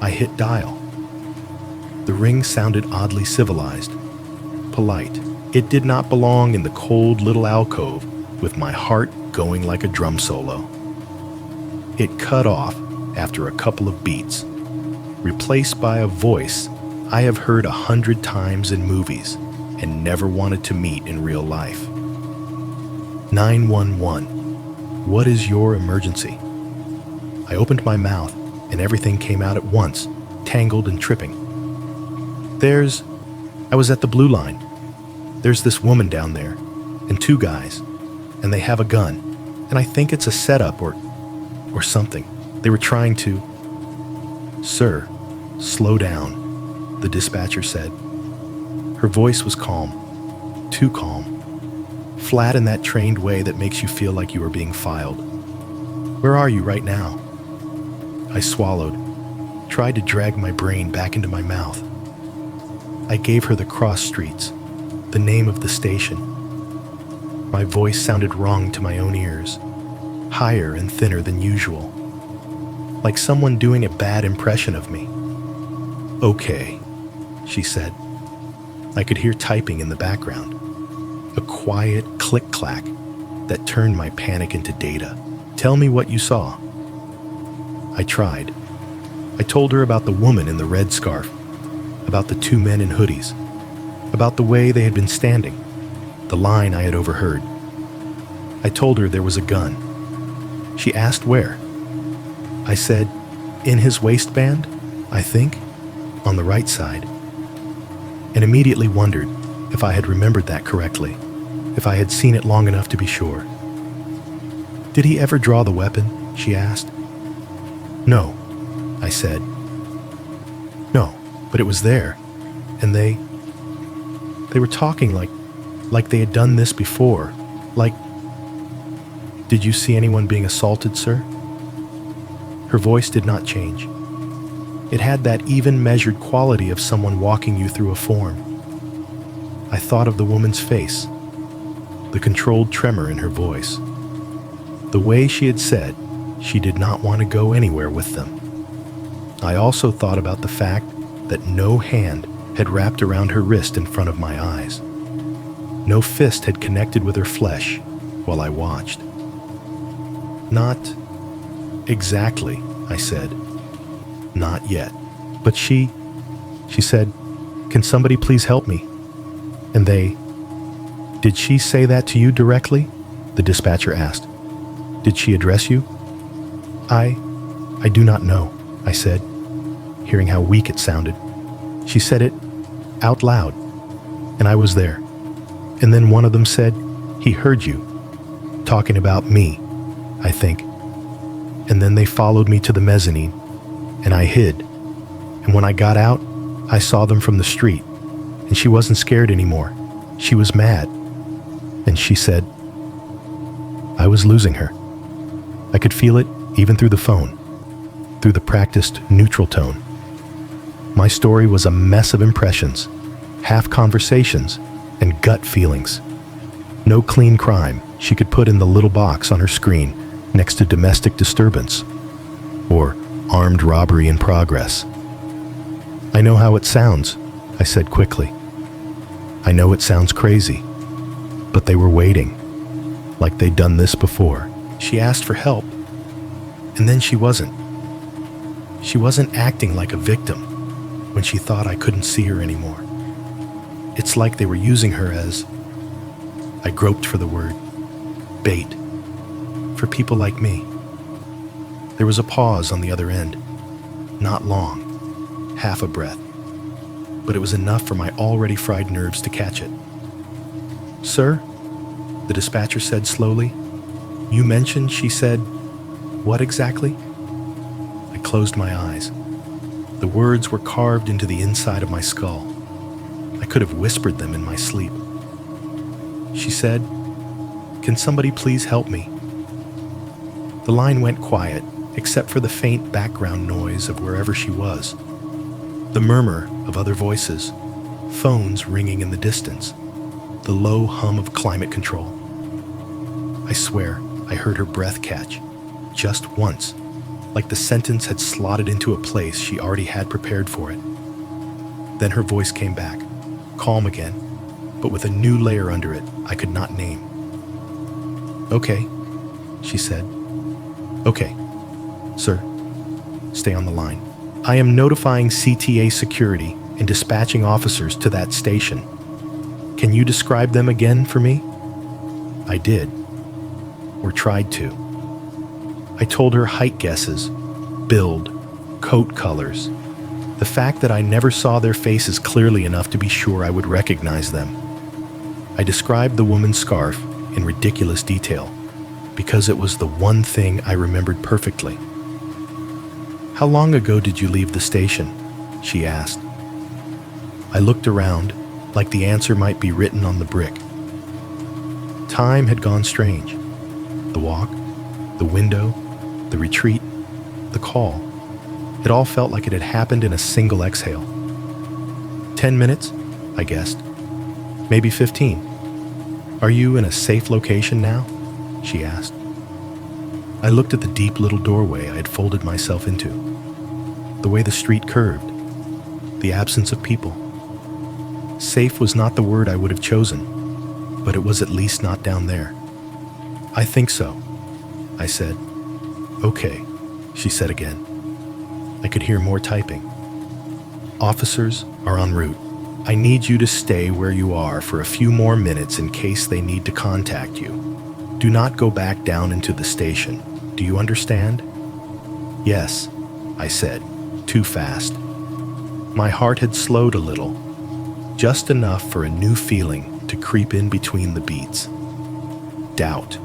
I hit dial. The ring sounded oddly civilized, polite. It did not belong in the cold little alcove with my heart going like a drum solo. It cut off after a couple of beats, replaced by a voice I have heard 100 times in movies and never wanted to meet in real life. 911. What is your emergency? I opened my mouth and everything came out at once, tangled and tripping. I was at the blue line. There's this woman down there, and 2 guys, and they have a gun, and I think it's a setup or something. They were trying to... Sir, slow down, the dispatcher said. Her voice was calm, too calm, flat in that trained way that makes you feel like you are being filed. Where are you right now? I swallowed, tried to drag my brain back into my mouth. I gave her the cross streets, the name of the station, My voice sounded wrong to my own ears, higher and thinner than usual, like someone doing a bad impression of me. "Okay," she said. I could hear typing in the background, a quiet click-clack that turned my panic into data. "Tell me what you saw." I tried. I told her about the woman in the red scarf, about the two men in hoodies, about the way they had been standing, the line I had overheard. I told her there was a gun. She asked where. I said, "In his waistband, I think, on the right side," and immediately wondered if I had remembered that correctly, if I had seen it long enough to be sure. "Did he ever draw the weapon?" she asked. "No," I said. "No, but it was there, and they were talking like they had done this before, like..." "Did you see anyone being assaulted, sir?" Her voice did not change. It had that even measured quality of someone walking you through a form. I thought of the woman's face, the controlled tremor in her voice, the way she had said she did not want to go anywhere with them. I also thought about the fact that no hand had wrapped around her wrist in front of my eyes. No fist had connected with her flesh while I watched. "Not exactly," I said. "Not yet. But she said, 'Can somebody please help me?' And did she say that to you directly?" the dispatcher asked. "Did she address you?" I do not know," I said, hearing how weak it sounded. "She said it out loud, and I was there. And then one of them said, 'He heard you,' talking about me, I think. And then they followed me to the mezzanine, and I hid. And when I got out, I saw them from the street, and she wasn't scared anymore. She was mad. And she said..." I was losing her. I could feel it even through the phone, through the practiced neutral tone. My story was a mess of impressions, half conversations, and gut feelings. No clean crime she could put in the little box on her screen next to domestic disturbance or armed robbery in progress. "I know how it sounds," I said quickly. "I know it sounds crazy, but they were waiting, like they'd done this before." She asked for help, and then she wasn't. She wasn't acting like a victim when she thought I couldn't see her anymore. It's like they were using her as, I groped for the word, bait, for people like me. There was a pause on the other end, not long, half a breath, but it was enough for my already fried nerves to catch it. "Sir," the dispatcher said slowly, "you mentioned," she said, "what exactly?" I closed my eyes. The words were carved into the inside of my skull. I could have whispered them in my sleep. She said, "Can somebody please help me?" The line went quiet, except for the faint background noise of wherever she was, the murmur of other voices, phones ringing in the distance, the low hum of climate control. I swear I heard her breath catch, just once, like the sentence had slotted into a place she already had prepared for it. Then her voice came back, calm again, but with a new layer under it I could not name. "Okay," she said. "Okay, sir, stay on the line. I am notifying CTA security and dispatching officers to that station. Can you describe them again for me?" I did, or tried to. I told her height guesses, build, coat colors, the fact that I never saw their faces clearly enough to be sure I would recognize them. I described the woman's scarf in ridiculous detail, because it was the one thing I remembered perfectly. "How long ago did you leave the station?" she asked. I looked around, like the answer might be written on the brick. Time had gone strange. The walk, the window, the retreat, the call. It all felt like it had happened in a single exhale. 10 minutes, I guessed. Maybe 15. "Are you in a safe location now?" she asked. I looked at the deep little doorway I had folded myself into, the way the street curved, the absence of people. Safe was not the word I would have chosen, but it was at least not down there. "I think so," I said. "Okay," she said again. I could hear more typing. "Officers are en route. I need you to stay where you are for a few more minutes in case they need to contact you. Do not go back down into the station. Do you understand?" "Yes," I said, too fast. My heart had slowed a little, just enough for a new feeling to creep in between the beats. Doubt.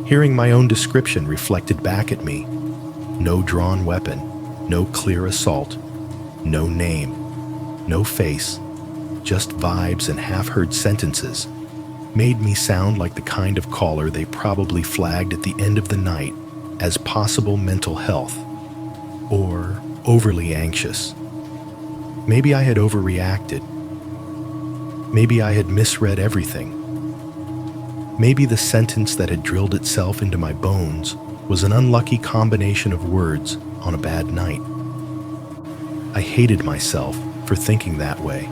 Hearing my own description reflected back at me. No drawn weapon, no clear assault, no name, no face, just vibes and half-heard sentences made me sound like the kind of caller they probably flagged at the end of the night as possible mental health or overly anxious. Maybe I had overreacted. Maybe I had misread everything. Maybe the sentence that had drilled itself into my bones was an unlucky combination of words on a bad night. I hated myself for thinking that way,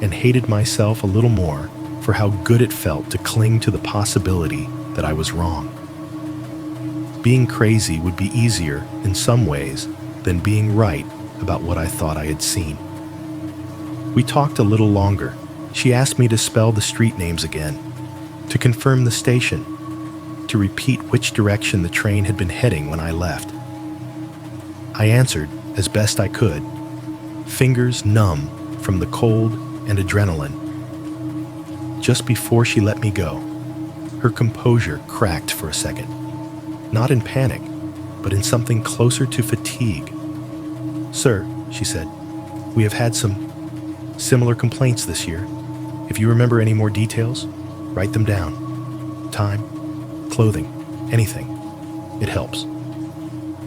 and hated myself a little more for how good it felt to cling to the possibility that I was wrong. Being crazy would be easier in some ways than being right about what I thought I had seen. We talked a little longer. She asked me to spell the street names again, to confirm the station, to repeat which direction the train had been heading when I left. I answered as best I could, fingers numb from the cold and adrenaline. Just before she let me go, her composure cracked for a second, not in panic, but in something closer to fatigue. "Sir," she said, "we have had some similar complaints this year. If you remember any more details, write them down. Time, clothing, anything. It helps."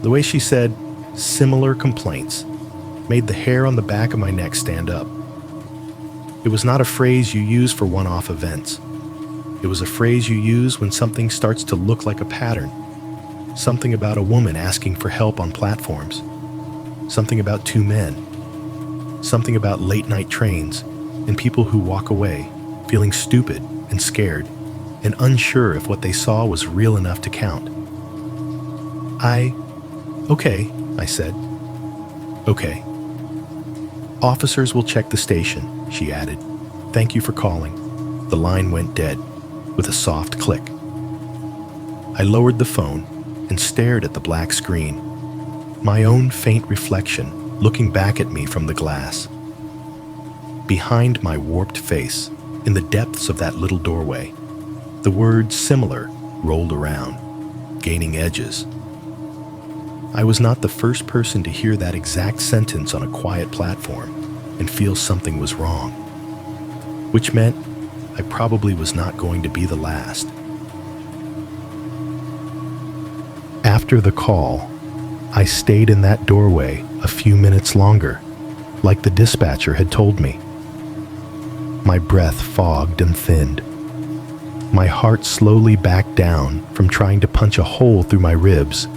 The way she said, "similar complaints," made the hair on the back of my neck stand up. It was not a phrase you use for one-off events. It was a phrase you use when something starts to look like a pattern. Something about a woman asking for help on platforms. Something about two men. Something about late-night trains and people who walk away feeling stupid and scared and unsure if what they saw was real enough to count. Okay, I said. "Okay." "Officers will check the station," she added. "Thank you for calling." The line went dead with a soft click. I lowered the phone and stared at the black screen, my own faint reflection looking back at me from the glass. Behind my warped face, in the depths of that little doorway, the word "similar" rolled around, gaining edges. I was not the first person to hear that exact sentence on a quiet platform and feel something was wrong, which meant I probably was not going to be the last. After the call, I stayed in that doorway a few minutes longer, like the dispatcher had told me. My breath fogged and thinned. My heart slowly backed down from trying to punch a hole through my ribs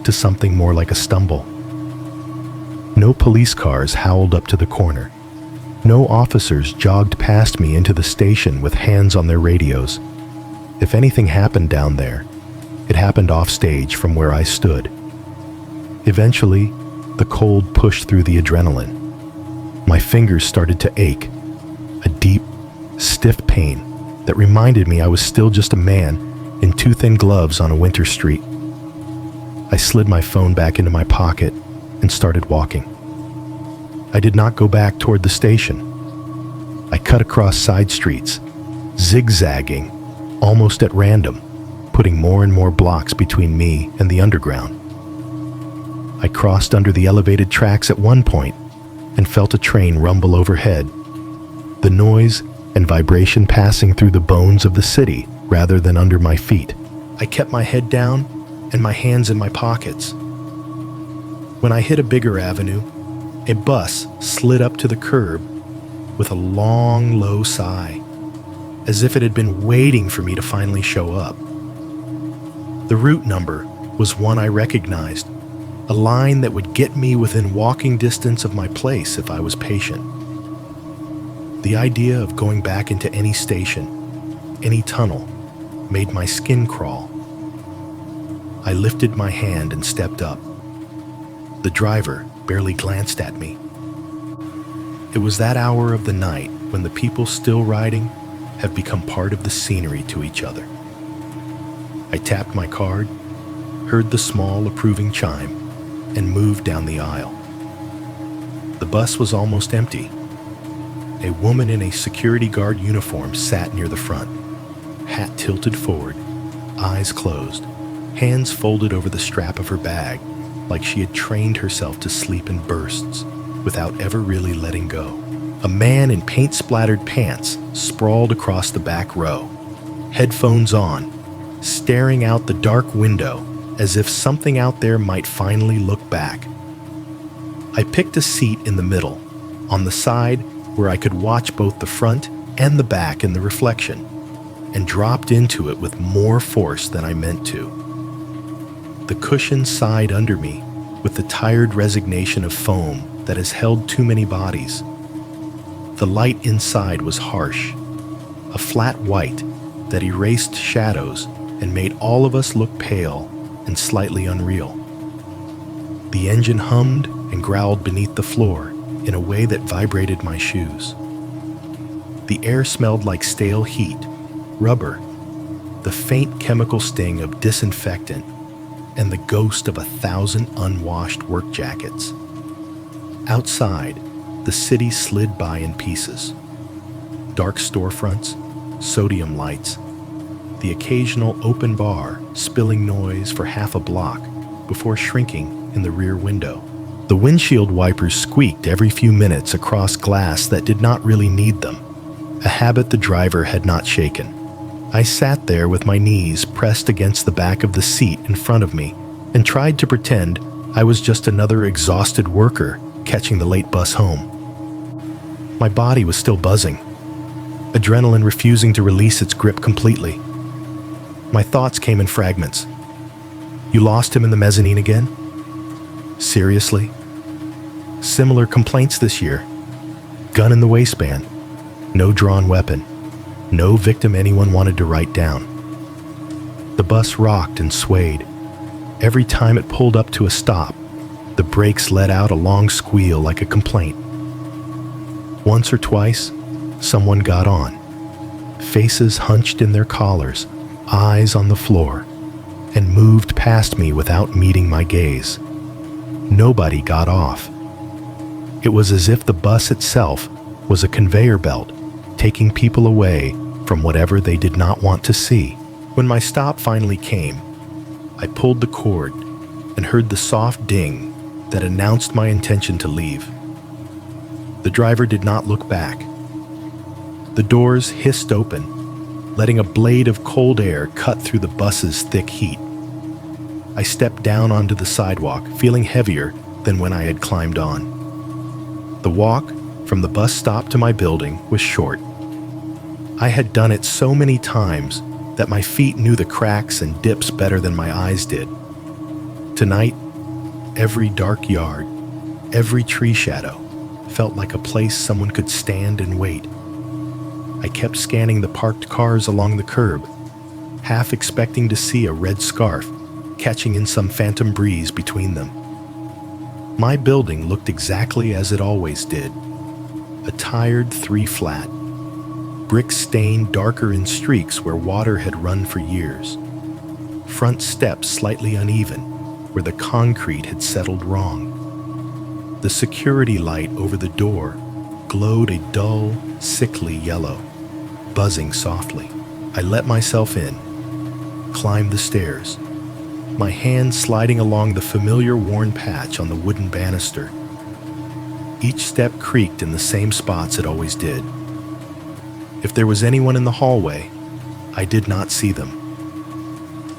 to something more like a stumble. No police cars howled up to the corner. No officers jogged past me into the station with hands on their radios. If anything happened down there, it happened off stage from where I stood. Eventually, the cold pushed through the adrenaline. My fingers started to ache, a deep, stiff pain that reminded me I was still just a man in too thin gloves on a winter street. I slid my phone back into my pocket and started walking. I did not go back toward the station. I cut across side streets, zigzagging, almost at random, putting more and more blocks between me and the underground. I crossed under the elevated tracks at one point and felt a train rumble overhead, the noise and vibration passing through the bones of the city rather than under my feet. I kept my head down and my hands in my pockets. When I hit a bigger avenue, a bus slid up to the curb with a long, low sigh. as if it had been waiting for me to finally show up. The route number was one I recognized, a line that would get me within walking distance of my place if I was patient. The idea of going back into any station, any tunnel, made my skin crawl. I lifted my hand and stepped up. The driver barely glanced at me. It was that hour of the night when the people still riding have become part of the scenery to each other. I tapped my card, heard the small approving chime, and moved down the aisle. The bus was almost empty. A woman in a security guard uniform sat near the front, hat tilted forward, eyes closed, hands folded over the strap of her bag, like she had trained herself to sleep in bursts without ever really letting go. A man in paint-splattered pants sprawled across the back row, headphones on, staring out the dark window as if something out there might finally look back. I picked a seat in the middle, on the side where I could watch both the front and the back in the reflection, and dropped into it with more force than I meant to. The cushion sighed under me with the tired resignation of foam that has held too many bodies. The light inside was harsh, a flat white that erased shadows and made all of us look pale and slightly unreal. The engine hummed and growled beneath the floor in a way that vibrated my shoes. The air smelled like stale heat, rubber, the faint chemical sting of disinfectant, and the ghost of 1,000 unwashed work jackets. Outside, the city slid by in pieces. Dark storefronts, sodium lights, the occasional open bar spilling noise for half a block before shrinking in the rear window. The windshield wipers squeaked every few minutes across glass that did not really need them, a habit the driver had not shaken. I sat there with my knees pressed against the back of the seat in front of me and tried to pretend I was just another exhausted worker catching the late bus home. My body was still buzzing, adrenaline refusing to release its grip completely. My thoughts came in fragments. You lost him in the mezzanine again? Seriously? Similar complaints this year. Gun in the waistband. No drawn weapon. No victim anyone wanted to write down. The bus rocked and swayed. Every time it pulled up to a stop, the brakes let out a long squeal like a complaint. Once or twice, someone got on. Faces hunched in their collars, eyes on the floor, and moved past me without meeting my gaze. Nobody got off. It was as if the bus itself was a conveyor belt, taking people away from whatever they did not want to see. When my stop finally came, I pulled the cord and heard the soft ding that announced my intention to leave. The driver did not look back. The doors hissed open, letting a blade of cold air cut through the bus's thick heat. I stepped down onto the sidewalk, feeling heavier than when I had climbed on. The walk from the bus stop to my building was short. I had done it so many times that my feet knew the cracks and dips better than my eyes did. Tonight, every dark yard, every tree shadow felt like a place someone could stand and wait. I kept scanning the parked cars along the curb, half expecting to see a red scarf catching in some phantom breeze between them. My building looked exactly as it always did. A tired 3-flat, brick stained darker in streaks where water had run for years. Front steps slightly uneven, where the concrete had settled wrong. The security light over the door glowed a dull, sickly yellow, buzzing softly. I let myself in, climbed the stairs, my hand sliding along the familiar worn patch on the wooden banister. Each step creaked in the same spots it always did. If there was anyone in the hallway, I did not see them.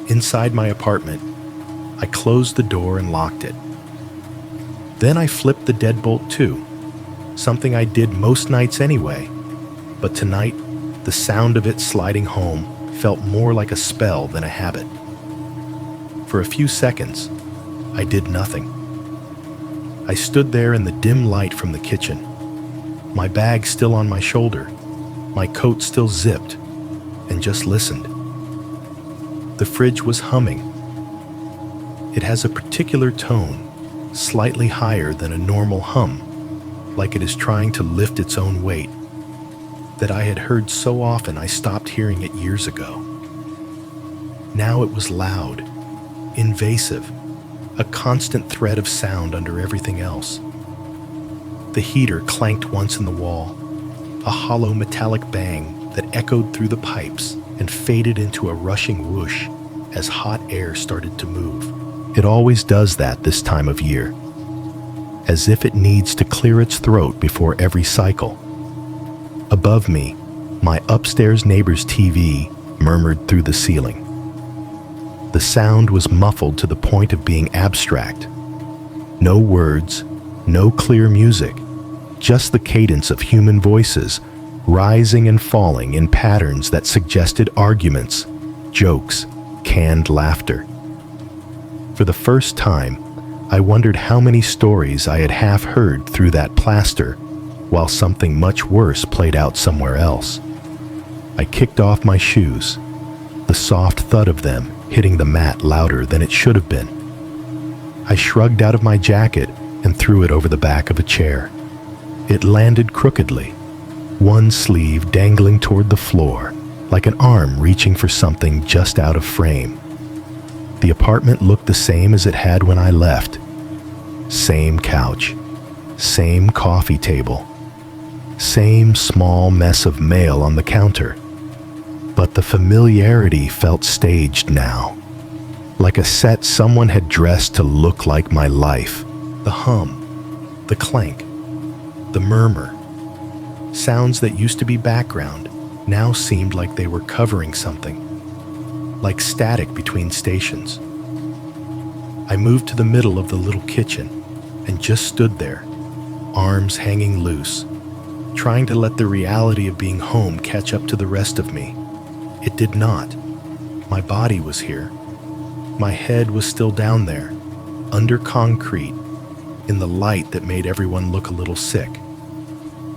Inside my apartment, I closed the door and locked it. Then I flipped the deadbolt too, something I did most nights anyway, but tonight The sound of it sliding home felt more like a spell than a habit. For a few seconds, I did nothing. I stood there in the dim light from the kitchen, my bag still on my shoulder, my coat still zipped, and just listened. The fridge was humming. It has a particular tone, slightly higher than a normal hum, like it is trying to lift its own weight, that I had heard so often I stopped hearing it years ago. Now it was loud, invasive, a constant thread of sound under everything else. The heater clanked once in the wall, a hollow metallic bang that echoed through the pipes and faded into a rushing whoosh as hot air started to move. It always does that this time of year, as if it needs to clear its throat before every cycle. Above me, my upstairs neighbor's TV murmured through the ceiling. The sound was muffled to the point of being abstract. No words, no clear music, just the cadence of human voices rising and falling in patterns that suggested arguments, jokes, canned laughter. For the first time, I wondered how many stories I had half heard through that plaster, while something much worse played out somewhere else. I kicked off my shoes, the soft thud of them hitting the mat louder than it should have been. I shrugged out of my jacket and threw it over the back of a chair. It landed crookedly, one sleeve dangling toward the floor, like an arm reaching for something just out of frame. The apartment looked the same as it had when I left. Same couch, same coffee table, same small mess of mail on the counter. But the familiarity felt staged now, like a set someone had dressed to look like my life. The hum, the clank, the murmur. Sounds that used to be background now seemed like they were covering something, like static between stations. I moved to the middle of the little kitchen and just stood there, arms hanging loose, trying to let the reality of being home catch up to the rest of me. It did not. My body was here. My head was still down there, under concrete, in the light that made everyone look a little sick.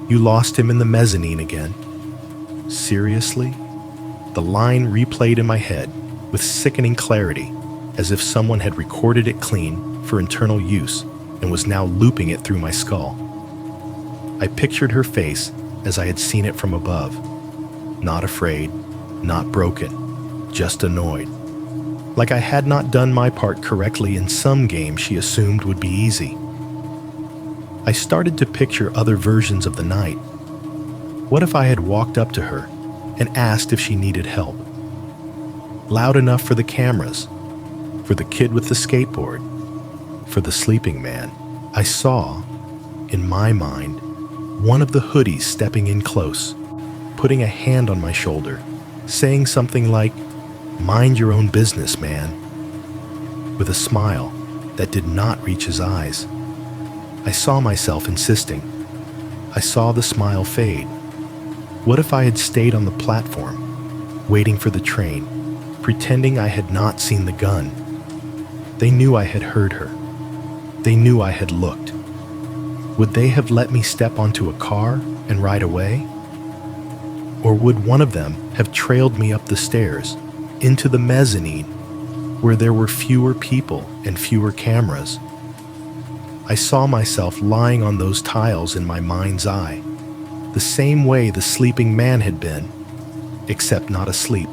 You lost him in the mezzanine again. Seriously? The line replayed in my head with sickening clarity, as if someone had recorded it clean for internal use and was now looping it through my skull. I pictured her face as I had seen it from above. Not afraid, not broken, just annoyed. Like I had not done my part correctly in some game she assumed would be easy. I started to picture other versions of the night. What if I had walked up to her and asked if she needed help? Loud enough for the cameras, for the kid with the skateboard, for the sleeping man. I saw, in my mind, one of the hoodies stepping in close, putting a hand on my shoulder, saying something like, "Mind your own business, man," with a smile that did not reach his eyes. I saw myself insisting. I saw the smile fade. What if I had stayed on the platform, waiting for the train, pretending I had not seen the gun? They knew I had heard her. They knew I had looked. Would they have let me step onto a car and ride away? Or would one of them have trailed me up the stairs, into the mezzanine, where there were fewer people and fewer cameras? I saw myself lying on those tiles in my mind's eye, the same way the sleeping man had been, except not asleep.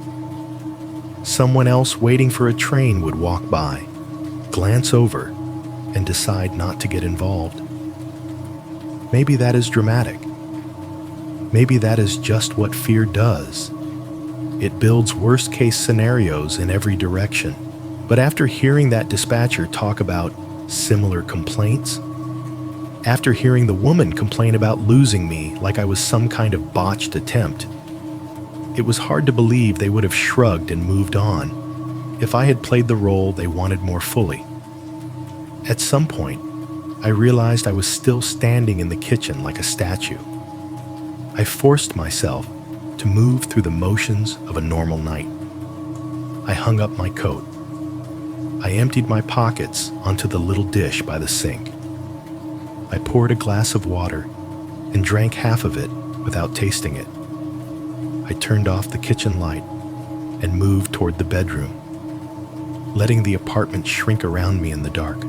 Someone else waiting for a train would walk by, glance over, and decide not to get involved. Maybe that is dramatic. Maybe that is just what fear does. It builds worst-case scenarios in every direction. But after hearing that dispatcher talk about similar complaints, after hearing the woman complain about losing me like I was some kind of botched attempt, it was hard to believe they would have shrugged and moved on if I had played the role they wanted more fully. At some point, I realized I was still standing in the kitchen like a statue. I forced myself to to move through the motions of a normal night. I hung up my coat. I emptied my pockets onto the little dish by the sink. I poured a glass of water and drank half of it without tasting it. I turned off the kitchen light and moved toward the bedroom, letting the apartment shrink around me in the dark.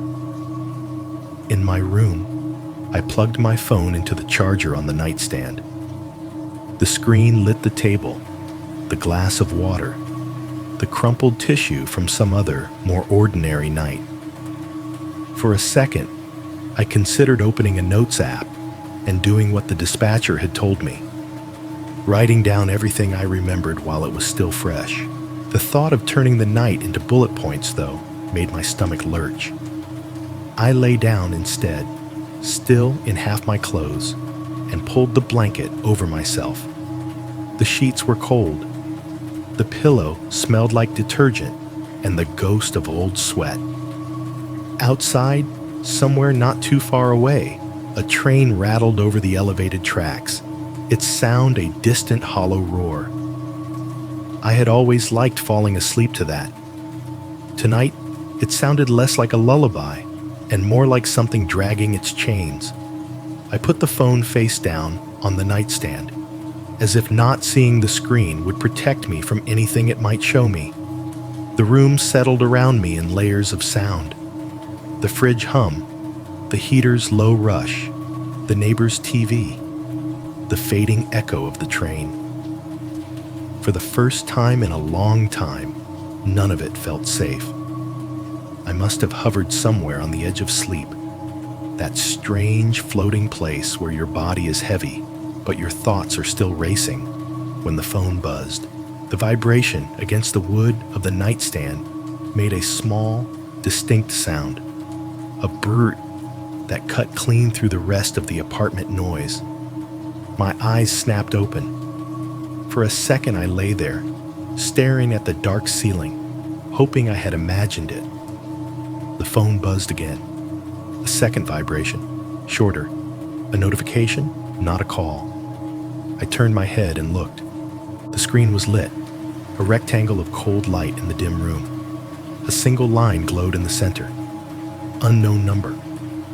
In my room, I plugged my phone into the charger on the nightstand. The screen lit the table, the glass of water, the crumpled tissue from some other, more ordinary night. For a second, I considered opening a notes app and doing what the dispatcher had told me, writing down everything I remembered while it was still fresh. The thought of turning the night into bullet points, though, made my stomach lurch. I lay down instead, still in half my clothes, and pulled the blanket over myself. The sheets were cold. The pillow smelled like detergent and the ghost of old sweat. Outside, somewhere not too far away, a train rattled over the elevated tracks, its sound a distant hollow roar. I had always liked falling asleep to that. Tonight, it sounded less like a lullaby and more like something dragging its chains. I put the phone face down on the nightstand, as if not seeing the screen would protect me from anything it might show me. The room settled around me in layers of sound. The fridge hum, the heater's low rush, the neighbor's TV, the fading echo of the train. For the first time in a long time, none of it felt safe. I must have hovered somewhere on the edge of sleep, that strange floating place where your body is heavy, but your thoughts are still racing, when the phone buzzed. The vibration against the wood of the nightstand made a small, distinct sound, a brrrt that cut clean through the rest of the apartment noise. My eyes snapped open. For a second I lay there, staring at the dark ceiling, hoping I had imagined it. The phone buzzed again. A second vibration, shorter. A notification, not a call. I turned my head and looked. The screen was lit, a rectangle of cold light in the dim room. A single line glowed in the center. Unknown number.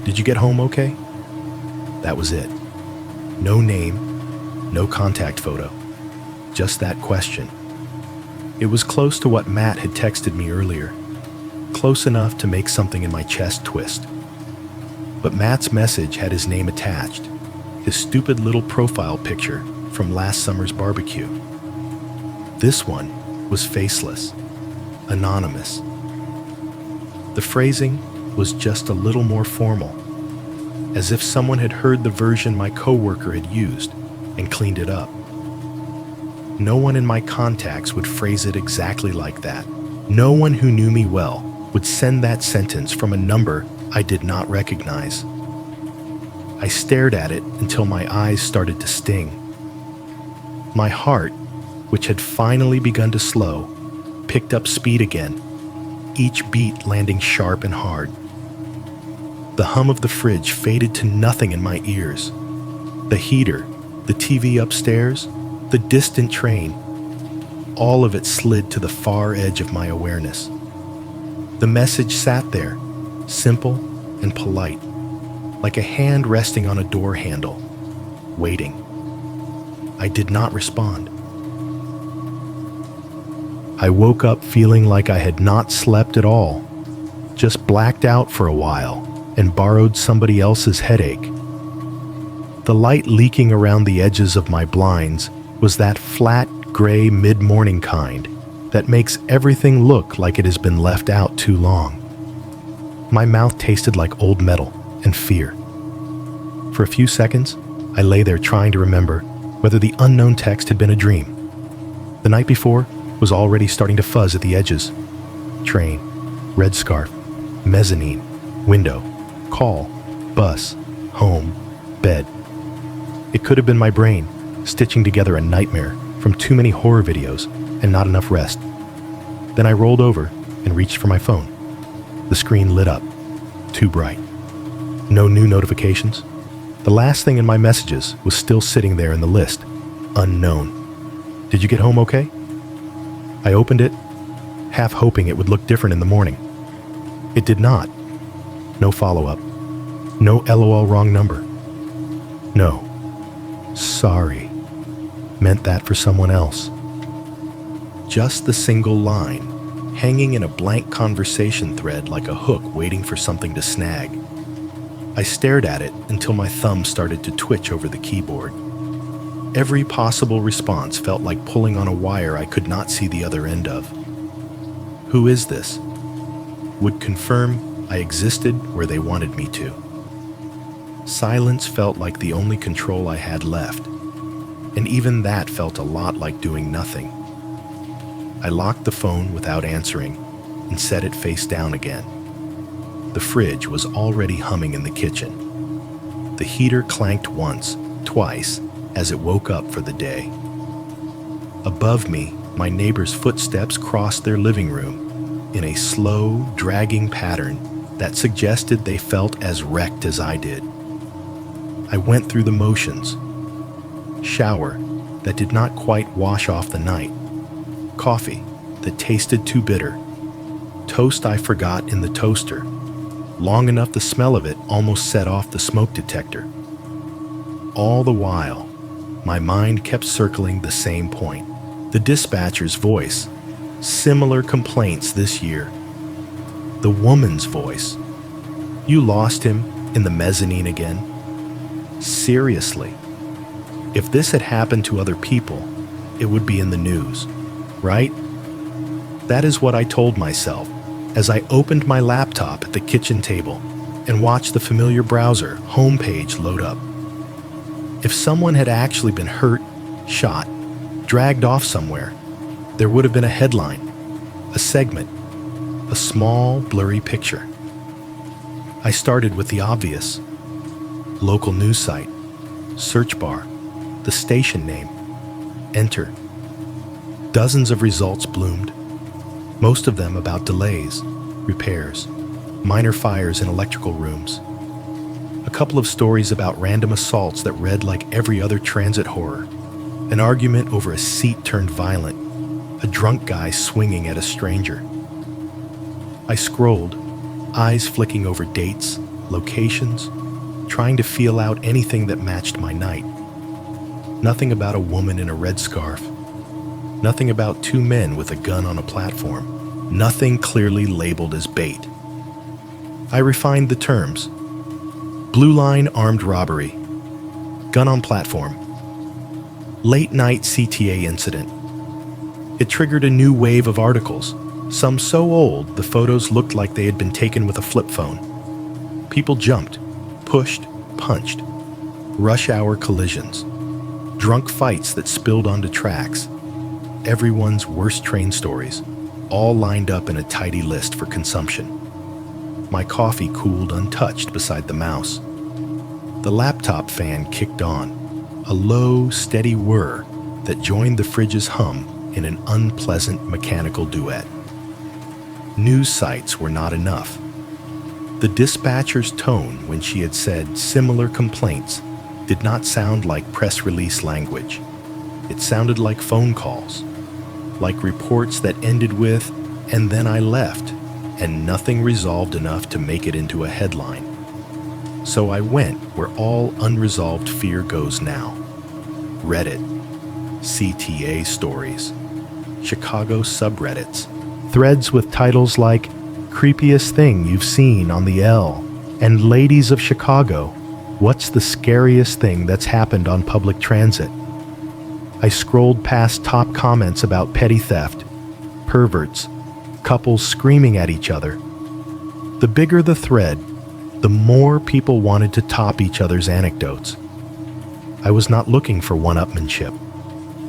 Did you get home okay? That was it. No name, no contact photo. Just that question. It was close to what Matt had texted me earlier. Close enough to make something in my chest twist. But Matt's message had his name attached, his stupid little profile picture from last summer's barbecue. This one was faceless, anonymous. The phrasing was just a little more formal, as if someone had heard the version my coworker had used and cleaned it up. No one in my contacts would phrase it exactly like that. No one who knew me well would send that sentence from a number I did not recognize. I stared at it until my eyes started to sting. My heart, which had finally begun to slow, picked up speed again, each beat landing sharp and hard. The hum of the fridge faded to nothing in my ears. The heater, the TV upstairs, the distant train, all of it slid to the far edge of my awareness. The message sat there, simple and polite, like a hand resting on a door handle, waiting. I did not respond. I woke up feeling like I had not slept at all, just blacked out for a while and borrowed somebody else's headache. The light leaking around the edges of my blinds was that flat, gray mid-morning kind that makes everything look like it has been left out too long. My mouth tasted like old metal and fear. For a few seconds, I lay there trying to remember whether the unknown text had been a dream. The night before was already starting to fuzz at the edges. Train, red scarf, mezzanine, window, call, bus, home, bed. It could have been my brain stitching together a nightmare from too many horror videos and not enough rest. Then I rolled over and reached for my phone. The screen lit up, too bright. No new notifications. The last thing in my messages was still sitting there in the list, unknown. Did you get home okay? I opened it, half hoping it would look different in the morning. It did not. No follow-up. No LOL wrong number. No. Sorry. Meant that for someone else. Just the single line, hanging in a blank conversation thread like a hook waiting for something to snag. I stared at it until my thumb started to twitch over the keyboard. Every possible response felt like pulling on a wire I could not see the other end of. Who is this? Would confirm I existed where they wanted me to. Silence felt like the only control I had left, and even that felt a lot like doing nothing. I locked the phone without answering and set it face down again. The fridge was already humming in the kitchen. The heater clanked once, twice, as it woke up for the day. Above me, my neighbor's footsteps crossed their living room in a slow, dragging pattern that suggested they felt as wrecked as I did. I went through the motions. Shower that did not quite wash off the night. Coffee that tasted too bitter. Toast I forgot in the toaster. Long enough the smell of it almost set off the smoke detector. All the while, my mind kept circling the same point. The dispatcher's voice. Similar complaints this year. The woman's voice. You lost him in the mezzanine again? Seriously. If this had happened to other people, it would be in the news, right? That is what I told myself as I opened my laptop at the kitchen table and watched the familiar browser homepage load up. If someone had actually been hurt, shot, dragged off somewhere, there would have been a headline, a segment, a small, blurry picture. I started with the obvious. Local news site, search bar, the station name, enter. Dozens of results bloomed, most of them about delays, repairs, minor fires in electrical rooms. A couple of stories about random assaults that read like every other transit horror. An argument over a seat turned violent, a drunk guy swinging at a stranger. I scrolled, eyes flicking over dates, locations, trying to feel out anything that matched my night. Nothing about a woman in a red scarf. Nothing about two men with a gun on a platform. Nothing clearly labeled as bait. I refined the terms. Blue line armed robbery. Gun on platform. Late night CTA incident. It triggered a new wave of articles, some so old the photos looked like they had been taken with a flip phone. People jumped, pushed, punched. Rush hour collisions. Drunk fights that spilled onto tracks. Everyone's worst train stories, all lined up in a tidy list for consumption. My coffee cooled untouched beside the mouse. The laptop fan kicked on, a low, steady whir that joined the fridge's hum in an unpleasant mechanical duet. News sites were not enough. The dispatcher's tone when she had said similar complaints did not sound like press release language. It sounded like phone calls, like reports that ended with, "and then I left," and nothing resolved enough to make it into a headline. So I went where all unresolved fear goes now. Reddit, CTA stories, Chicago subreddits, threads with titles like "Creepiest Thing You've Seen on the L" and "Ladies of Chicago, What's the Scariest Thing That's Happened on Public Transit?" I scrolled past top comments about petty theft, perverts, couples screaming at each other. The bigger the thread, the more people wanted to top each other's anecdotes. I was not looking for one-upmanship.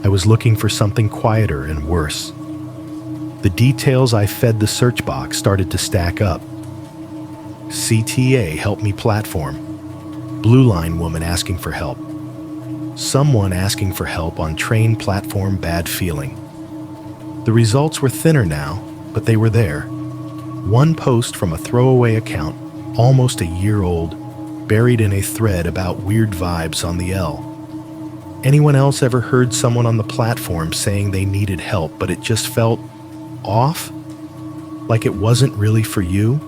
I was looking for something quieter and worse. The details I fed the search box started to stack up. CTA help me platform. Blue line woman asking for help. Someone asking for help on train platform bad feeling. The results were thinner now, but they were there. One post from a throwaway account, almost a year old, buried in a thread about weird vibes on the L. Anyone else ever heard someone on the platform saying they needed help, but it just felt off? Like it wasn't really for you?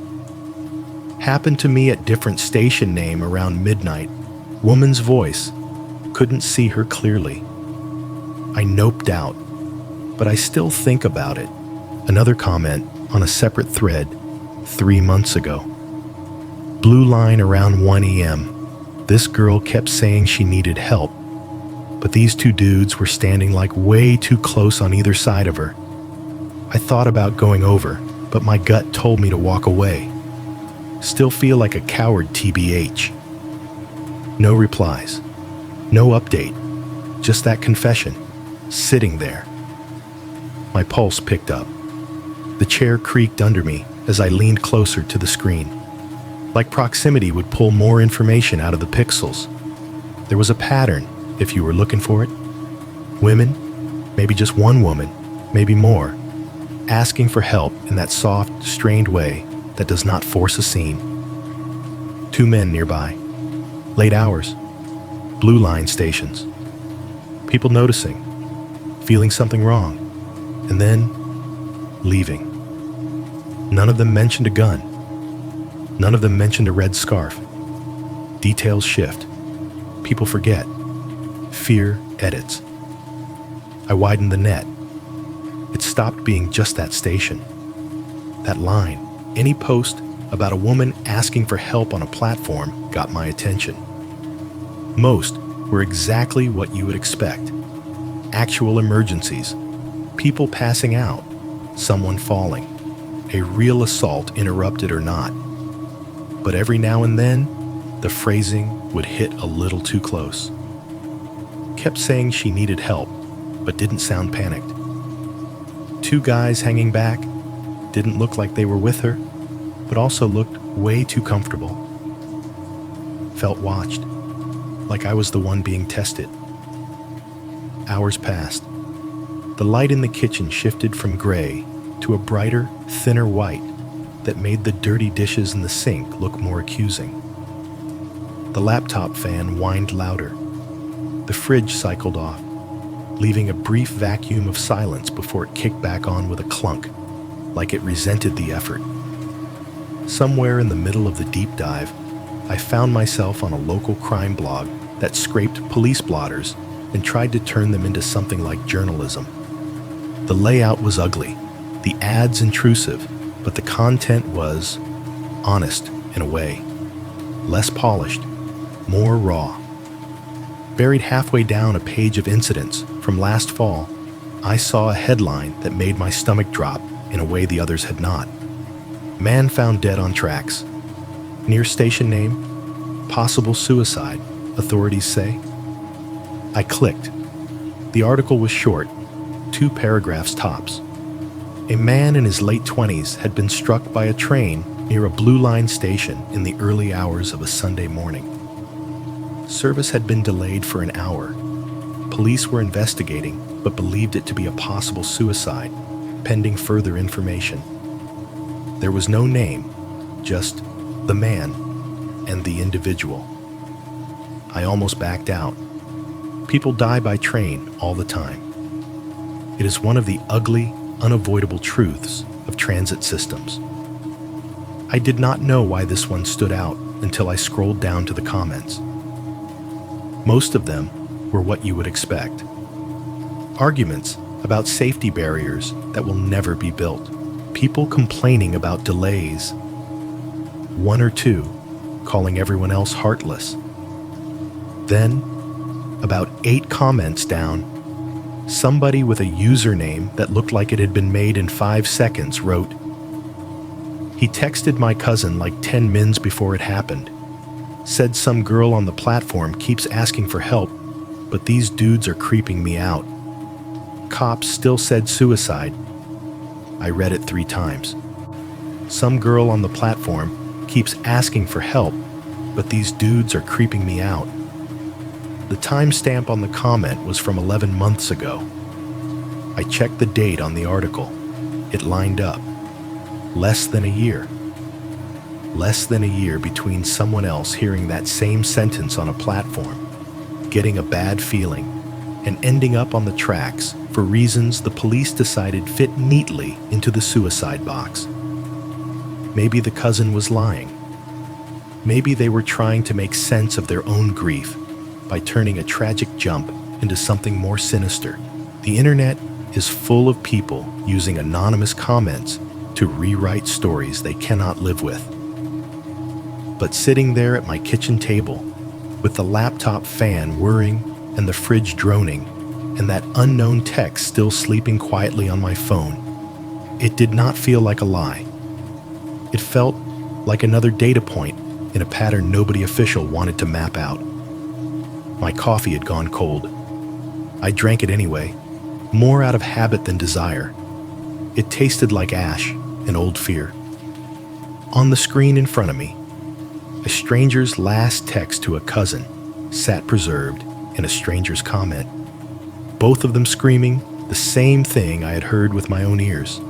Happened to me at different station name around midnight. Woman's voice. Couldn't see her clearly. I noped out, but I still think about it. Another comment on a separate thread 3 months ago. Blue line around 1 a.m. This girl kept saying she needed help, but these two dudes were standing like way too close on either side of her. I thought about going over, but my gut told me to walk away. Still feel like a coward TBH. No replies. No update. Just that confession, sitting there. My pulse picked up. The chair creaked under me as I leaned closer to the screen. Like proximity would pull more information out of the pixels. There was a pattern, if you were looking for it. Women, maybe just one woman, maybe more, asking for help in that soft, strained way that does not force a scene. 2 men nearby. Late hours. Blue line stations. People noticing, feeling something wrong, and then leaving. None of them mentioned a gun. None of them mentioned a red scarf. Details shift. People forget. Fear edits. I widened the net. It stopped being just that station. That line, any post about a woman asking for help on a platform got my attention. Most were exactly what you would expect. Actual emergencies, people passing out, someone falling, a real assault interrupted or not. But every now and then, the phrasing would hit a little too close. Kept saying she needed help, but didn't sound panicked. 2 guys hanging back, didn't look like they were with her, but also looked way too comfortable. Felt watched, like I was the one being tested. Hours passed. The light in the kitchen shifted from gray to a brighter, thinner white that made the dirty dishes in the sink look more accusing. The laptop fan whined louder. The fridge cycled off, leaving a brief vacuum of silence before it kicked back on with a clunk, like it resented the effort. Somewhere in the middle of the deep dive, I found myself on a local crime blog that scraped police blotters and tried to turn them into something like journalism. The layout was ugly, the ads intrusive, but the content was honest in a way. Less polished, more raw. Buried halfway down a page of incidents from last fall, I saw a headline that made my stomach drop in a way the others had not. Man found dead on tracks. Near station name, possible suicide, authorities say. I clicked. The article was short, 2 paragraphs tops. A man in his late 20s had been struck by a train near a Blue Line station in the early hours of a Sunday morning. Service had been delayed for an hour. Police were investigating, but believed it to be a possible suicide, pending further information. There was no name, just the man and the individual. I almost backed out. People die by train all the time. It is one of the ugly, unavoidable truths of transit systems. I did not know why this one stood out until I scrolled down to the comments. Most of them were what you would expect. Arguments about safety barriers that will never be built. People complaining about delays. 1 or 2 calling everyone else heartless. Then, about 8 comments down, somebody with a username that looked like it had been made in 5 seconds wrote, "He texted my cousin like 10 mins before it happened. Said some girl on the platform keeps asking for help, but these dudes are creeping me out. Cops still said suicide." I read it 3 times. Some girl on the platform keeps asking for help, but these dudes are creeping me out. The timestamp on the comment was from 11 months ago. I checked the date on the article. It lined up. Less than a year. Less than a year between someone else hearing that same sentence on a platform, getting a bad feeling, and ending up on the tracks for reasons the police decided fit neatly into the suicide box. Maybe the cousin was lying. Maybe they were trying to make sense of their own grief by turning a tragic jump into something more sinister. The internet is full of people using anonymous comments to rewrite stories they cannot live with. But sitting there at my kitchen table, with the laptop fan whirring and the fridge droning, and that unknown text still sleeping quietly on my phone, it did not feel like a lie. It felt like another data point in a pattern nobody official wanted to map out. My coffee had gone cold. I drank it anyway, more out of habit than desire. It tasted like ash and old fear. On the screen in front of me, a stranger's last text to a cousin sat preserved in a stranger's comment, both of them screaming the same thing I had heard with my own ears.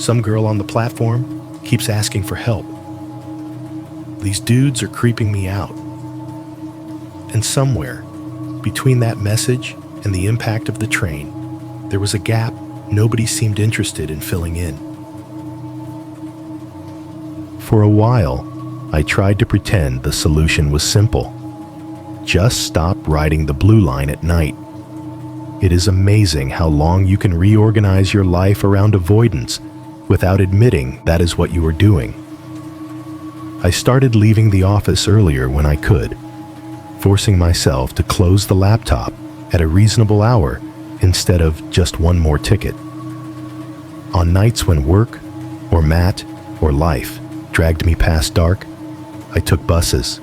Some girl on the platform keeps asking for help. These dudes are creeping me out. And somewhere, between that message and the impact of the train, there was a gap nobody seemed interested in filling in. For a while, I tried to pretend the solution was simple. Just stop riding the blue line at night. It is amazing how long you can reorganize your life around avoidance without admitting that is what you are doing. I started leaving the office earlier when I could, forcing myself to close the laptop at a reasonable hour instead of just one more ticket. On nights when work, or Matt, or life dragged me past dark, I took buses.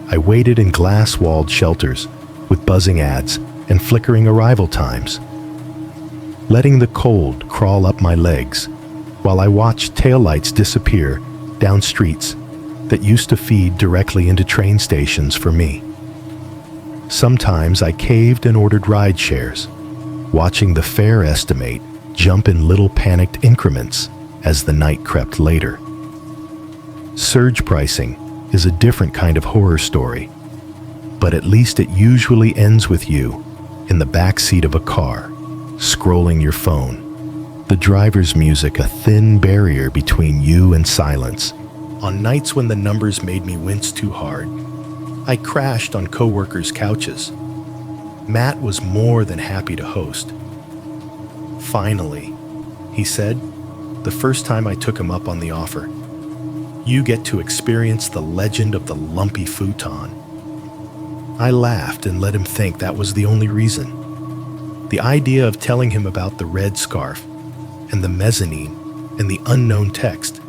I waited in glass-walled shelters with buzzing ads and flickering arrival times, letting the cold crawl up my legs while I watched taillights disappear down streets that used to feed directly into train stations for me. Sometimes I caved and ordered ride shares, watching the fare estimate jump in little panicked increments as the night crept later. Surge pricing is a different kind of horror story, but at least it usually ends with you in the back seat of a car, scrolling your phone, the driver's music a thin barrier between you and silence. On nights when the numbers made me wince too hard, I crashed on coworkers' couches. Matt was more than happy to host. Finally, he said, the first time I took him up on the offer, you get to experience the legend of the lumpy futon. I laughed and let him think that was the only reason. The idea of telling him about the red scarf and the mezzanine and the unknown text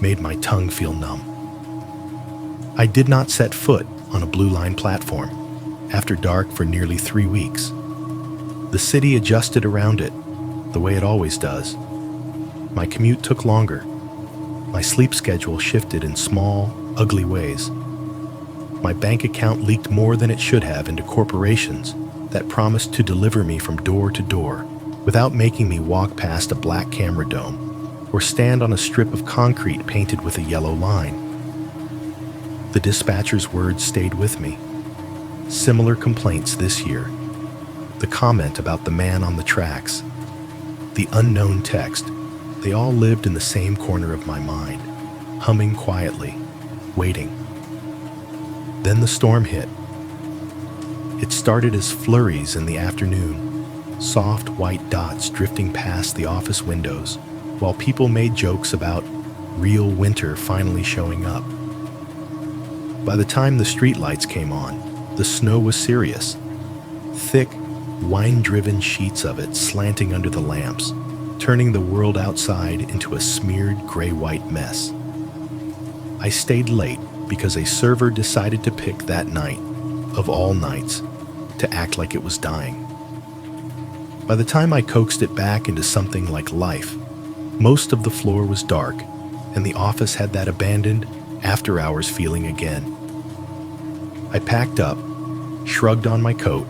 made my tongue feel numb. I did not set foot on a Blue Line platform after dark for nearly 3 weeks. The city adjusted around it, the way it always does. My commute took longer. My sleep schedule shifted in small, ugly ways. My bank account leaked more than it should have into corporations that promised to deliver me from door to door without making me walk past a black camera dome or stand on a strip of concrete painted with a yellow line. The dispatcher's words stayed with me. Similar complaints this year. The comment about the man on the tracks. The unknown text. They all lived in the same corner of my mind, humming quietly, waiting. Then the storm hit. It started as flurries in the afternoon, soft white dots drifting past the office windows, while people made jokes about real winter finally showing up. By the time the streetlights came on, the snow was serious. Thick, wine-driven sheets of it slanting under the lamps, turning the world outside into a smeared gray-white mess. I stayed late because a server decided to pick that night, of all nights, to act like it was dying. By the time I coaxed it back into something like life, most of the floor was dark, and the office had that abandoned, after-hours feeling again. I packed up, shrugged on my coat,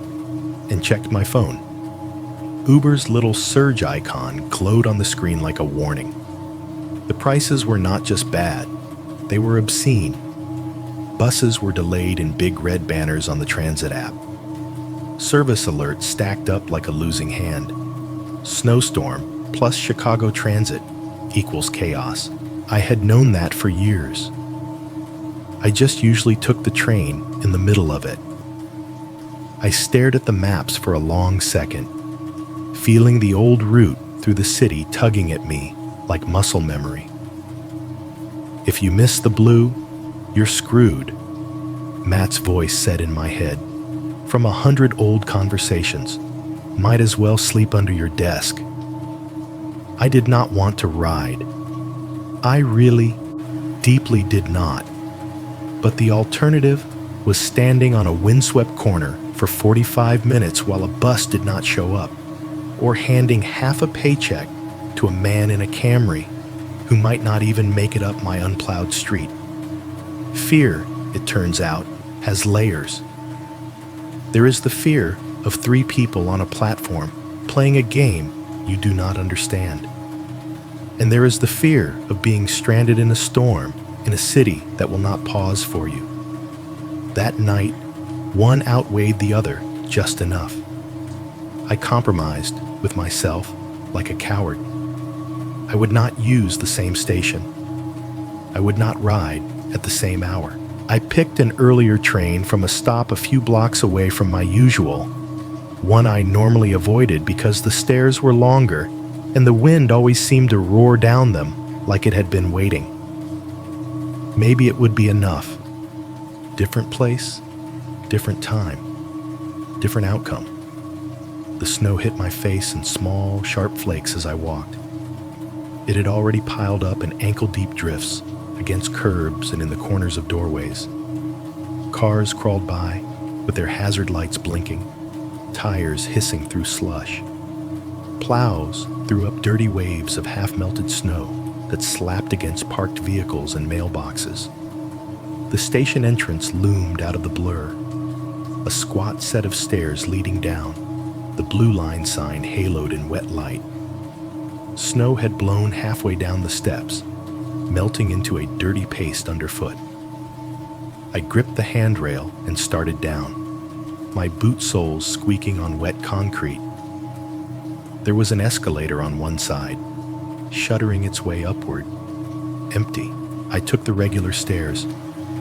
and checked my phone. Uber's little surge icon glowed on the screen like a warning. The prices were not just bad, they were obscene. Buses were delayed in big red banners on the transit app. Service alerts stacked up like a losing hand. Snowstorm plus Chicago transit equals chaos. I had known that for years. I just usually took the train in the middle of it. I stared at the maps for a long second, feeling the old route through the city tugging at me like muscle memory. If you miss the blue, you're screwed, Matt's voice said in my head. From 100 old conversations, might as well sleep under your desk. I did not want to ride. I really, deeply did not. But the alternative was standing on a windswept corner for 45 minutes while a bus did not show up, or handing half a paycheck to a man in a Camry who might not even make it up my unplowed street. Fear, it turns out, has layers. There is the fear of 3 people on a platform playing a game you do not understand. And there is the fear of being stranded in a storm in a city that will not pause for you. That night, one outweighed the other just enough. I compromised with myself like a coward. I would not use the same station. I would not ride at the same hour. I picked an earlier train from a stop a few blocks away from my usual, one I normally avoided because the stairs were longer and the wind always seemed to roar down them like it had been waiting. Maybe it would be enough. Different place, different time, different outcome. The snow hit my face in small, sharp flakes as I walked. It had already piled up in ankle-deep drifts against curbs and in the corners of doorways. Cars crawled by with their hazard lights blinking, tires hissing through slush. Plows threw up dirty waves of half-melted snow that slapped against parked vehicles and mailboxes. The station entrance loomed out of the blur, a squat set of stairs leading down, the blue line sign haloed in wet light. Snow had blown halfway down the steps, melting into a dirty paste underfoot. I gripped the handrail and started down, my boot soles squeaking on wet concrete. There was an escalator on one side, shuddering its way upward, empty. I took the regular stairs,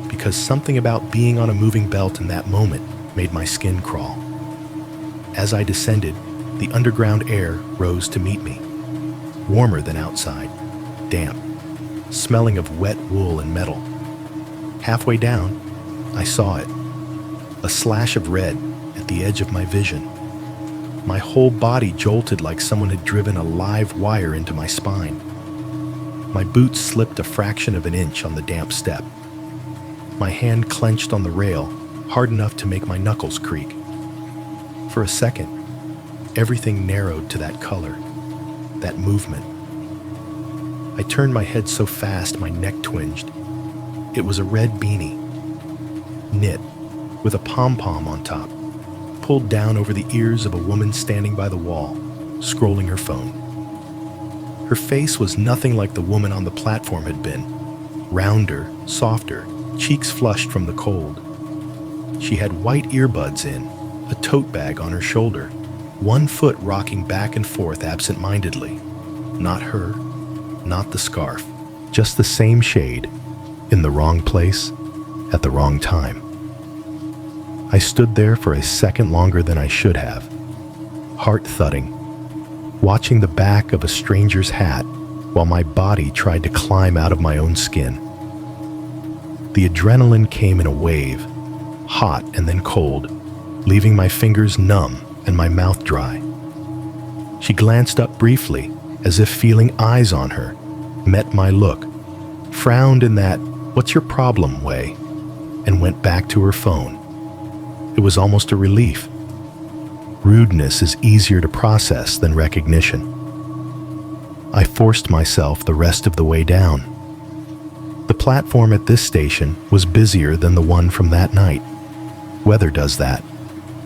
because something about being on a moving belt in that moment made my skin crawl. As I descended, the underground air rose to meet me, warmer than outside, damp, smelling of wet wool and metal. Halfway down, I saw it, a slash of red at the edge of my vision. My whole body jolted like someone had driven a live wire into my spine. My boots slipped a fraction of an inch on the damp step. My hand clenched on the rail, hard enough to make my knuckles creak. For a second, everything narrowed to that color, that movement. I turned my head so fast my neck twinged. It was a red beanie, knit, with a pom-pom on top, pulled down over the ears of a woman standing by the wall, scrolling her phone. Her face was nothing like the woman on the platform had been, rounder, softer, cheeks flushed from the cold. She had white earbuds in, a tote bag on her shoulder, one foot rocking back and forth absent-mindedly. Not her, not the scarf, just the same shade, in the wrong place, at the wrong time. I stood there for a second longer than I should have, heart thudding, watching the back of a stranger's hat while my body tried to climb out of my own skin. The adrenaline came in a wave, hot and then cold, leaving my fingers numb and my mouth dry. She glanced up briefly, as if feeling eyes on her, met my look, frowned in that "what's your problem" way, and went back to her phone. It was almost a relief. Rudeness is easier to process than recognition. I forced myself the rest of the way down. The platform at this station was busier than the one from that night. Weather does that.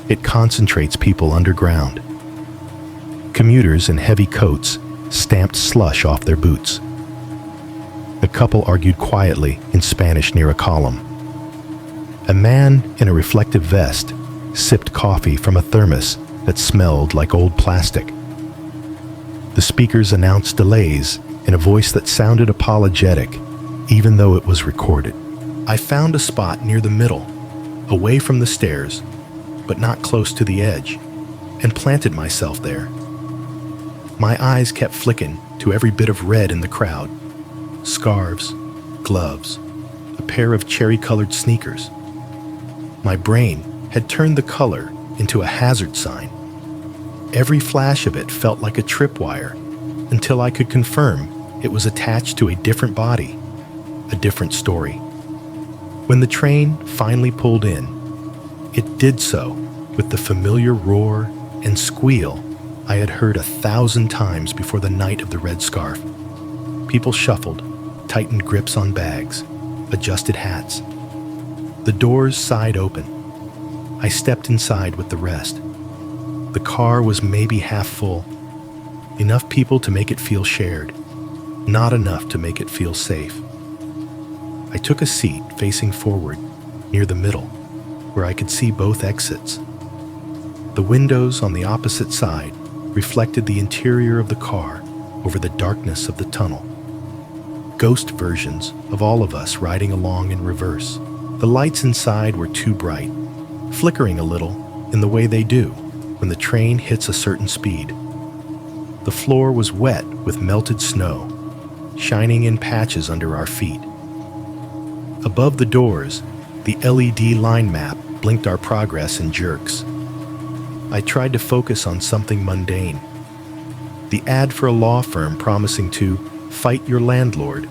It concentrates people underground. Commuters in heavy coats stamped slush off their boots. A couple argued quietly in Spanish near a column. A man in a reflective vest sipped coffee from a thermos that smelled like old plastic. The speakers announced delays in a voice that sounded apologetic, even though it was recorded. I found a spot near the middle, away from the stairs, but not close to the edge, and planted myself there. My eyes kept flicking to every bit of red in the crowd. Scarves, gloves, a pair of cherry-colored sneakers. My brain had turned the color into a hazard sign. Every flash of it felt like a tripwire until I could confirm it was attached to a different body, a different story. When the train finally pulled in, it did so with the familiar roar and squeal I had heard 1,000 times before the night of the red scarf. People shuffled, tightened grips on bags, adjusted hats. The doors sighed open. I stepped inside with the rest. The car was maybe half full. Enough people to make it feel shared, not enough to make it feel safe. I took a seat facing forward, near the middle, where I could see both exits. The windows on the opposite side reflected the interior of the car over the darkness of the tunnel. Ghost versions of all of us riding along in reverse. The lights inside were too bright, flickering a little in the way they do when the train hits a certain speed. The floor was wet with melted snow, shining in patches under our feet. Above the doors, the LED line map blinked our progress in jerks. I tried to focus on something mundane. The ad for a law firm promising to fight your landlord.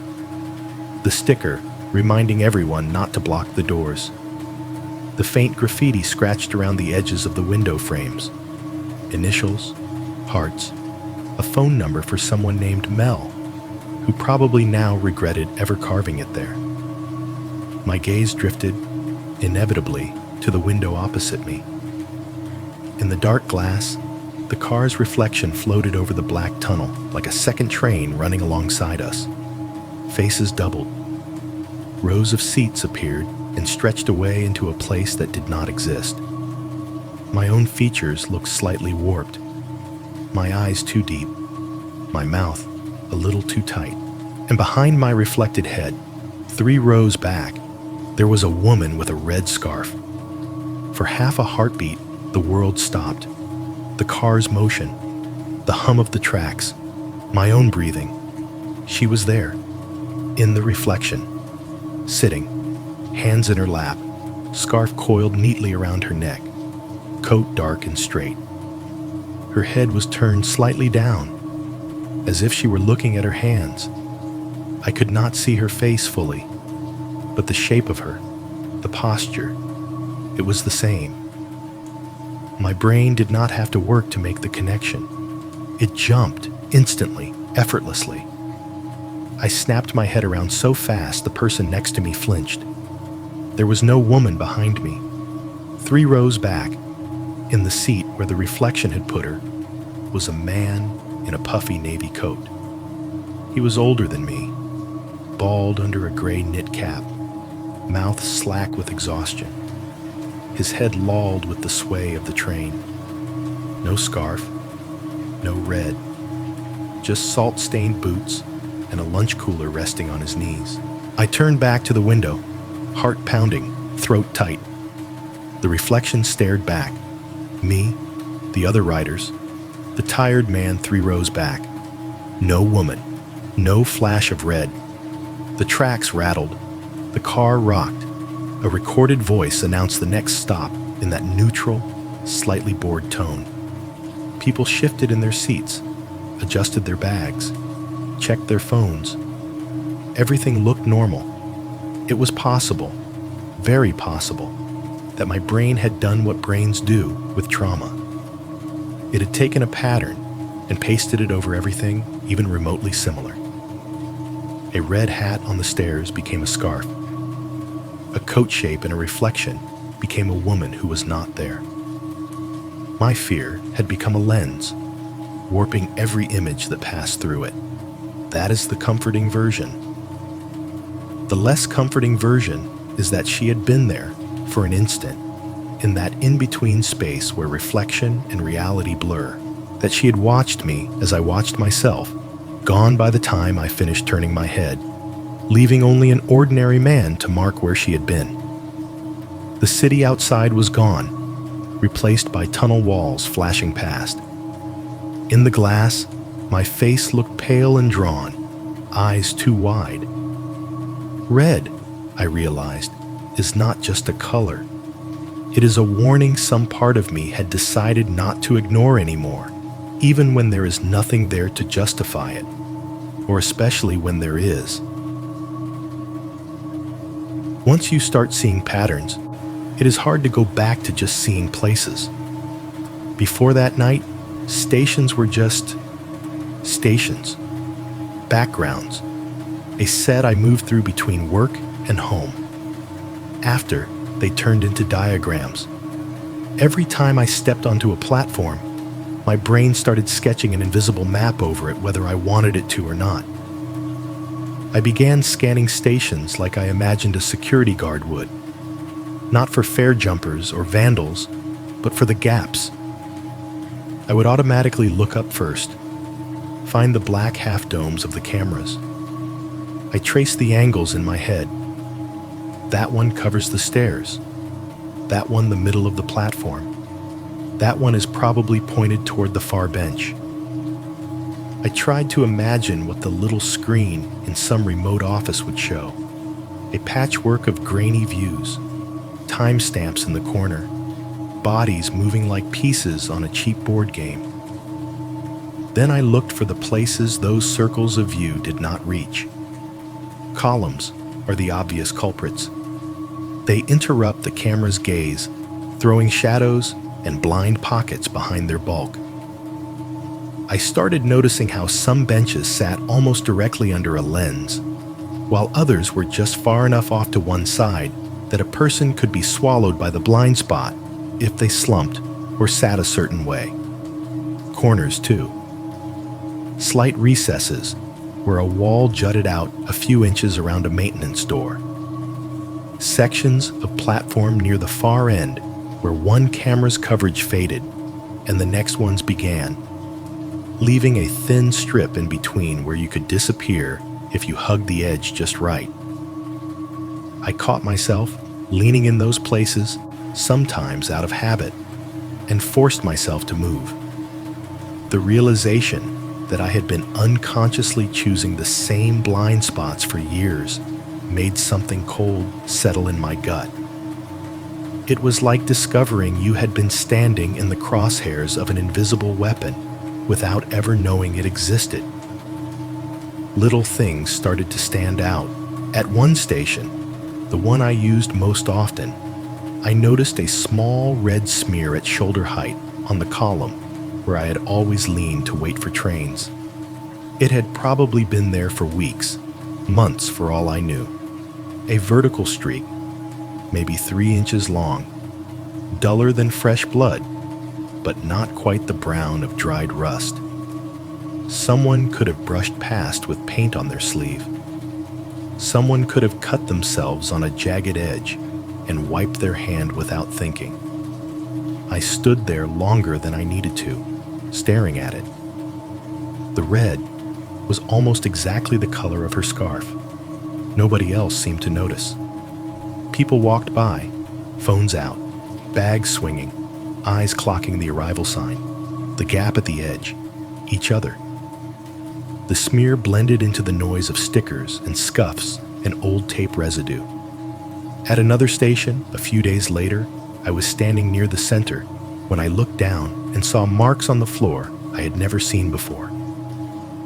The sticker reminding everyone not to block the doors. The faint graffiti scratched around the edges of the window frames. Initials, hearts, a phone number for someone named Mel, who probably now regretted ever carving it there. My gaze drifted, inevitably, to the window opposite me. In the dark glass, the car's reflection floated over the black tunnel like a second train running alongside us. Faces doubled. Rows of seats appeared and stretched away into a place that did not exist. My own features looked slightly warped. My eyes too deep. My mouth a little too tight. And behind my reflected head, 3 rows back, there was a woman with a red scarf. For half a heartbeat, the world stopped. The car's motion, the hum of the tracks, my own breathing. She was there, in the reflection, sitting, hands in her lap, scarf coiled neatly around her neck, coat dark and straight. Her head was turned slightly down, as if she were looking at her hands. I could not see her face fully, but the shape of her, the posture, it was the same. My brain did not have to work to make the connection. It jumped, instantly, effortlessly. I snapped my head around so fast the person next to me flinched. There was no woman behind me. 3 rows back, in the seat where the reflection had put her, was a man in a puffy navy coat. He was older than me, bald under a gray knit cap, mouth slack with exhaustion. His head lolled with the sway of the train. No scarf, no red, just salt-stained boots and a lunch cooler resting on his knees. I turned back to the window, heart pounding, throat tight. The reflection stared back. Me, the other riders, the tired man 3 rows back. No woman, no flash of red. The tracks rattled. The car rocked. A recorded voice announced the next stop in that neutral, slightly bored tone. People shifted in their seats, adjusted their bags, checked their phones. Everything looked normal. It was possible, very possible, that my brain had done what brains do with trauma. It had taken a pattern and pasted it over everything even remotely similar. A red hat on the stairs became a scarf. A coat shape in a reflection became a woman who was not there. My fear had become a lens, warping every image that passed through it. That is the comforting version. The less comforting version is that she had been there for an instant, in that in-between space where reflection and reality blur, that she had watched me as I watched myself, gone by the time I finished turning my head, leaving only an ordinary man to mark where she had been. The city outside was gone, replaced by tunnel walls flashing past. In the glass, my face looked pale and drawn, eyes too wide. Red, I realized, is not just a color. It is a warning some part of me had decided not to ignore anymore, even when there is nothing there to justify it, or especially when there is. Once you start seeing patterns, it is hard to go back to just seeing places. Before that night, stations were just stations, backgrounds, a set I moved through between work and home. After, they turned into diagrams. Every time I stepped onto a platform, my brain started sketching an invisible map over it whether I wanted it to or not. I began scanning stations like I imagined a security guard would, not for fare jumpers or vandals, but for the gaps. I would automatically look up first, find the black half-domes of the cameras. I traced the angles in my head. That one covers the stairs. That one the middle of the platform. That one is probably pointed toward the far bench. I tried to imagine what the little screen in some remote office would show. A patchwork of grainy views, timestamps in the corner, bodies moving like pieces on a cheap board game. Then I looked for the places those circles of view did not reach. Columns are the obvious culprits. They interrupt the camera's gaze, throwing shadows and blind pockets behind their bulk. I started noticing how some benches sat almost directly under a lens, while others were just far enough off to one side that a person could be swallowed by the blind spot if they slumped or sat a certain way. Corners, too. Slight recesses where a wall jutted out a few inches around a maintenance door. Sections of platform near the far end where one camera's coverage faded and the next one's began, leaving a thin strip in between where you could disappear if you hugged the edge just right. I caught myself leaning in those places, sometimes out of habit, and forced myself to move. The realization that I had been unconsciously choosing the same blind spots for years made something cold settle in my gut. It was like discovering you had been standing in the crosshairs of an invisible weapon without ever knowing it existed. Little things started to stand out. At one station, the one I used most often, I noticed a small red smear at shoulder height on the column where I had always leaned to wait for trains. It had probably been there for weeks, months for all I knew. A vertical streak, maybe 3 inches long, duller than fresh blood, but not quite the brown of dried rust. Someone could have brushed past with paint on their sleeve. Someone could have cut themselves on a jagged edge and wiped their hand without thinking. I stood there longer than I needed to, staring at it. The red was almost exactly the color of her scarf. Nobody else seemed to notice. People walked by, phones out, bags swinging, eyes clocking the arrival sign, the gap at the edge, each other. The smear blended into the noise of stickers and scuffs and old tape residue. At another station, a few days later, I was standing near the center when I looked down and saw marks on the floor I had never seen before.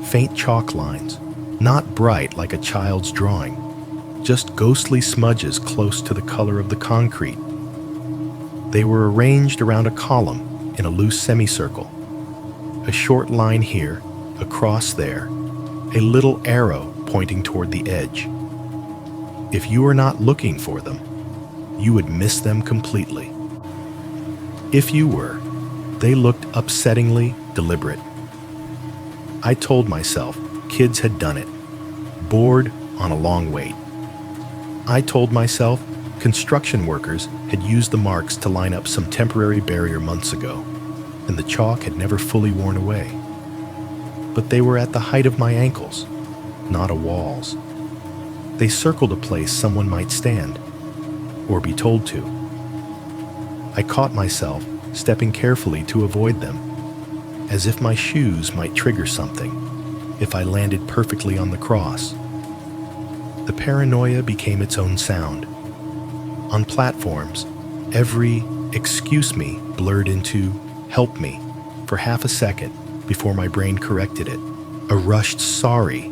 Faint chalk lines, not bright like a child's drawing, just ghostly smudges close to the color of the concrete. They were arranged around a column in a loose semicircle. A short line here, a cross there, a little arrow pointing toward the edge. If you were not looking for them, you would miss them completely. If you were, they looked upsettingly deliberate. I told myself kids had done it, bored on a long wait. I told myself Construction workers had used the marks to line up some temporary barrier months ago, and the chalk had never fully worn away. But they were at the height of my ankles, not a wall's. They circled a place someone might stand, or be told to. I caught myself stepping carefully to avoid them, as if my shoes might trigger something if I landed perfectly on the cross. The paranoia became its own sound. On platforms, every "excuse me" blurred into "help me" for half a second before my brain corrected it. A rushed sorry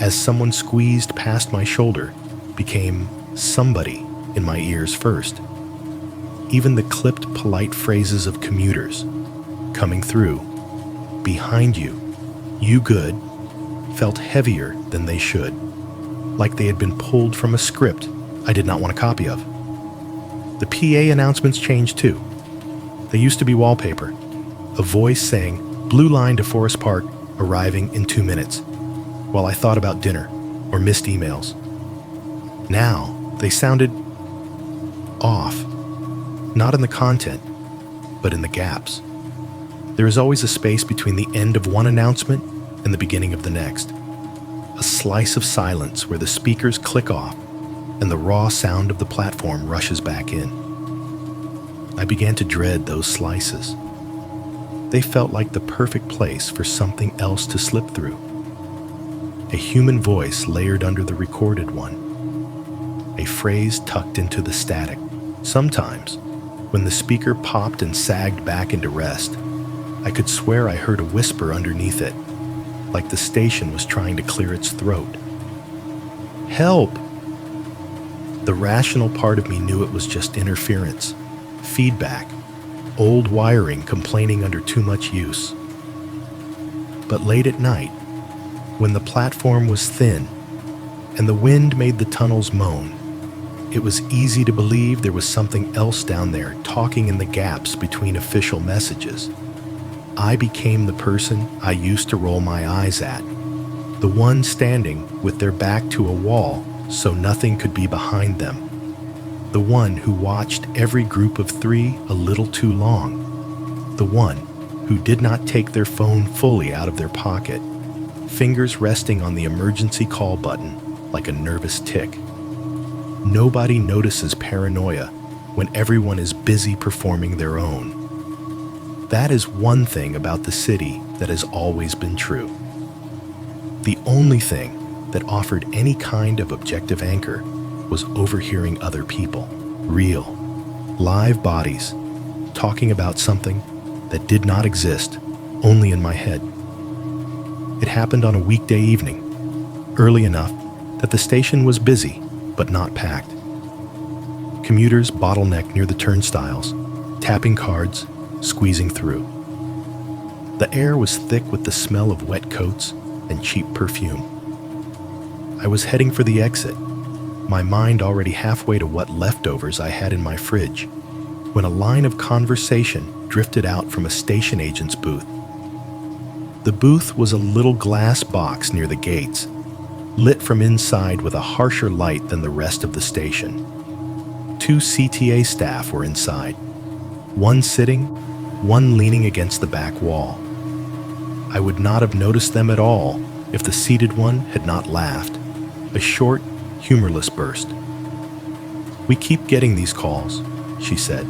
as someone squeezed past my shoulder became somebody in my ears first. Even the clipped polite phrases of commuters coming through, "behind you, you good," felt heavier than they should, like they had been pulled from a script I did not want a copy of. The PA announcements changed too. They used to be wallpaper, a voice saying, "Blue line to Forest Park, arriving in 2 minutes," while I thought about dinner or missed emails. Now, they sounded off, not in the content, but in the gaps. There is always a space between the end of one announcement and the beginning of the next. A slice of silence where the speakers click off and the raw sound of the platform rushes back in. I began to dread those slices. They felt like the perfect place for something else to slip through. A human voice layered under the recorded one. A phrase tucked into the static. Sometimes, when the speaker popped and sagged back into rest, I could swear I heard a whisper underneath it, like the station was trying to clear its throat. "Help!" The rational part of me knew it was just interference, feedback, old wiring complaining under too much use. But late at night, when the platform was thin and the wind made the tunnels moan, it was easy to believe there was something else down there talking in the gaps between official messages. I became the person I used to roll my eyes at, the one standing with their back to a wall so nothing could be behind them, the one who watched every group of 3 a little too long, the one who did not take their phone fully out of their pocket, fingers resting on the emergency call button like a nervous tick. Nobody notices paranoia when everyone is busy performing their own. That is one thing about the city that has always been true. The only thing that offered any kind of objective anchor was overhearing other people, real, live bodies, talking about something that did not exist, only in my head. It happened on a weekday evening, early enough that the station was busy but not packed. Commuters bottlenecked near the turnstiles, tapping cards, squeezing through. The air was thick with the smell of wet coats and cheap perfume. I was heading for the exit, my mind already halfway to what leftovers I had in my fridge, when a line of conversation drifted out from a station agent's booth. The booth was a little glass box near the gates, lit from inside with a harsher light than the rest of the station. 2 CTA staff were inside, one sitting, one leaning against the back wall. I would not have noticed them at all if the seated one had not laughed, a short, humorless burst. "We keep getting these calls," she said,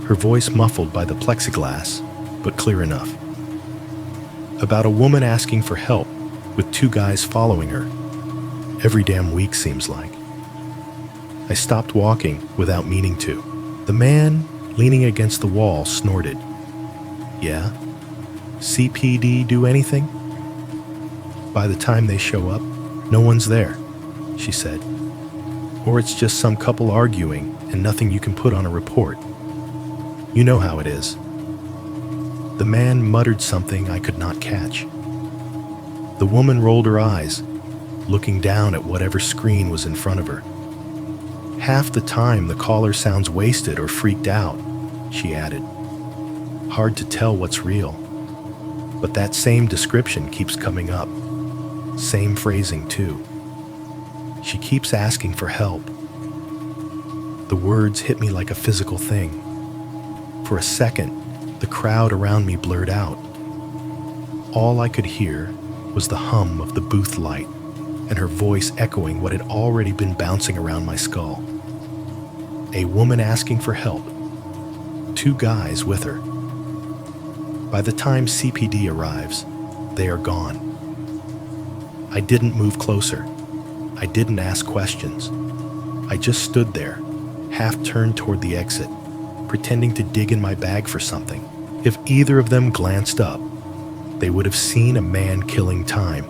her voice muffled by the plexiglass, but clear enough. About a woman asking for help with 2 guys following her. Every damn week seems like. I stopped walking without meaning to. The man leaning against the wall snorted. "Yeah? CPD do anything?" "By the time they show up, no one's there," she said. "Or it's just some couple arguing and nothing you can put on a report. You know how it is." The man muttered something I could not catch. The woman rolled her eyes, looking down at whatever screen was in front of her. "Half the time the caller sounds wasted or freaked out," she added. "Hard to tell what's real. But that same description keeps coming up. Same phrasing too. She keeps asking for help." The words hit me like a physical thing. For a second, the crowd around me blurred out. All I could hear was the hum of the booth light and her voice echoing what had already been bouncing around my skull. A woman asking for help. 2 guys with her. By the time CPD arrives, they are gone. I didn't move closer. I didn't ask questions. I just stood there, half turned toward the exit, pretending to dig in my bag for something. If either of them glanced up, they would have seen a man killing time,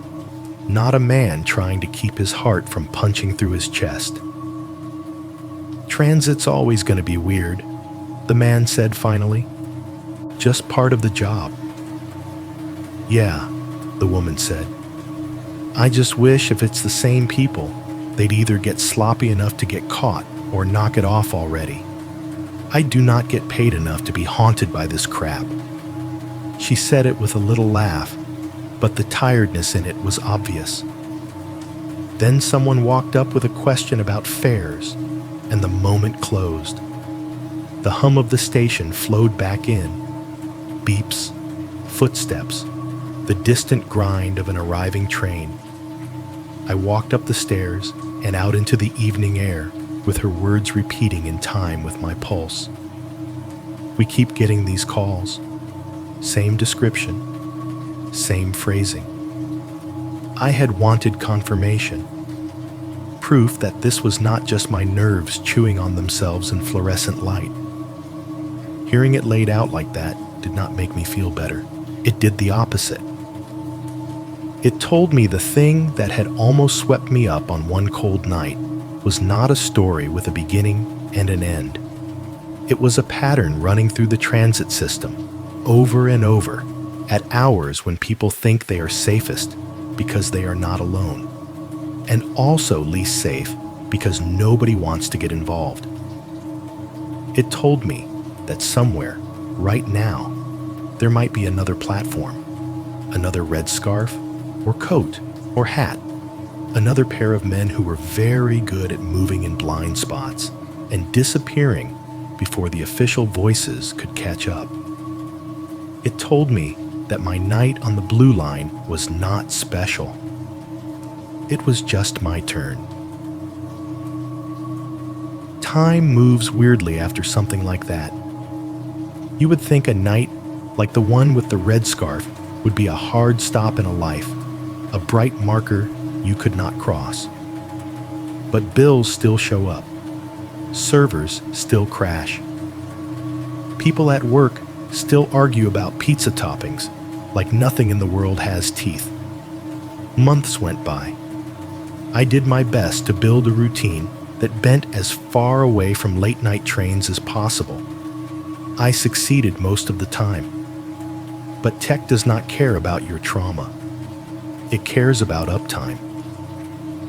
not a man trying to keep his heart from punching through his chest. "Transit's always going to be weird," the man said finally. "Just part of the job." "Yeah," the woman said. "I just wish if it's the same people, they'd either get sloppy enough to get caught or knock it off already. I do not get paid enough to be haunted by this crap." She said it with a little laugh, but the tiredness in it was obvious. Then someone walked up with a question about fares, and the moment closed. The hum of the station flowed back in. Beeps, footsteps, the distant grind of an arriving train. I walked up the stairs and out into the evening air, with her words repeating in time with my pulse. "We keep getting these calls. Same description, same phrasing." I had wanted confirmation. Proof that this was not just my nerves chewing on themselves in fluorescent light. Hearing it laid out like that did not make me feel better. It did the opposite. It told me the thing that had almost swept me up on one cold night was not a story with a beginning and an end. It was a pattern running through the transit system, over and over, at hours when people think they are safest because they are not alone, and also least safe because nobody wants to get involved. It told me that somewhere, right now, there might be another platform, another red scarf, or coat, or hat, another pair of men who were very good at moving in blind spots and disappearing before the official voices could catch up. It told me that my night on the blue line was not special. It was just my turn. Time moves weirdly after something like that. You would think a night like the one with the red scarf would be a hard stop in a life, a bright marker you could not cross. But bills still show up. Servers still crash. People at work still argue about pizza toppings like nothing in the world has teeth. Months went by. I did my best to build a routine that bent as far away from late-night trains as possible. I succeeded most of the time. But tech does not care about your trauma. It cares about uptime.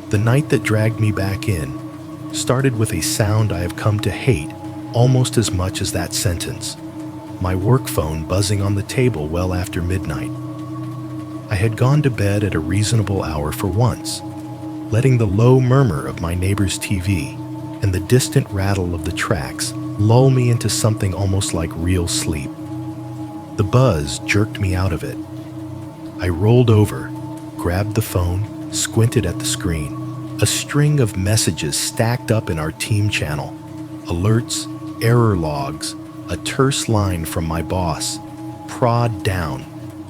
The night that dragged me back in started with a sound I have come to hate almost as much as that sentence. My work phone buzzing on the table well after midnight. I had gone to bed at a reasonable hour for once, letting the low murmur of my neighbor's TV and the distant rattle of the tracks lull me into something almost like real sleep. The buzz jerked me out of it. I rolled over, grabbed the phone, squinted at the screen. A string of messages stacked up in our team channel. Alerts, error logs, a terse line from my boss. Prod down.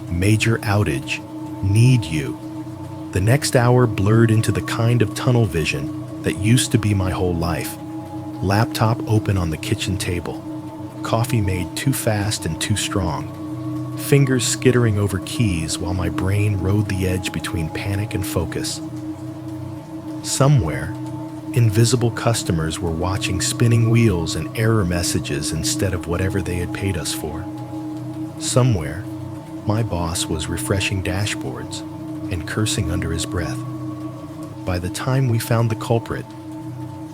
Major outage. Need you. The next hour blurred into the kind of tunnel vision that used to be my whole life. Laptop open on the kitchen table. Coffee made too fast and too strong. Fingers skittering over keys while my brain rode the edge between panic and focus. Somewhere, invisible customers were watching spinning wheels and error messages instead of whatever they had paid us for. Somewhere, my boss was refreshing dashboards and cursing under his breath. By the time we found the culprit,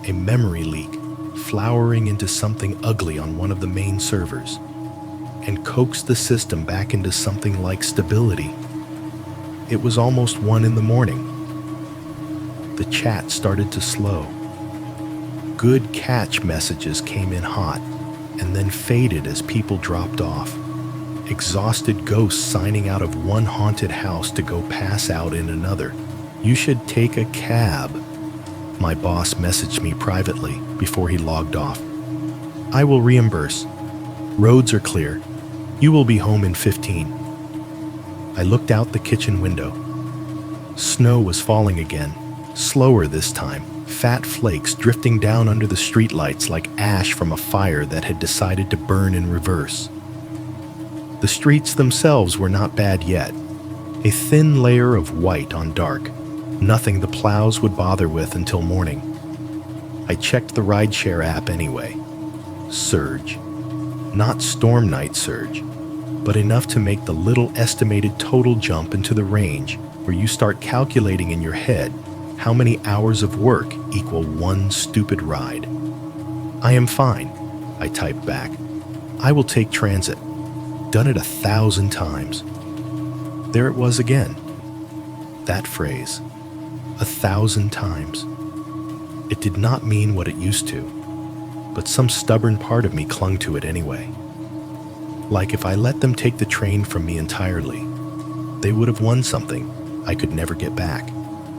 a memory leak flowering into something ugly on one of the main servers, and coaxed the system back into something like stability. It was almost 1 a.m. The chat started to slow. good catch messages came in hot and then faded as people dropped off. Exhausted ghosts signing out of one haunted house to go pass out in another. You should take a cab. My boss messaged me privately before he logged off. I will reimburse. Roads are clear. You will be home in 15. I looked out the kitchen window. Snow was falling again, slower this time, fat flakes drifting down under the streetlights like ash from a fire that had decided to burn in reverse. The streets themselves were not bad yet. A thin layer of white on dark, nothing the plows would bother with until morning. I checked the rideshare app anyway. Surge. Not storm night surge, but enough to make the little estimated total jump into the range where you start calculating in your head how many hours of work equal one stupid ride. I am fine, I typed back. I will take transit. Done it 1,000 times. There it was again. That phrase, 1,000 times. It did not mean what it used to, but some stubborn part of me clung to it anyway. Like if I let them take the train from me entirely, they would have won something I could never get back.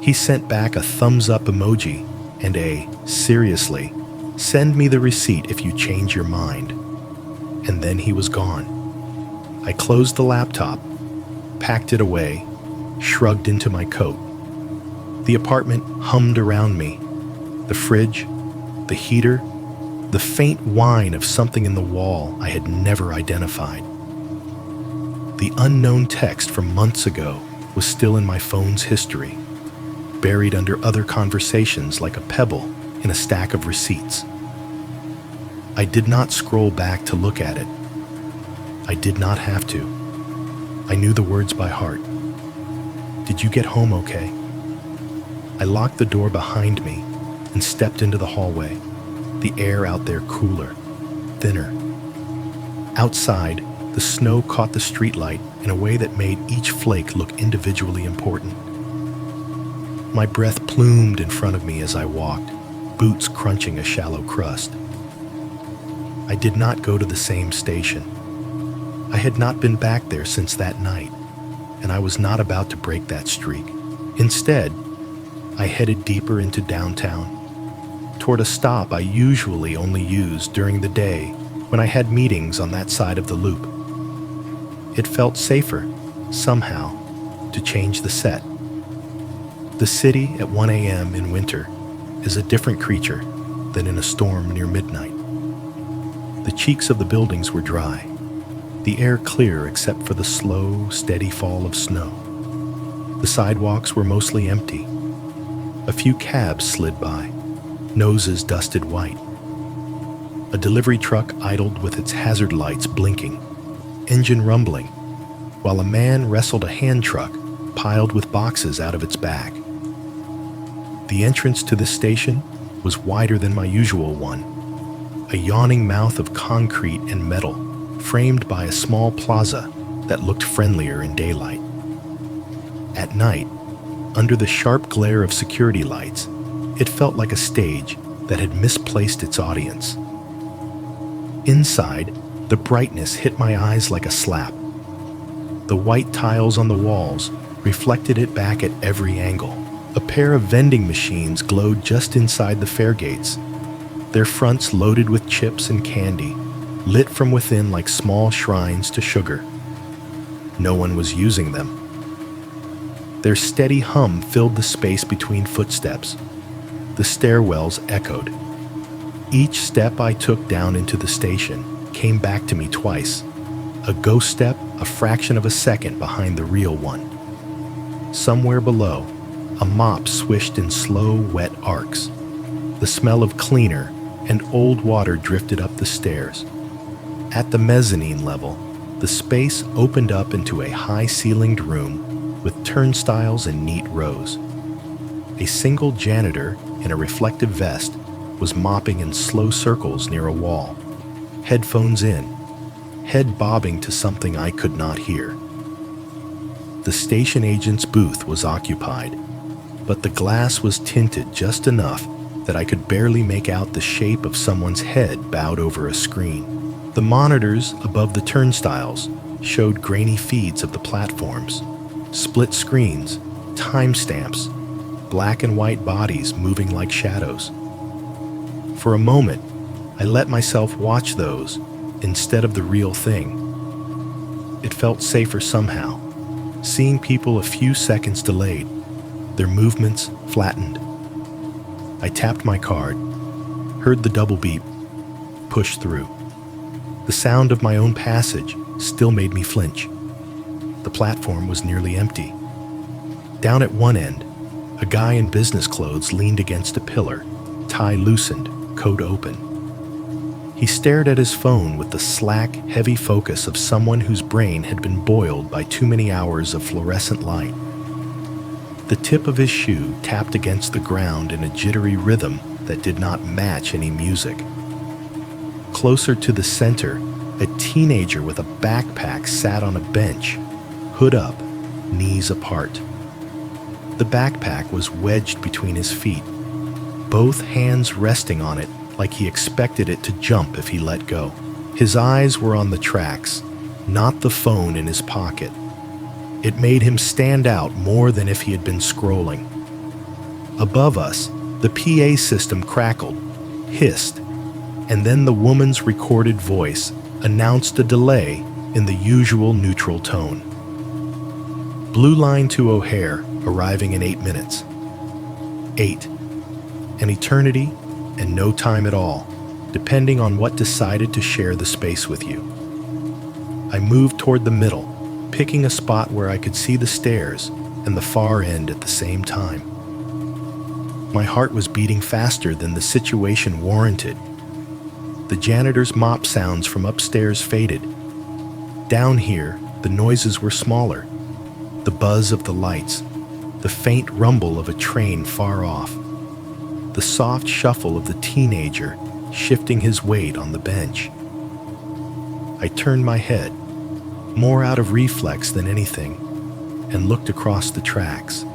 He sent back a thumbs up emoji and a, seriously, send me the receipt if you change your mind. And then he was gone. I closed the laptop, packed it away, shrugged into my coat. The apartment hummed around me. The fridge, the heater, the faint whine of something in the wall I had never identified. The unknown text from months ago was still in my phone's history, buried under other conversations like a pebble in a stack of receipts. I did not scroll back to look at it. I did not have to. I knew the words by heart. Did you get home okay? I locked the door behind me and stepped into the hallway, the air out there cooler, thinner. Outside, the snow caught the streetlight in a way that made each flake look individually important. My breath plumed in front of me as I walked, boots crunching a shallow crust. I did not go to the same station. I had not been back there since that night, and I was not about to break that streak. Instead, I headed deeper into downtown, toward a stop I usually only used during the day when I had meetings on that side of the loop. It felt safer, somehow, to change the set. The city at 1 a.m. in winter is a different creature than in a storm near midnight. The cheeks of the buildings were dry, the air clear except for the slow, steady fall of snow. The sidewalks were mostly empty. A few cabs slid by, noses dusted white. A delivery truck idled with its hazard lights blinking, engine rumbling, while a man wrestled a hand truck piled with boxes out of its back. The entrance to the station was wider than my usual one, a yawning mouth of concrete and metal framed by a small plaza that looked friendlier in daylight. At night, under the sharp glare of security lights, it felt like a stage that had misplaced its audience. Inside, the brightness hit my eyes like a slap. The white tiles on the walls reflected it back at every angle. A pair of vending machines glowed just inside the fare gates, their fronts loaded with chips and candy, lit from within like small shrines to sugar. No one was using them. Their steady hum filled the space between footsteps. The stairwells echoed. Each step I took down into the station came back to me twice, a ghost step a fraction of a second behind the real one. Somewhere below, a mop swished in slow, wet arcs. The smell of cleaner and old water drifted up the stairs. At the mezzanine level, the space opened up into a high-ceilinged room with turnstiles in neat rows. A single janitor in a reflective vest was mopping in slow circles near a wall, headphones in, head bobbing to something I could not hear. The station agent's booth was occupied, but the glass was tinted just enough that I could barely make out the shape of someone's head bowed over a screen. The monitors above the turnstiles showed grainy feeds of the platforms, split screens, timestamps, black and white bodies moving like shadows. For a moment, I let myself watch those instead of the real thing. It felt safer somehow, seeing people a few seconds delayed, their movements flattened. I tapped my card, heard the double beep, pushed through. The sound of my own passage still made me flinch. The platform was nearly empty. Down at one end, a guy in business clothes leaned against a pillar, tie loosened, coat open. He stared at his phone with the slack, heavy focus of someone whose brain had been boiled by too many hours of fluorescent light. The tip of his shoe tapped against the ground in a jittery rhythm that did not match any music. Closer to the center, a teenager with a backpack sat on a bench, hood up, knees apart. The backpack was wedged between his feet, both hands resting on it like he expected it to jump if he let go. His eyes were on the tracks, not the phone in his pocket. It made him stand out more than if he had been scrolling. Above us, the PA system crackled, hissed, and then the woman's recorded voice announced a delay in the usual neutral tone. Blue line to O'Hare, arriving in 8 minutes. 8. An eternity and no time at all, depending on what decided to share the space with you. I moved toward the middle, picking a spot where I could see the stairs and the far end at the same time. My heart was beating faster than the situation warranted. The janitor's mop sounds from upstairs faded. Down here, the noises were smaller. The buzz of the lights, the faint rumble of a train far off, the soft shuffle of the teenager shifting his weight on the bench. I turned my head, more out of reflex than anything, and looked across the tracks.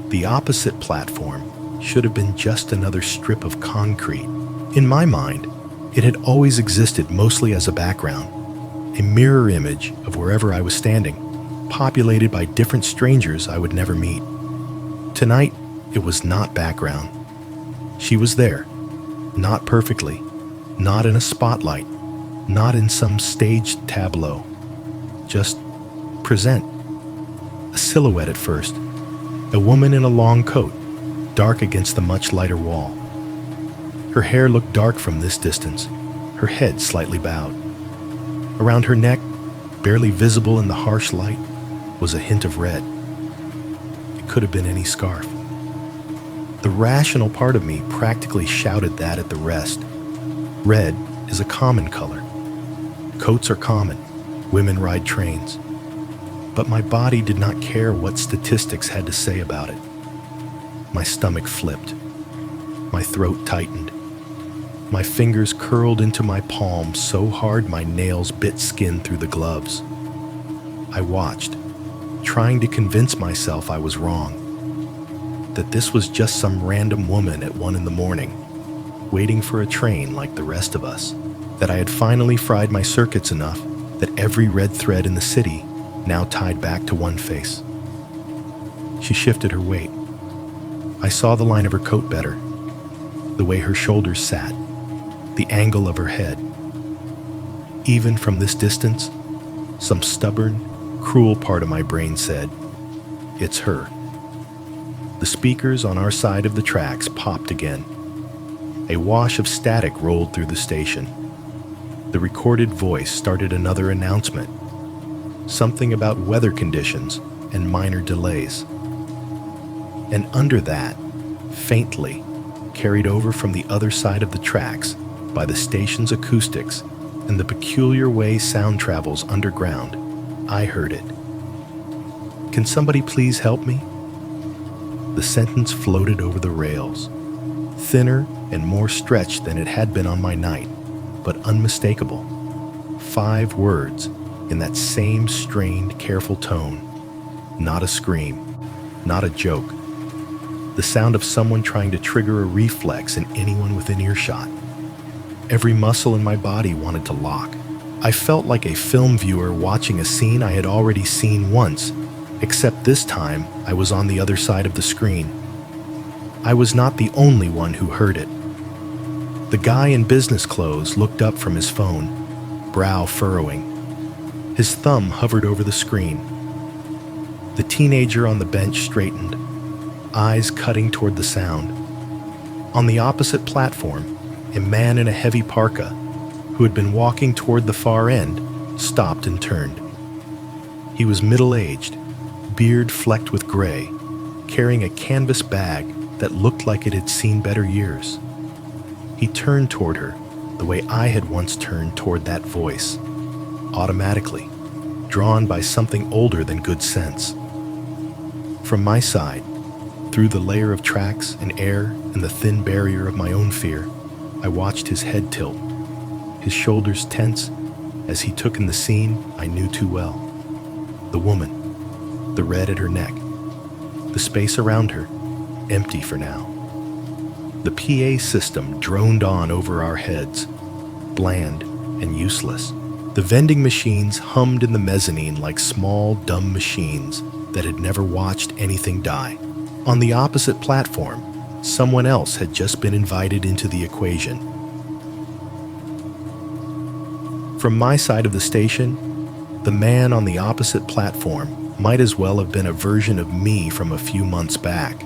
The opposite platform should have been just another strip of concrete. In my mind, it had always existed mostly as a background, a mirror image of wherever I was standing, populated by different strangers I would never meet. Tonight, it was not background. She was there, not perfectly, not in a spotlight, not in some staged tableau, just present. A silhouette at first, a woman in a long coat, dark against the much lighter wall. Her hair looked dark from this distance, her head slightly bowed. Around her neck, barely visible in the harsh light, was a hint of red. It could have been any scarf. The rational part of me practically shouted that at the rest. Red is a common color. Coats are common. Women ride trains. But my body did not care what statistics had to say about it. My stomach flipped. My throat tightened. My fingers curled into my palms so hard my nails bit skin through the gloves. I watched, trying to convince myself I was wrong, that this was just some random woman at 1 a.m, waiting for a train like the rest of us, that I had finally fried my circuits enough that every red thread in the city now tied back to one face. She shifted her weight. I saw the line of her coat better, the way her shoulders sat, the angle of her head. Even from this distance, some stubborn, cruel part of my brain said, "It's her." The speakers on our side of the tracks popped again. A wash of static rolled through the station. The recorded voice started another announcement, something about weather conditions and minor delays. And under that, faintly, carried over from the other side of the tracks by the station's acoustics and the peculiar way sound travels underground, I heard it. "Can somebody please help me?" The sentence floated over the rails, thinner and more stretched than it had been on my night, but unmistakable. 5 words in that same strained, careful tone. Not a scream, not a joke. the sound of someone trying to trigger a reflex in anyone within earshot. Every muscle in my body wanted to lock. I felt like a film viewer watching a scene I had already seen once, except this time I was on the other side of the screen. I was not the only one who heard it. The guy in business clothes looked up from his phone, brow furrowing. His thumb hovered over the screen. The teenager on the bench straightened, eyes cutting toward the sound. On the opposite platform, a man in a heavy parka, who had been walking toward the far end, stopped and turned. He was middle-aged, beard flecked with gray, carrying a canvas bag that looked like it had seen better years. He turned toward her the way I had once turned toward that voice, automatically, drawn by something older than good sense. From my side, through the layer of tracks and air and the thin barrier of my own fear, I watched his head tilt, his shoulders tense as he took in the scene I knew too well. The woman, the red at her neck, the space around her, empty for now. The PA system droned on over our heads, bland and useless. The vending machines hummed in the mezzanine like small, dumb machines that had never watched anything die. On the opposite platform, someone else had just been invited into the equation. From my side of the station, the man on the opposite platform might as well have been a version of me from a few months back,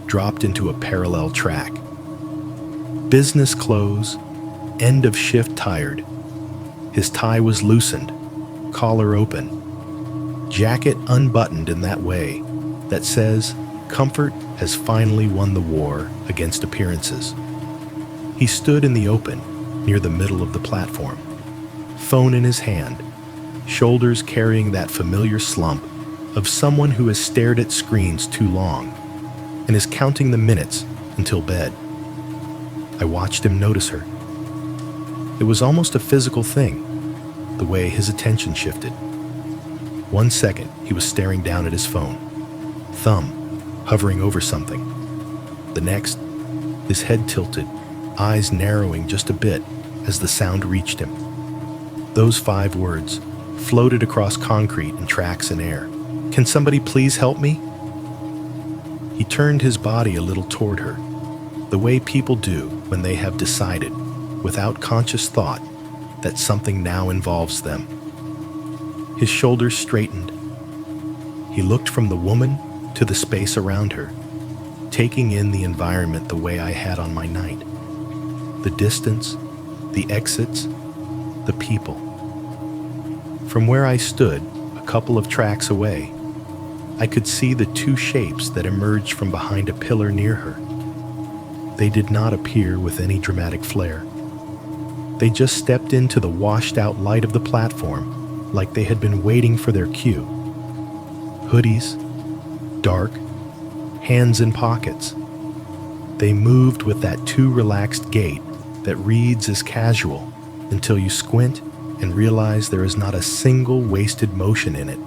dropped into a parallel track. Business clothes, end of shift tired. His tie was loosened, collar open, jacket unbuttoned in that way that says comfort has finally won the war against appearances. He stood in the open, near the middle of the platform, phone in his hand, shoulders carrying that familiar slump of someone who has stared at screens too long and is counting the minutes until bed. I watched him notice her. It was almost a physical thing, the way his attention shifted. 1 second, he was staring down at his phone, thumb hovering over something. The next, his head tilted, eyes narrowing just a bit as the sound reached him. Those 5 words floated across concrete and tracks and air. "Can somebody please help me?" He turned his body a little toward her, the way people do when they have decided, without conscious thought, that something now involves them. His shoulders straightened. He looked from the woman to the space around her, taking in the environment the way I had on my night. The distance, the exits, the people. From where I stood, a couple of tracks away, I could see the 2 shapes that emerged from behind a pillar near her. They did not appear with any dramatic flair. They just stepped into the washed-out light of the platform like they had been waiting for their cue. Hoodies, dark, hands in pockets. They moved with that too relaxed gait that reads as casual until you squint and realize there is not a single wasted motion in it.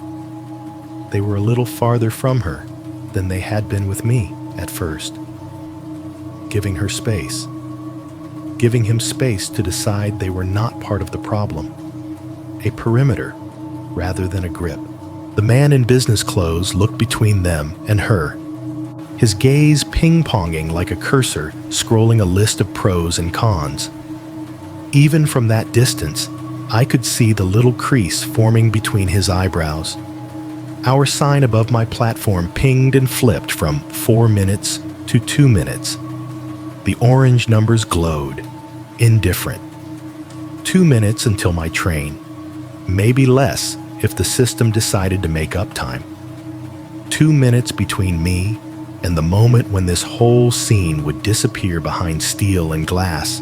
They were a little farther from her than they had been with me at first, giving her space, giving him space to decide they were not part of the problem, a perimeter rather than a grip. The man in business clothes looked between them and her, his gaze ping-ponging like a cursor scrolling a list of pros and cons. Even from that distance, I could see the little crease forming between his eyebrows. Our sign above my platform pinged and flipped from 4 minutes to 2 minutes. The orange numbers glowed, indifferent. 2 minutes until my train, maybe less if the system decided to make up time. 2 minutes between me and the moment when this whole scene would disappear behind steel and glass,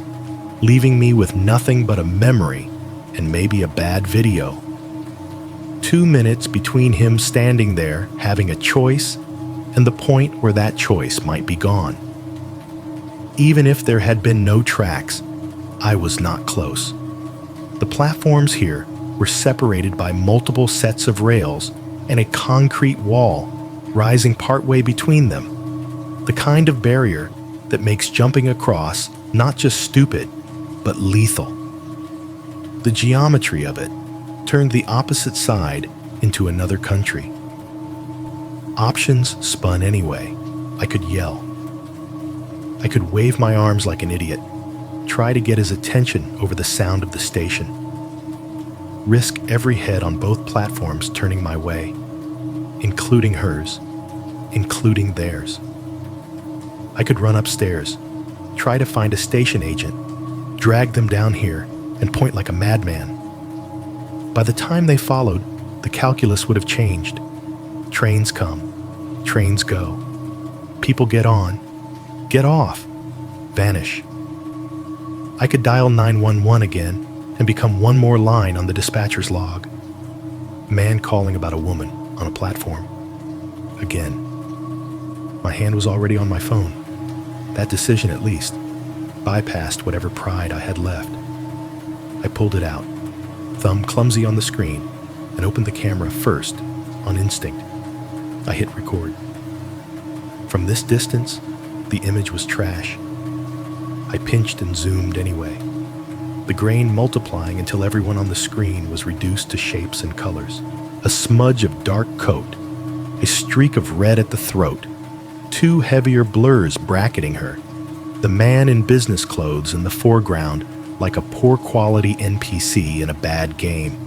leaving me with nothing but a memory and maybe a bad video. 2 minutes between him standing there having a choice and the point where that choice might be gone. Even if there had been no tracks, I was not close. The platforms here were separated by multiple sets of rails and a concrete wall rising partway between them. The kind of barrier that makes jumping across not just stupid, but lethal. The geometry of it turned the opposite side into another country. Options spun anyway. I could yell. I could wave my arms like an idiot, try to get his attention over the sound of the station. Risk every head on both platforms turning my way, including hers, including theirs. I could run upstairs, try to find a station agent, drag them down here, and point like a madman. By the time they followed, the calculus would have changed. Trains come, trains go. People get on, get off, vanish. I could dial 911 again and become one more line on the dispatcher's log. Man calling about a woman on a platform. Again. My hand was already on my phone. That decision, at least, bypassed whatever pride I had left. I pulled it out, thumb clumsy on the screen, and opened the camera first, on instinct. I hit record. From this distance, the image was trash. I pinched and zoomed anyway, the grain multiplying until everyone on the screen was reduced to shapes and colors. A smudge of dark coat, a streak of red at the throat, two heavier blurs bracketing her, the man in business clothes in the foreground like a poor-quality NPC in a bad game.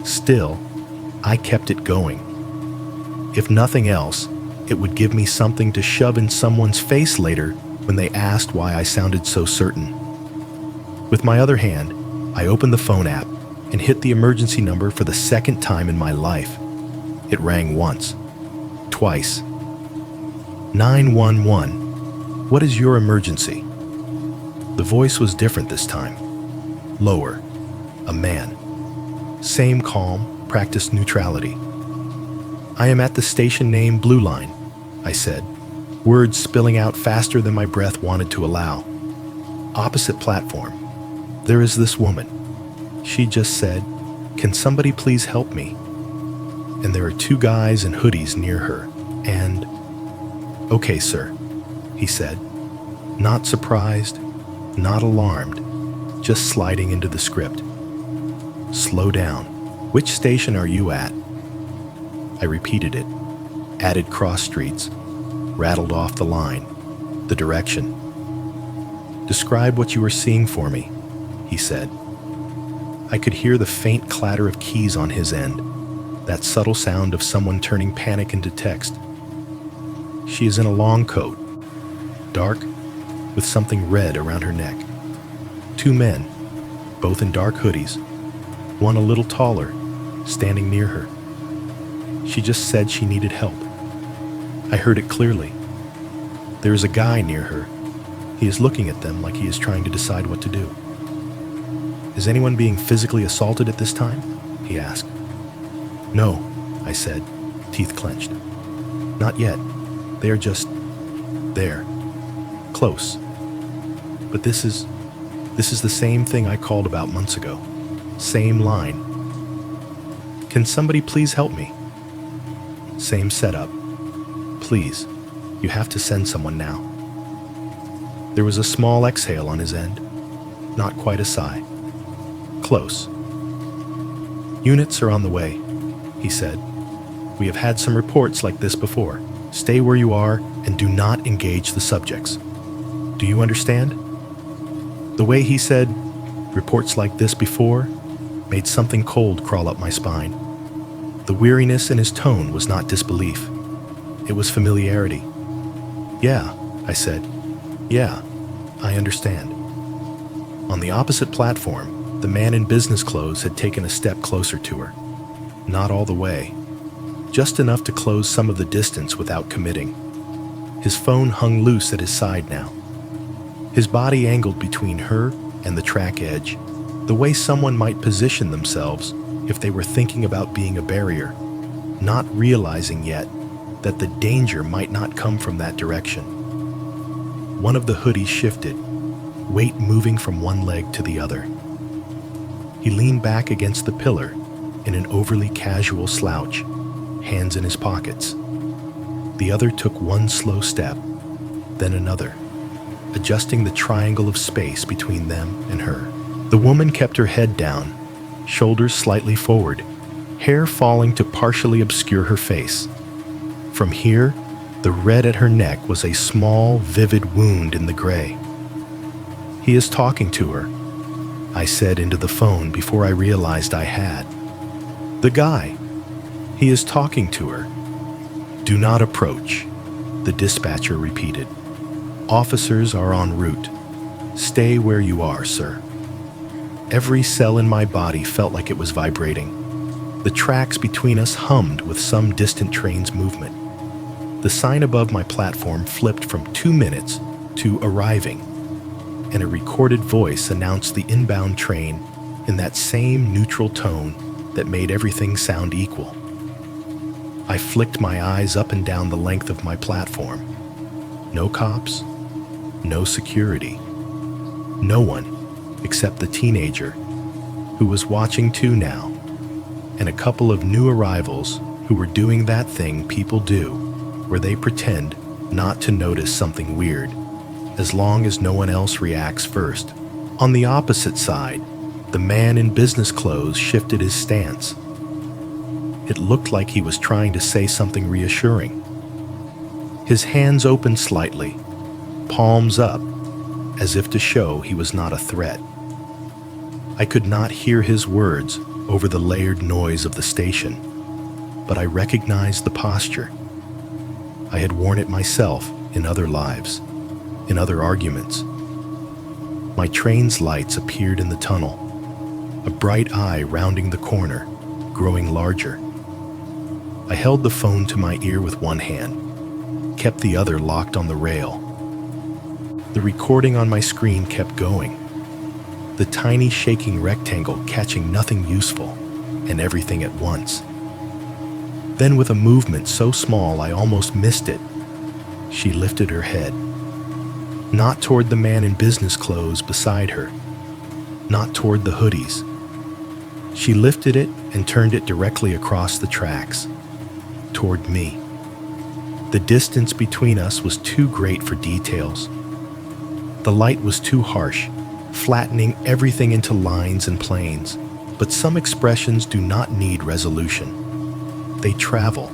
Still, I kept it going. If nothing else, it would give me something to shove in someone's face later when they asked why I sounded so certain. With my other hand, I opened the phone app and hit the emergency number for the second time in my life. It rang once, twice. 911. What is your emergency? The voice was different this time. Lower. A man. Same calm, practiced neutrality. I am at the station name Blue Line, I said, words spilling out faster than my breath wanted to allow. Opposite platform. There is this woman. She just said, "Can somebody please help me?" And there are two guys in hoodies near her, and... "Okay, sir," he said, not surprised, not alarmed, just sliding into the script. "Slow down. Which station are you at?" I repeated it, added cross streets, rattled off the line, the direction. "Describe what you were seeing for me," he said. I could hear the faint clatter of keys on his end, that subtle sound of someone turning panic into text. She is in a long coat, dark, with something red around her neck. Two men, both in dark hoodies, one a little taller, standing near her. She just said she needed help. I heard it clearly. There is a guy near her. He is looking at them like he is trying to decide what to do. "Is anyone being physically assaulted at this time?" he asked. "No," I said, teeth clenched. "Not yet. They are just there. Close. But this is the same thing I called about months ago. Same line. Can somebody please help me?" Same setup. "Please, you have to send someone now." There was a small exhale on his end. Not quite a sigh. Close. "Units are on the way," he said. "We have had some reports like this before. Stay where you are and do not engage the subjects. Do you understand?" The way he said, "reports like this before," made something cold crawl up my spine. The weariness in his tone was not disbelief. It was familiarity. "Yeah," I said. "Yeah, I understand." On the opposite platform, the man in business clothes had taken a step closer to her. Not all the way. Just enough to close some of the distance without committing. His phone hung loose at his side now. His body angled between her and the track edge, the way someone might position themselves if they were thinking about being a barrier, not realizing yet that the danger might not come from that direction. One of the hoodies shifted, weight moving from one leg to the other. He leaned back against the pillar in an overly casual slouch, hands in his pockets. The other took one slow step, then another, adjusting the triangle of space between them and her. The woman kept her head down, shoulders slightly forward, hair falling to partially obscure her face. From here, the red at her neck was a small, vivid wound in the gray. "He is talking to her," I said into the phone before I realized I had. "The guy. He is talking to her." "Do not approach," the dispatcher repeated. "Officers are en route. Stay where you are, sir." Every cell in my body felt like it was vibrating. The tracks between us hummed with some distant train's movement. The sign above my platform flipped from 2 minutes to arriving, and a recorded voice announced the inbound train in that same neutral tone that made everything sound equal. I flicked my eyes up and down the length of my platform. No cops, no security. No one except the teenager, who was watching too now, and a couple of new arrivals who were doing that thing people do, where they pretend not to notice something weird, as long as no one else reacts first. On the opposite side, the man in business clothes shifted his stance. It looked like he was trying to say something reassuring. His hands opened slightly, palms up, as if to show he was not a threat. I could not hear his words over the layered noise of the station, but I recognized the posture. I had worn it myself in other lives, in other arguments. My train's lights appeared in the tunnel, a bright eye rounding the corner, growing larger. I held the phone to my ear with one hand, kept the other locked on the rail. The recording on my screen kept going, the tiny shaking rectangle catching nothing useful and everything at once. Then, with a movement so small I almost missed it, she lifted her head. Not toward the man in business clothes beside her, not toward the hoodies. She lifted it and turned it directly across the tracks, toward me. The distance between us was too great for details. The light was too harsh, flattening everything into lines and planes, but some expressions do not need resolution. They travel.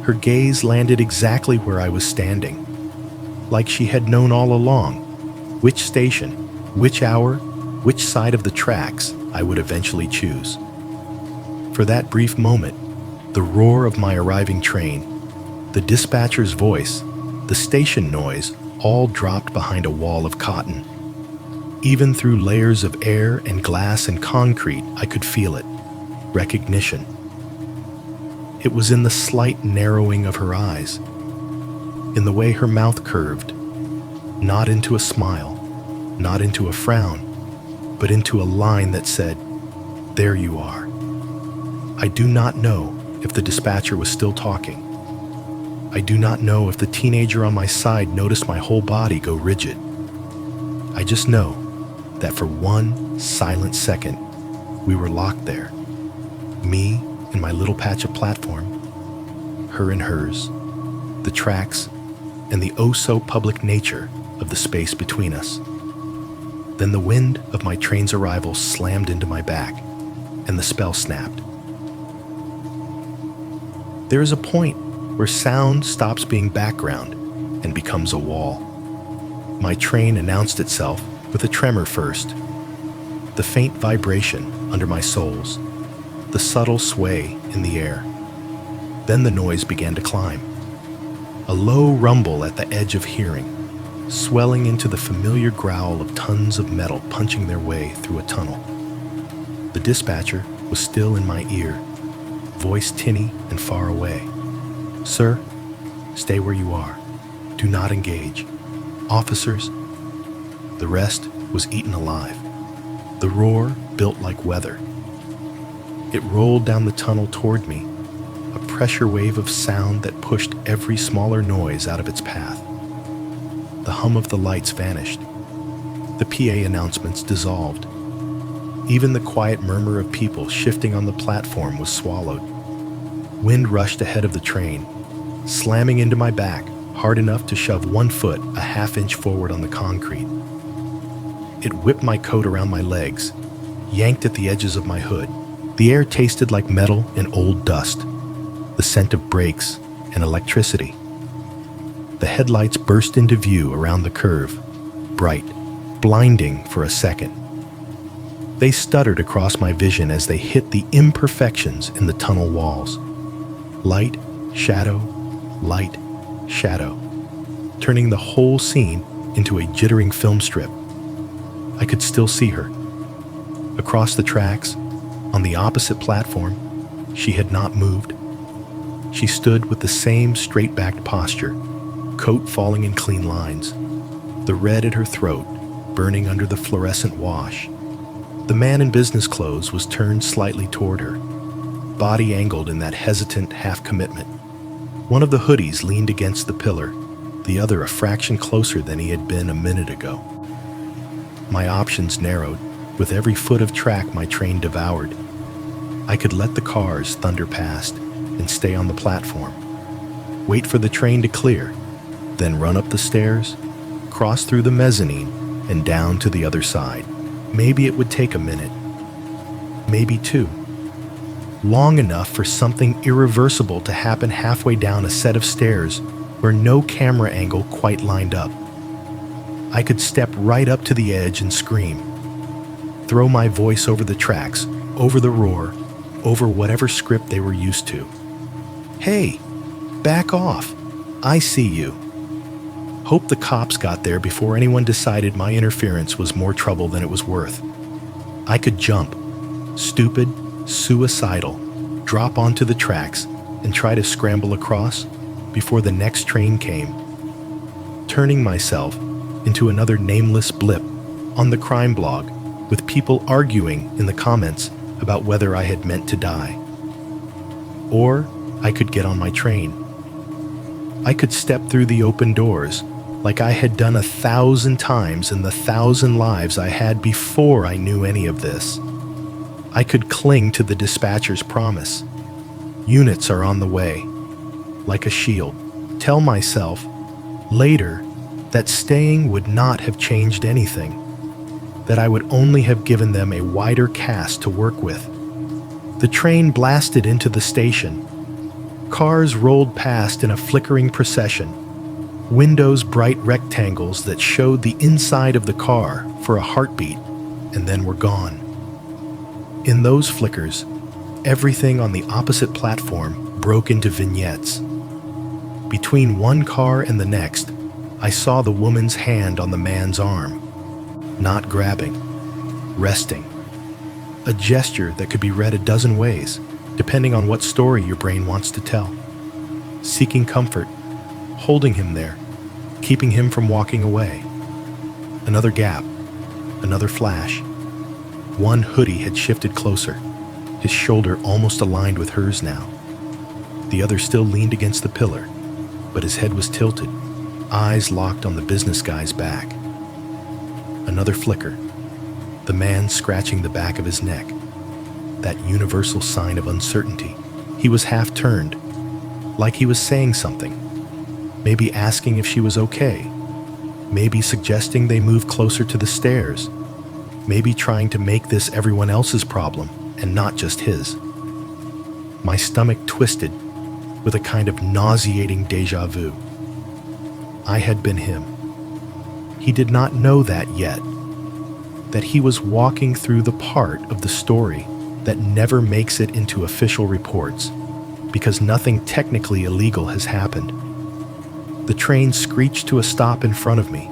Her gaze landed exactly where I was standing, like she had known all along which station, which hour, which side of the tracks I would eventually choose. For that brief moment, the roar of my arriving train, the dispatcher's voice, the station noise, all dropped behind a wall of cotton. Even through layers of air and glass and concrete, I could feel it. Recognition. It was in the slight narrowing of her eyes, in the way her mouth curved, not into a smile, not into a frown, but into a line that said, "There you are." I do not know if the dispatcher was still talking. I do not know if the teenager on my side noticed my whole body go rigid. I just know that for one silent second, we were locked there. Me in my little patch of platform, her in hers, the tracks, and the oh-so-public nature of the space between us. Then the wind of my train's arrival slammed into my back, and the spell snapped. There is a point where sound stops being background and becomes a wall. My train announced itself with a tremor first, the faint vibration under my soles, the subtle sway in the air. Then the noise began to climb, a low rumble at the edge of hearing, swelling into the familiar growl of tons of metal punching their way through a tunnel. The dispatcher was still in my ear, voice tinny and far away. "Sir, stay where you are. Do not engage. Officers." The rest was eaten alive. The roar built like weather. It rolled down the tunnel toward me, a pressure wave of sound that pushed every smaller noise out of its path. The hum of the lights vanished. The PA announcements dissolved. Even the quiet murmur of people shifting on the platform was swallowed. Wind rushed ahead of the train, slamming into my back hard enough to shove one foot a half-inch forward on the concrete. It whipped my coat around my legs, yanked at the edges of my hood. The air tasted like metal and old dust, the scent of brakes and electricity. The headlights burst into view around the curve, bright, blinding for a second. They stuttered across my vision as they hit the imperfections in the tunnel walls. Light, shadow, turning the whole scene into a jittering film strip. I could still see her. Across the tracks, on the opposite platform, she had not moved. She stood with the same straight-backed posture, coat falling in clean lines, the red at her throat burning under the fluorescent wash. The man in business clothes was turned slightly toward her, body angled in that hesitant half-commitment. One of the hoodies leaned against the pillar, the other a fraction closer than he had been a minute ago. My options narrowed with every foot of track my train devoured. I could let the cars thunder past and stay on the platform, wait for the train to clear, then run up the stairs, cross through the mezzanine, and down to the other side. Maybe it would take a minute, maybe two. Long enough for something irreversible to happen halfway down a set of stairs where no camera angle quite lined up. I could step right up to the edge and scream, throw my voice over the tracks, over the roar, over whatever script they were used to. Hey, back off. I see you. Hope the cops got there before anyone decided my interference was more trouble than it was worth. I could jump, stupid, suicidal, drop onto the tracks and try to scramble across before the next train came, turning myself into another nameless blip on the crime blog with people arguing in the comments about whether I had meant to die. Or I could get on my train. I could step through the open doors like I had done 1,000 times in the 1,000 lives I had before I knew any of this. I could cling to the dispatcher's promise. Units are on the way, like a shield. Tell myself, later, that staying would not have changed anything, that I would only have given them a wider cast to work with. The train blasted into the station. Cars rolled past in a flickering procession, windows bright rectangles that showed the inside of the car for a heartbeat and then were gone. In those flickers, everything on the opposite platform broke into vignettes. Between one car and the next, I saw the woman's hand on the man's arm, not grabbing, resting. A gesture that could be read a dozen ways, depending on what story your brain wants to tell. Seeking comfort, holding him there, keeping him from walking away. Another gap, another flash. One hoodie had shifted closer, his shoulder almost aligned with hers now. The other still leaned against the pillar, but his head was tilted, eyes locked on the business guy's back. Another flicker, the man scratching the back of his neck, that universal sign of uncertainty. He was half turned, like he was saying something, maybe asking if she was okay, maybe suggesting they move closer to the stairs, maybe trying to make this everyone else's problem and not just his. My stomach twisted with a kind of nauseating déjà vu. I had been him. He did not know that yet, that he was walking through the part of the story that never makes it into official reports, because nothing technically illegal has happened. The train screeched to a stop in front of me,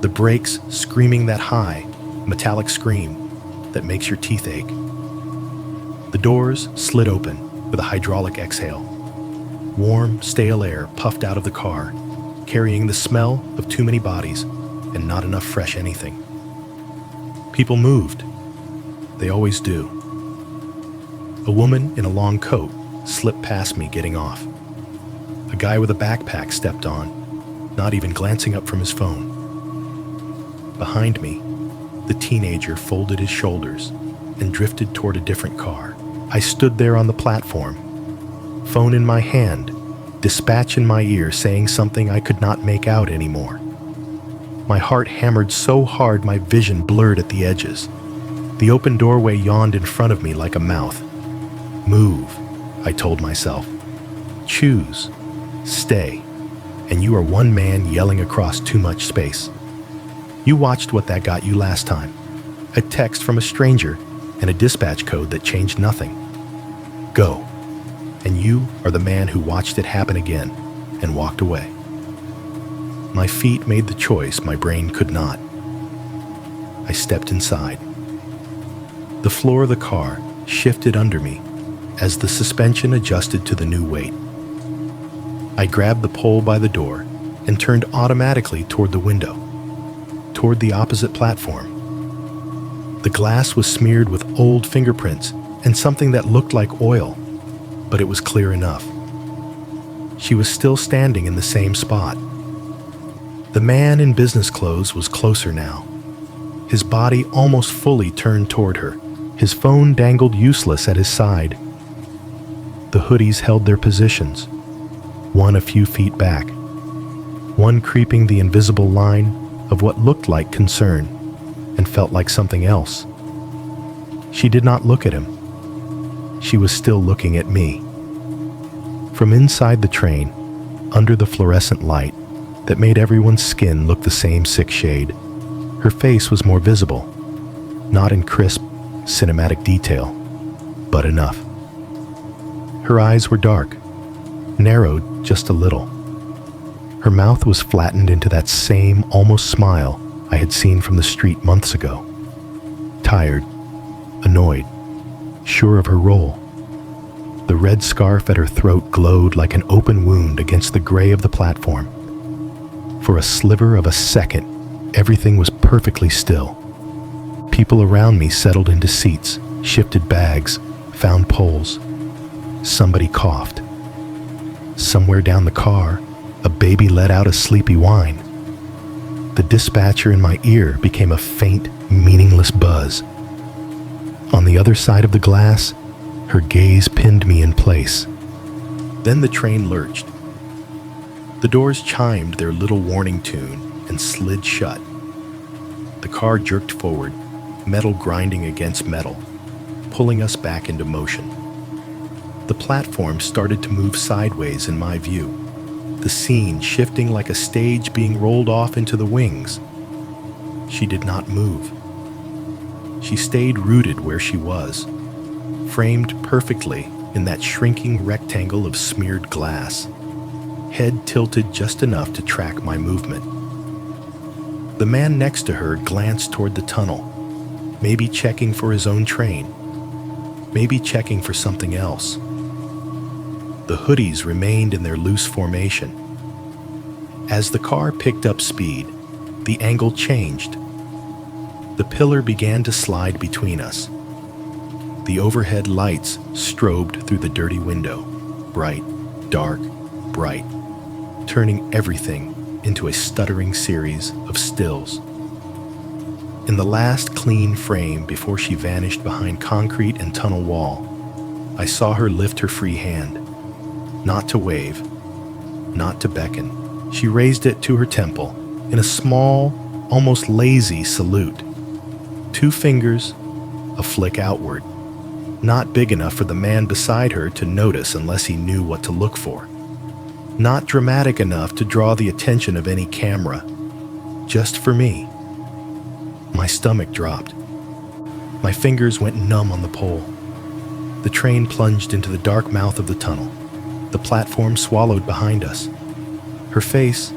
the brakes screaming that high, metallic scream that makes your teeth ache. The doors slid open with a hydraulic exhale. Warm, stale air puffed out of the car, carrying the smell of too many bodies and not enough fresh anything. People moved. They always do. A woman in a long coat slipped past me getting off. A guy with a backpack stepped on, not even glancing up from his phone. Behind me, the teenager folded his shoulders and drifted toward a different car. I stood there on the platform, phone in my hand, dispatch in my ear saying something I could not make out anymore. My heart hammered so hard my vision blurred at the edges. The open doorway yawned in front of me like a mouth. Move, I told myself. Choose. Stay. And you are one man yelling across too much space. You watched what that got you last time. A text from a stranger and a dispatch code that changed nothing. Go. And you are the man who watched it happen again and walked away. My feet made the choice my brain could not. I stepped inside. The floor of the car shifted under me as the suspension adjusted to the new weight. I grabbed the pole by the door and turned automatically toward the window, toward the opposite platform. The glass was smeared with old fingerprints and something that looked like oil, but it was clear enough. She was still standing in the same spot. The man in business clothes was closer now. His body almost fully turned toward her. His phone dangled useless at his side. The hoodies held their positions, one a few feet back, one creeping the invisible line of what looked like concern and felt like something else. She did not look at him. She was still looking at me. From inside the train, under the fluorescent light that made everyone's skin look the same sick shade, her face was more visible, not in crisp, cinematic detail, but enough. Her eyes were dark, narrowed just a little. Her mouth was flattened into that same almost smile I had seen from the street months ago. Tired, annoyed, sure of her role. The red scarf at her throat glowed like an open wound against the gray of the platform. For a sliver of a second, everything was perfectly still. People around me settled into seats, shifted bags, found poles. Somebody coughed. Somewhere down the car, a baby let out a sleepy whine. The dispatcher in my ear became a faint, meaningless buzz. On the other side of the glass, her gaze pinned me in place. Then the train lurched. The doors chimed their little warning tune and slid shut. The car jerked forward, metal grinding against metal, pulling us back into motion. The platform started to move sideways in my view, the scene shifting like a stage being rolled off into the wings. She did not move. She stayed rooted where she was, framed perfectly in that shrinking rectangle of smeared glass, head tilted just enough to track my movement. The man next to her glanced toward the tunnel, maybe checking for his own train, maybe checking for something else. The hoodies remained in their loose formation. As the car picked up speed, the angle changed. The pillar began to slide between us. The overhead lights strobed through the dirty window, bright, dark, bright, turning everything into a stuttering series of stills. In the last clean frame before she vanished behind concrete and tunnel wall, I saw her lift her free hand. Not to wave, not to beckon. She raised it to her temple in a small, almost lazy salute. 2 fingers, a flick outward. Not big enough for the man beside her to notice unless he knew what to look for. Not dramatic enough to draw the attention of any camera. Just for me. My stomach dropped. My fingers went numb on the pole. The train plunged into the dark mouth of the tunnel. The platform swallowed behind us. Her face,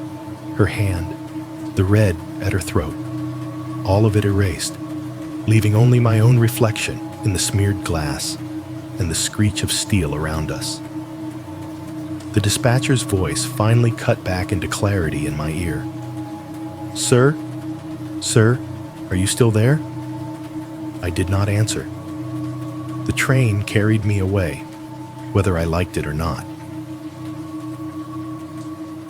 her hand, the red at her throat, all of it erased, leaving only my own reflection in the smeared glass and the screech of steel around us. The dispatcher's voice finally cut back into clarity in my ear. "Sir? Sir, are you still there?" I did not answer. The train carried me away, whether I liked it or not.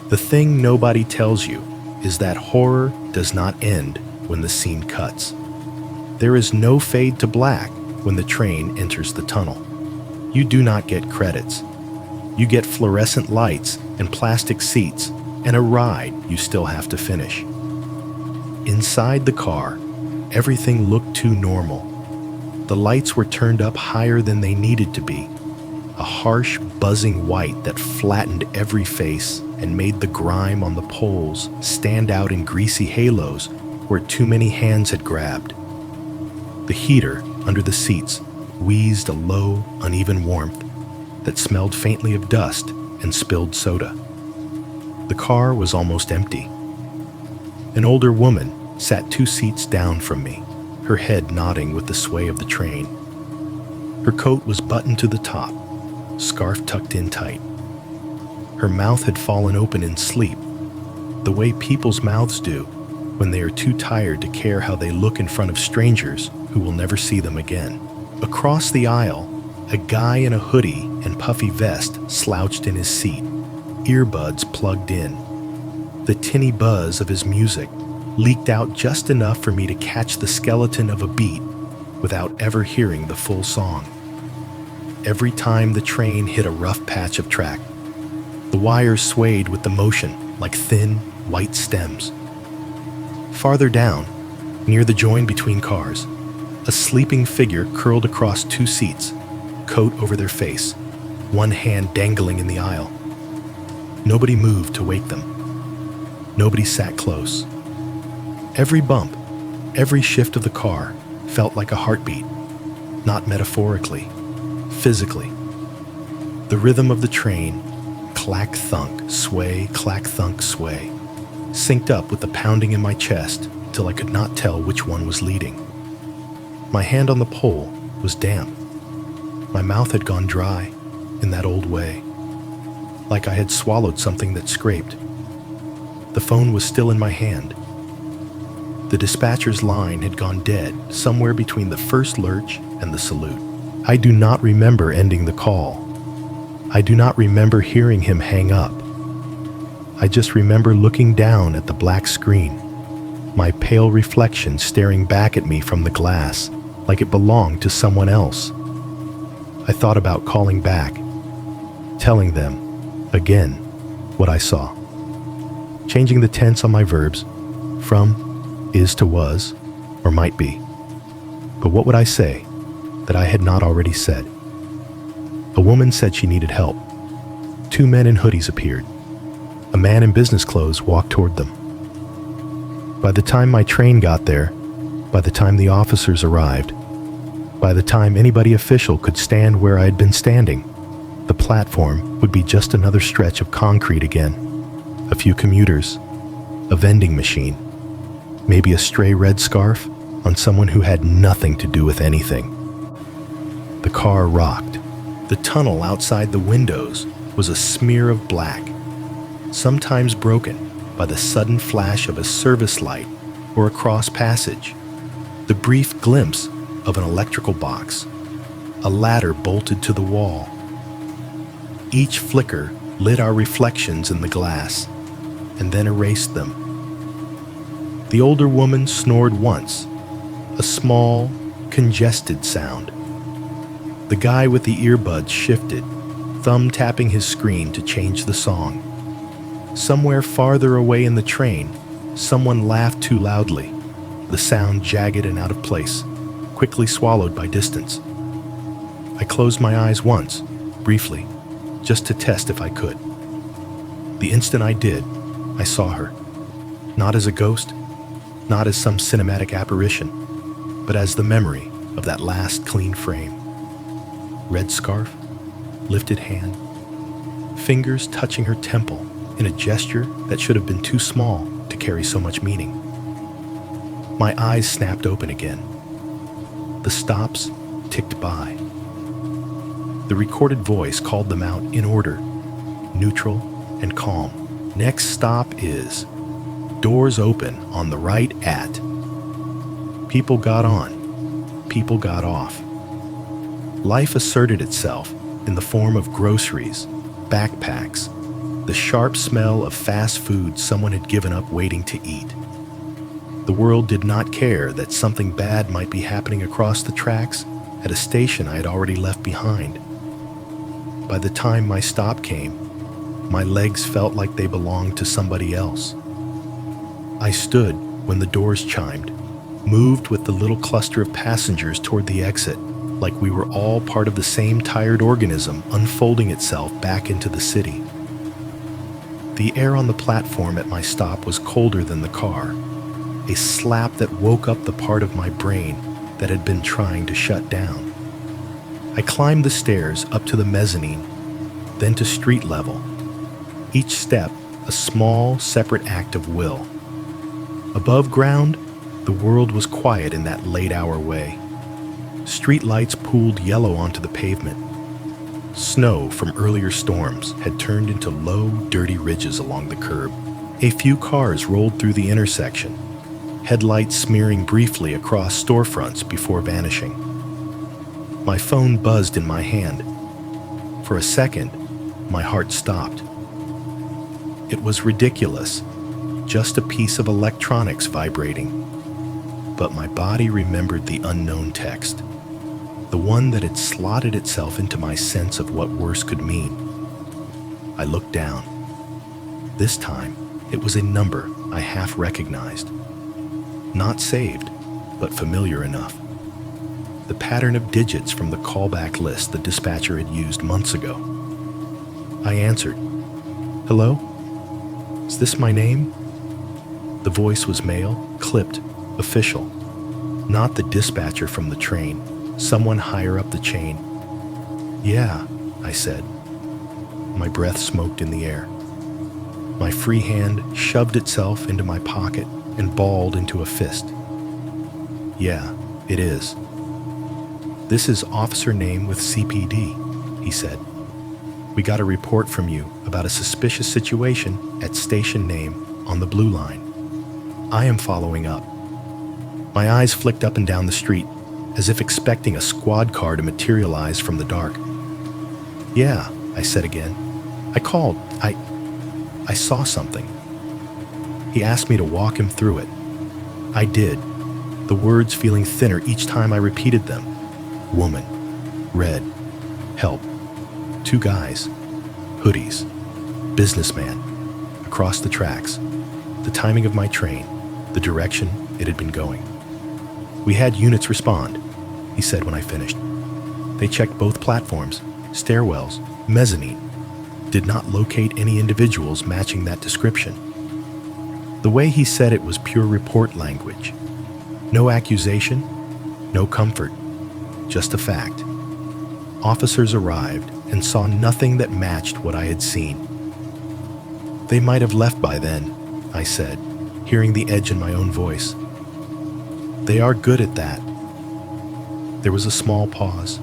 The thing nobody tells you is that horror does not end when the scene cuts. There is no fade to black when the train enters the tunnel. You do not get credits. You get fluorescent lights and plastic seats and a ride you still have to finish. Inside the car, everything looked too normal. The lights were turned up higher than they needed to be, a harsh, buzzing white that flattened every face and made the grime on the poles stand out in greasy halos where too many hands had grabbed. The heater under the seats wheezed a low, uneven warmth that smelled faintly of dust and spilled soda. The car was almost empty. An older woman sat 2 seats down from me, her head nodding with the sway of the train. Her coat was buttoned to the top, scarf tucked in tight. Her mouth had fallen open in sleep, the way people's mouths do when they are too tired to care how they look in front of strangers who will never see them again. Across the aisle, a guy in a hoodie and puffy vest slouched in his seat, earbuds plugged in. The tinny buzz of his music leaked out just enough for me to catch the skeleton of a beat without ever hearing the full song. Every time the train hit a rough patch of track, the wires swayed with the motion like thin, white stems. Farther down, near the join between cars, a sleeping figure curled across 2 seats, coat over their face, one hand dangling in the aisle. Nobody moved to wake them. Nobody sat close. Every bump, every shift of the car felt like a heartbeat, not metaphorically, physically. The rhythm of the train, clack-thunk, sway, clack-thunk, sway, synced up with the pounding in my chest till I could not tell which one was leading. My hand on the pole was damp. My mouth had gone dry in that old way, like I had swallowed something that scraped. The phone was still in my hand. The dispatcher's line had gone dead somewhere between the first lurch and the salute. I do not remember ending the call. I do not remember hearing him hang up. I just remember looking down at the black screen, my pale reflection staring back at me from the glass like it belonged to someone else. I thought about calling back, telling them, again, what I saw. Changing the tense on my verbs from is to was or might be. But what would I say that I had not already said? A woman said she needed help. 2 men in hoodies appeared. A man in business clothes walked toward them. By the time my train got there, by the time the officers arrived, by the time anybody official could stand where I had been standing, the platform would be just another stretch of concrete again. A few commuters, a vending machine, maybe a stray red scarf on someone who had nothing to do with anything. The car rocked. The tunnel outside the windows was a smear of black, sometimes broken by the sudden flash of a service light or a cross passage, the brief glimpse of an electrical box, a ladder bolted to the wall. Each flicker lit our reflections in the glass and then erased them. The older woman snored once, a small, congested sound. The guy with the earbuds shifted, thumb tapping his screen to change the song. Somewhere farther away in the train, someone laughed too loudly, the sound jagged and out of place, quickly swallowed by distance. I closed my eyes once, briefly, just to test if I could. The instant I did, I saw her, not as a ghost, not as some cinematic apparition, but as the memory of that last clean frame. Red scarf, lifted hand, fingers touching her temple in a gesture that should have been too small to carry so much meaning. My eyes snapped open again. The stops ticked by. The recorded voice called them out in order, neutral and calm. Next stop is doors open on the right at. People got on. People got off. Life asserted itself in the form of groceries, backpacks, the sharp smell of fast food someone had given up waiting to eat. The world did not care that something bad might be happening across the tracks at a station I had already left behind. By the time my stop came, my legs felt like they belonged to somebody else. I stood when the doors chimed, moved with the little cluster of passengers toward the exit, like we were all part of the same tired organism unfolding itself back into the city. The air on the platform at my stop was colder than the car, a slap that woke up the part of my brain that had been trying to shut down. I climbed the stairs up to the mezzanine, then to street level, each step a small, separate act of will. Above ground, the world was quiet in that late-hour way. Street lights pooled yellow onto the pavement. Snow from earlier storms had turned into low, dirty ridges along the curb. A few cars rolled through the intersection, headlights smearing briefly across storefronts before vanishing. My phone buzzed in my hand. For a second, my heart stopped. It was ridiculous, just a piece of electronics vibrating. But my body remembered the unknown text, the one that had slotted itself into my sense of what worse could mean. I looked down. This time, it was a number I half recognized. Not saved, but familiar enough. The pattern of digits from the callback list the dispatcher had used months ago. I answered. "Hello? Is this my name?" The voice was male, clipped, official. Not the dispatcher from the train, someone higher up the chain. "Yeah," I said. My breath smoked in the air. My free hand shoved itself into my pocket and balled into a fist. "Yeah, it is. This is officer name with CPD," he said. "We got a report from you about a suspicious situation at station name on the Blue Line. I am following up." My eyes flicked up and down the street, as if expecting a squad car to materialize from the dark. "Yeah," I said again. "I called. I saw something." He asked me to walk him through it. I did, the words feeling thinner each time I repeated them. Woman, red, help, 2 guys, hoodies, businessman, across the tracks, the timing of my train, the direction it had been going. "We had units respond," he said when I finished. "They checked both platforms, stairwells, mezzanine, did not locate any individuals matching that description." The way he said it was pure report language. No accusation, no comfort, just a fact. Officers arrived and saw nothing that matched what I had seen. "They might have left by then," I said, hearing the edge in my own voice. "They are good at that." There was a small pause.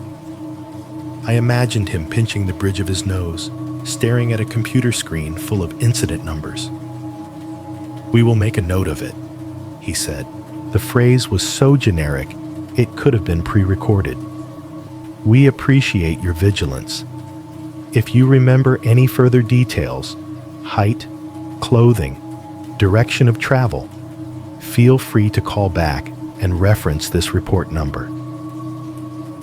I imagined him pinching the bridge of his nose, staring at a computer screen full of incident numbers. "We will make a note of it," he said. The phrase was so generic, it could have been pre-recorded. "We appreciate your vigilance. If you remember any further details, height, clothing, direction of travel, feel free to call back and reference this report number."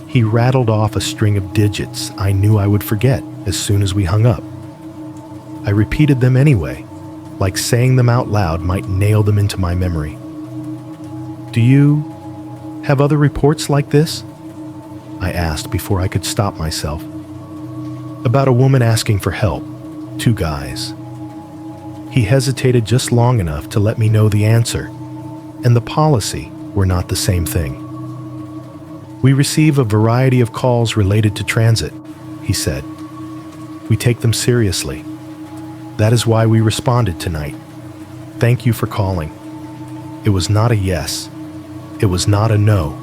He rattled off a string of digits I knew I would forget as soon as we hung up. I repeated them anyway, like saying them out loud might nail them into my memory. "Do you have other reports like this?" I asked before I could stop myself. "About a woman asking for help, 2 guys." He hesitated just long enough to let me know the answer, and the policy were not the same thing. "We receive a variety of calls related to transit," he said. "We take them seriously. That is why we responded tonight. Thank you for calling." It was not a yes. It was not a no.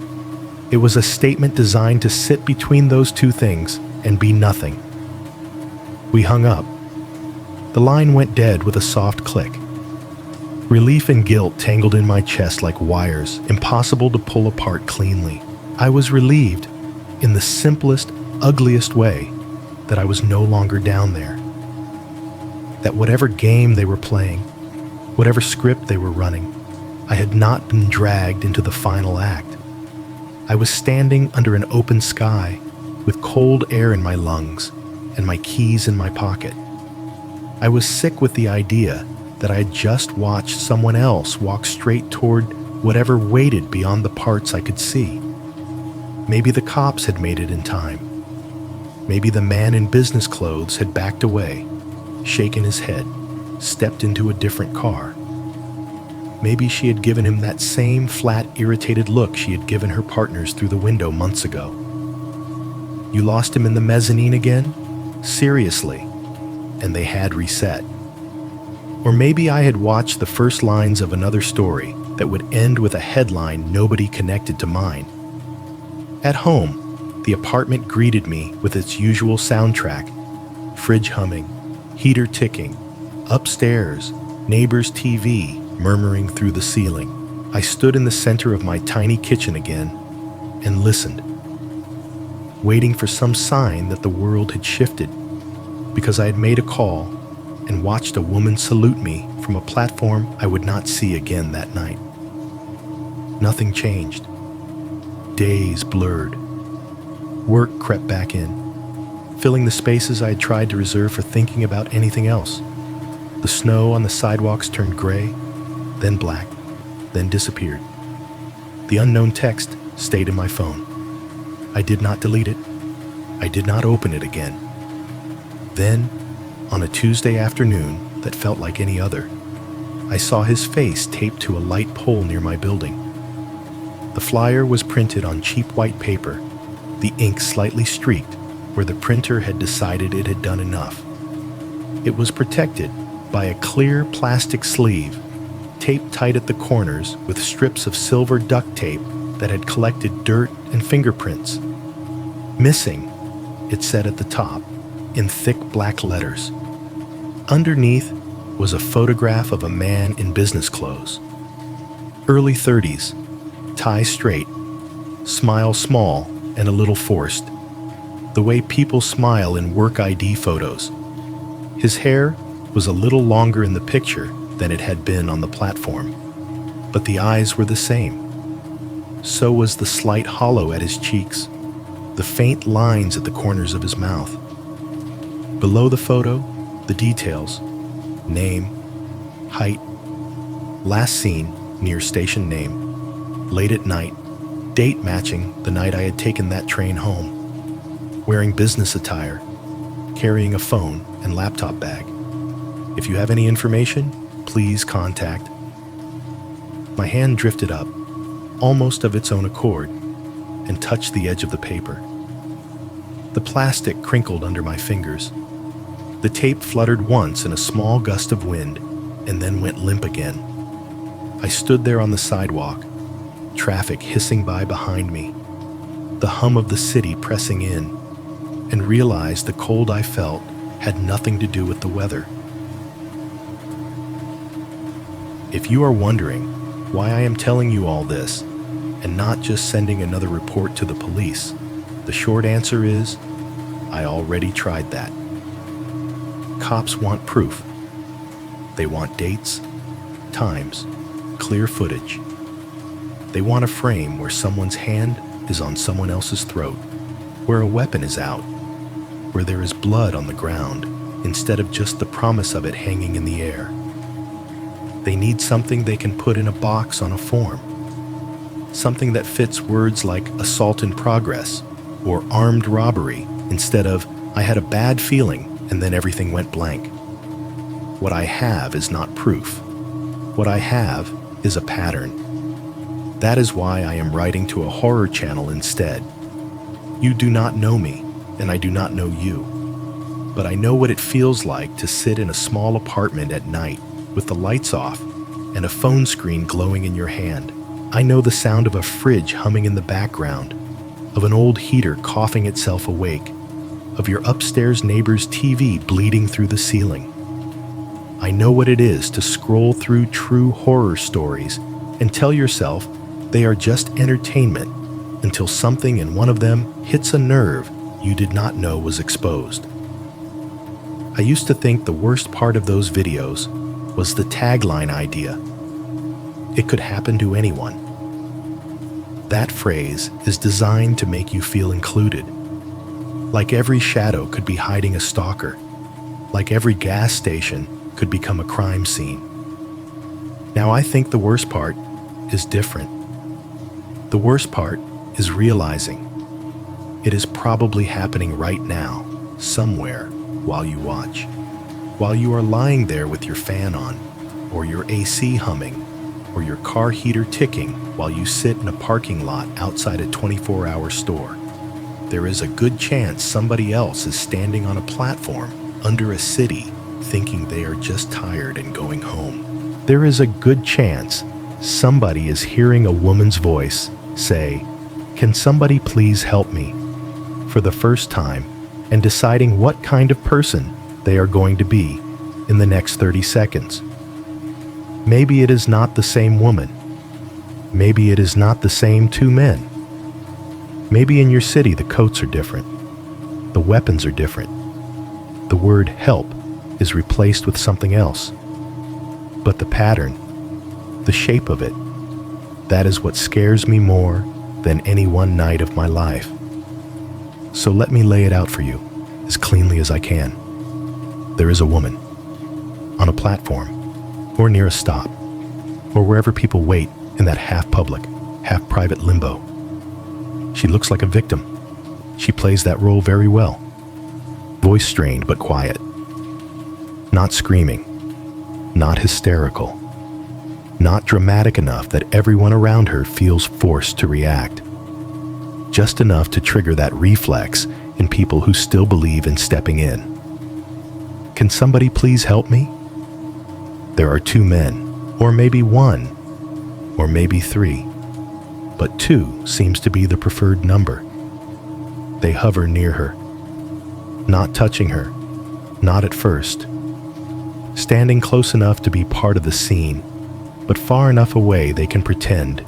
It was a statement designed to sit between those 2 things and be nothing. We hung up. The line went dead with a soft click. Relief and guilt tangled in my chest like wires, impossible to pull apart cleanly. I was relieved, in the simplest, ugliest way, that I was no longer down there. That whatever game they were playing, whatever script they were running, I had not been dragged into the final act. I was standing under an open sky, with cold air in my lungs, and my keys in my pocket. I was sick with the idea that I had just watched someone else walk straight toward whatever waited beyond the parts I could see. Maybe the cops had made it in time. Maybe the man in business clothes had backed away, shaken his head, stepped into a different car. Maybe she had given him that same flat, irritated look she had given her partners through the window months ago. You lost him in the mezzanine again? Seriously. And they had reset. Or maybe I had watched the first lines of another story that would end with a headline nobody connected to mine. At home, the apartment greeted me with its usual soundtrack: fridge humming, heater ticking, upstairs, neighbor's TV murmuring through the ceiling. I stood in the center of my tiny kitchen again and listened, waiting for some sign that the world had shifted, because I had made a call and watched a woman salute me from a platform I would not see again that night. Nothing changed. Days blurred. Work crept back in, filling the spaces I had tried to reserve for thinking about anything else. The snow on the sidewalks turned gray, then black, then disappeared. The unknown text stayed in my phone. I did not delete it. I did not open it again. Then, on a Tuesday afternoon that felt like any other, I saw his face taped to a light pole near my building. The flyer was printed on cheap white paper, the ink slightly streaked where the printer had decided it had done enough. It was protected by a clear plastic sleeve, taped tight at the corners with strips of silver duct tape that had collected dirt and fingerprints. Missing, it said at the top, in thick black letters. Underneath was a photograph of a man in business clothes. Early 30s, tie straight, smile small and a little forced, the way people smile in work ID photos. His hair was a little longer in the picture than it had been on the platform, but the eyes were the same. So was the slight hollow at his cheeks, the faint lines at the corners of his mouth. Below the photo, the details: name, height, last seen near station name, late at night, date matching the night I had taken that train home, wearing business attire, carrying a phone and laptop bag. If you have any information, please contact. My hand drifted up, almost of its own accord, and touched the edge of the paper. The plastic crinkled under my fingers. The tape fluttered once in a small gust of wind and then went limp again. I stood there on the sidewalk, traffic hissing by behind me, the hum of the city pressing in, and realized the cold I felt had nothing to do with the weather. If you are wondering why I am telling you all this and not just sending another report to the police, the short answer is, I already tried that. Cops want proof. They want dates, times, clear footage. They want a frame where someone's hand is on someone else's throat, where a weapon is out, where there is blood on the ground instead of just the promise of it hanging in the air. They need something they can put in a box on a form, something that fits words like assault in progress or armed robbery instead of I had a bad feeling and then everything went blank. What I have is not proof. What I have is a pattern. That is why I am writing to a horror channel instead. You do not know me, and I do not know you. But I know what it feels like to sit in a small apartment at night with the lights off and a phone screen glowing in your hand. I know the sound of a fridge humming in the background, of an old heater coughing itself awake, of your upstairs neighbor's TV bleeding through the ceiling. I know what it is to scroll through true horror stories and tell yourself they are just entertainment until something in one of them hits a nerve you did not know was exposed. I used to think the worst part of those videos was the tagline idea. It could happen to anyone. That phrase is designed to make you feel included. Like every shadow could be hiding a stalker. Like every gas station could become a crime scene. Now I think the worst part is different. The worst part is realizing it is probably happening right now, somewhere, while you watch. While you are lying there with your fan on, or your AC humming, or your car heater ticking while you sit in a parking lot outside a 24-hour store. There is a good chance somebody else is standing on a platform under a city thinking they are just tired and going home. There is a good chance somebody is hearing a woman's voice say, "Can somebody please help me?" for the first time and deciding what kind of person they are going to be in the next 30 seconds. Maybe it is not the same woman. Maybe it is not the same two men. Maybe in your city the coats are different. The weapons are different. The word help is replaced with something else. But the pattern, the shape of it, that is what scares me more than any one night of my life. So let me lay it out for you as cleanly as I can. There is a woman on a platform or near a stop or wherever people wait in that half-public, half-private limbo. She looks like a victim. She plays that role very well. Voice strained but quiet. Not screaming. Not hysterical. Not dramatic enough that everyone around her feels forced to react. Just enough to trigger that reflex in people who still believe in stepping in. Can somebody please help me? There are two men, or maybe one, or maybe three. But two seems to be the preferred number. They hover near her, not touching her, not at first. Standing close enough to be part of the scene, but far enough away they can pretend,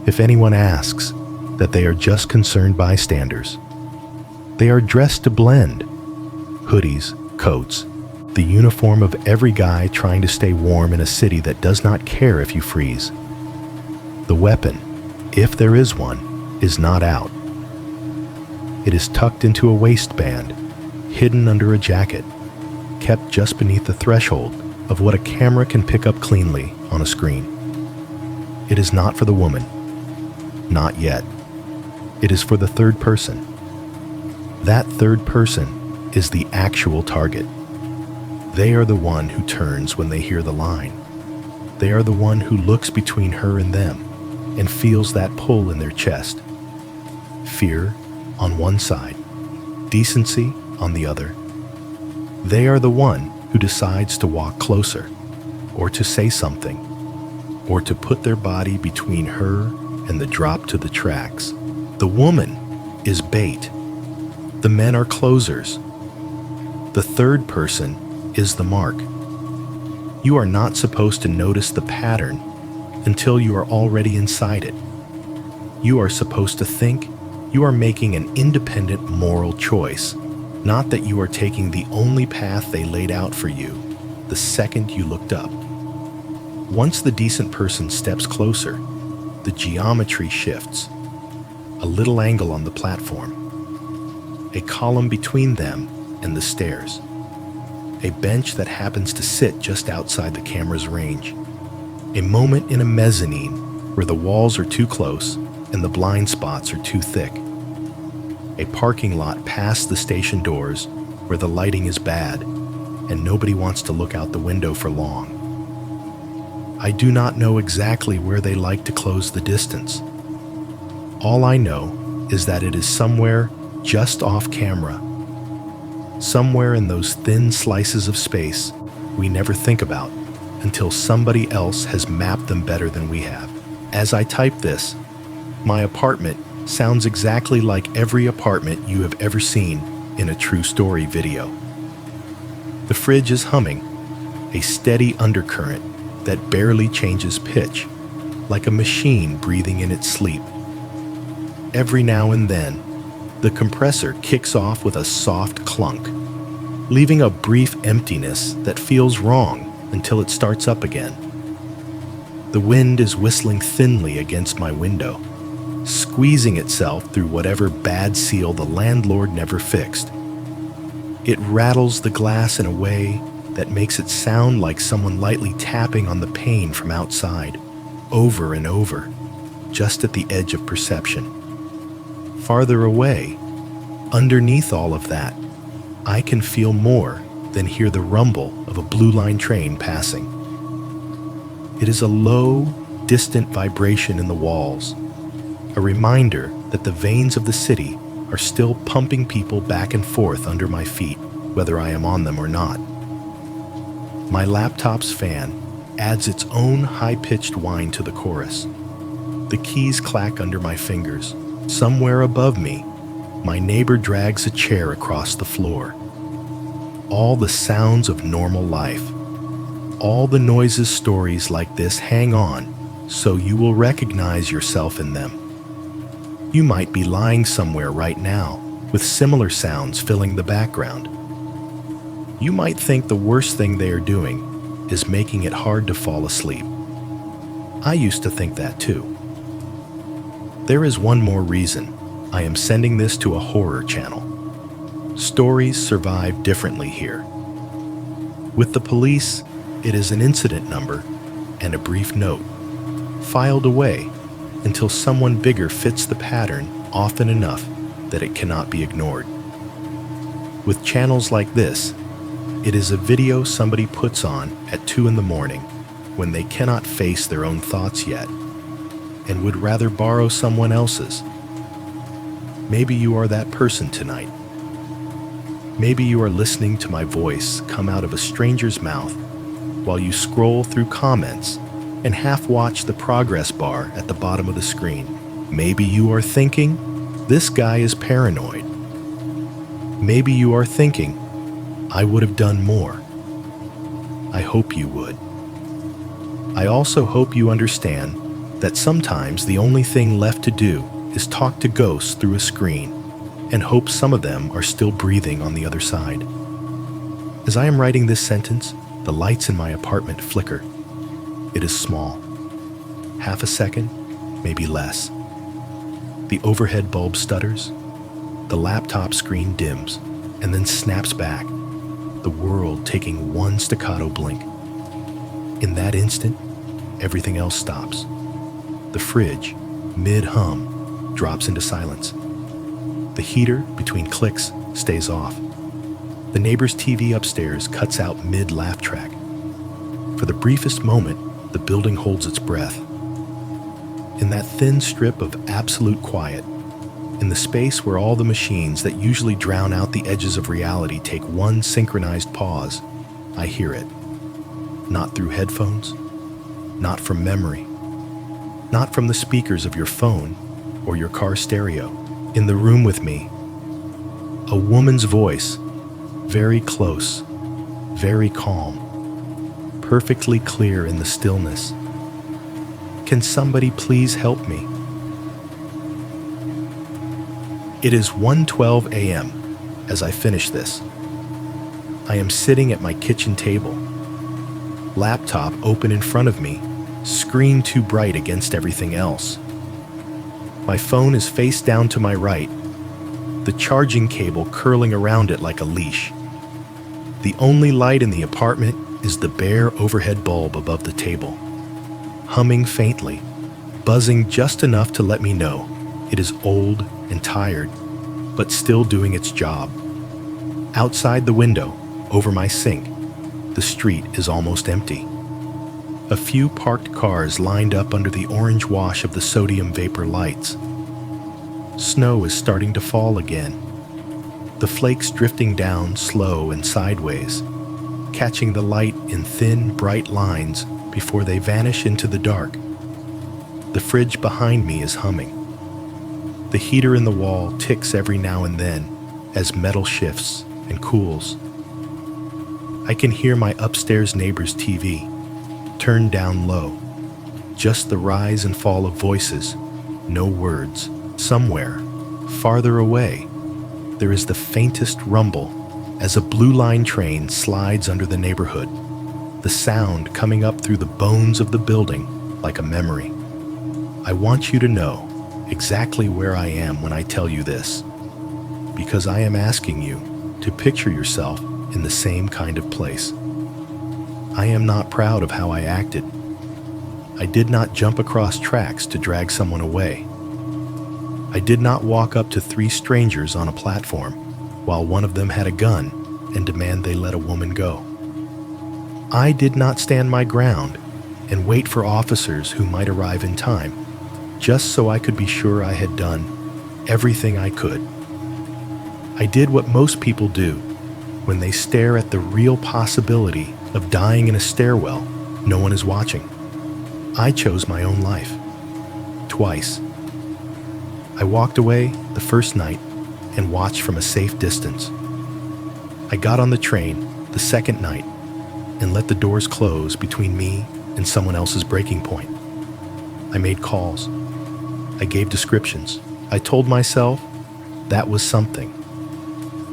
if anyone asks, that they are just concerned bystanders. They are dressed to blend. Hoodies, coats, the uniform of every guy trying to stay warm in a city that does not care if you freeze. The weapon, if there is one, is not out. It is tucked into a waistband, hidden under a jacket, kept just beneath the threshold of what a camera can pick up cleanly on a screen. It is not for the woman. Not yet. It is for the third person. That third person is the actual target. They are the one who turns when they hear the line. They are the one who looks between her and them and feels that pull in their chest. Fear on one side, decency on the other. They are the one who decides to walk closer, or to say something, or to put their body between her and the drop to the tracks. The woman is bait. The men are closers. The third person is the mark. You are not supposed to notice the pattern until you are already inside it. You are supposed to think you are making an independent moral choice, not that you are taking the only path they laid out for you the second you looked up. Once the decent person steps closer, the geometry shifts. A little angle on the platform. A column between them and the stairs. A bench that happens to sit just outside the camera's range. A moment in a mezzanine where the walls are too close and the blind spots are too thick. A parking lot past the station doors where the lighting is bad and nobody wants to look out the window for long. I do not know exactly where they like to close the distance. All I know is that it is somewhere just off camera. Somewhere in those thin slices of space we never think about until somebody else has mapped them better than we have. As I type this, my apartment sounds exactly like every apartment you have ever seen in a true story video. The fridge is humming, a steady undercurrent that barely changes pitch, like a machine breathing in its sleep. Every now and then, the compressor kicks off with a soft clunk, leaving a brief emptiness that feels wrong until it starts up again. The wind is whistling thinly against my window, squeezing itself through whatever bad seal the landlord never fixed. It rattles the glass in a way that makes it sound like someone lightly tapping on the pane from outside, over and over, just at the edge of perception. Farther away, underneath all of that, I can feel more than hear the rumble of a blue line train passing. It is a low, distant vibration in the walls, a reminder that the veins of the city are still pumping people back and forth under my feet, whether I am on them or not. My laptop's fan adds its own high-pitched whine to the chorus. The keys clack under my fingers. Somewhere above me, my neighbor drags a chair across the floor. All the sounds of normal life. All the noises stories like this hang on, so you will recognize yourself in them. You might be lying somewhere right now, with similar sounds filling the background. You might think the worst thing they are doing is making it hard to fall asleep. I used to think that too. There is one more reason I am sending this to a horror channel. Stories survive differently here. With the police, it is an incident number and a brief note, filed away until someone bigger fits the pattern often enough that it cannot be ignored. With channels like this, it is a video somebody puts on at 2 in the morning when they cannot face their own thoughts yet and would rather borrow someone else's. Maybe you are that person tonight. Maybe you are listening to my voice come out of a stranger's mouth while you scroll through comments and half watch the progress bar at the bottom of the screen. Maybe you are thinking, this guy is paranoid. Maybe you are thinking, I would have done more. I hope you would. I also hope you understand that sometimes the only thing left to do is talk to ghosts through a screen and hope some of them are still breathing on the other side. As I am writing this sentence, the lights in my apartment flicker. It is small. Half a second, maybe less. The overhead bulb stutters. The laptop screen dims and then snaps back, the world taking one staccato blink. In that instant, everything else stops. The fridge, mid-hum, drops into silence. The heater, between clicks, stays off. The neighbor's TV upstairs cuts out mid-laugh track. For the briefest moment, the building holds its breath. In that thin strip of absolute quiet, in the space where all the machines that usually drown out the edges of reality take one synchronized pause, I hear it. Not through headphones, not from memory, not from the speakers of your phone or your car stereo. In the room with me, a woman's voice, very close, very calm, perfectly clear in the stillness. Can somebody please help me? It is 1:12 a.m. as I finish this. I am sitting at my kitchen table, laptop open in front of me, screen too bright against everything else. My phone is face down to my right, the charging cable curling around it like a leash. The only light in the apartment is the bare overhead bulb above the table, humming faintly, buzzing just enough to let me know it is old and tired, but still doing its job. Outside the window, over my sink, the street is almost empty. A few parked cars lined up under the orange wash of the sodium vapor lights. Snow is starting to fall again, the flakes drifting down slow and sideways, catching the light in thin, bright lines before they vanish into the dark. The fridge behind me is humming. The heater in the wall ticks every now and then as metal shifts and cools. I can hear my upstairs neighbor's TV, turned down low. Just the rise and fall of voices, no words. Somewhere, farther away, there is the faintest rumble as a blue line train slides under the neighborhood, the sound coming up through the bones of the building like a memory. I want you to know exactly where I am when I tell you this, because I am asking you to picture yourself in the same kind of place. I am not proud of how I acted. I did not jump across tracks to drag someone away. I did not walk up to 3 strangers on a platform while one of them had a gun and demand they let a woman go. I did not stand my ground and wait for officers who might arrive in time, just so I could be sure I had done everything I could. I did what most people do when they stare at the real possibility of dying in a stairwell no one is watching. I chose my own life. Twice. I walked away the first night and watched from a safe distance. I got on the train the second night and let the doors close between me and someone else's breaking point. I made calls. I gave descriptions. I told myself that was something.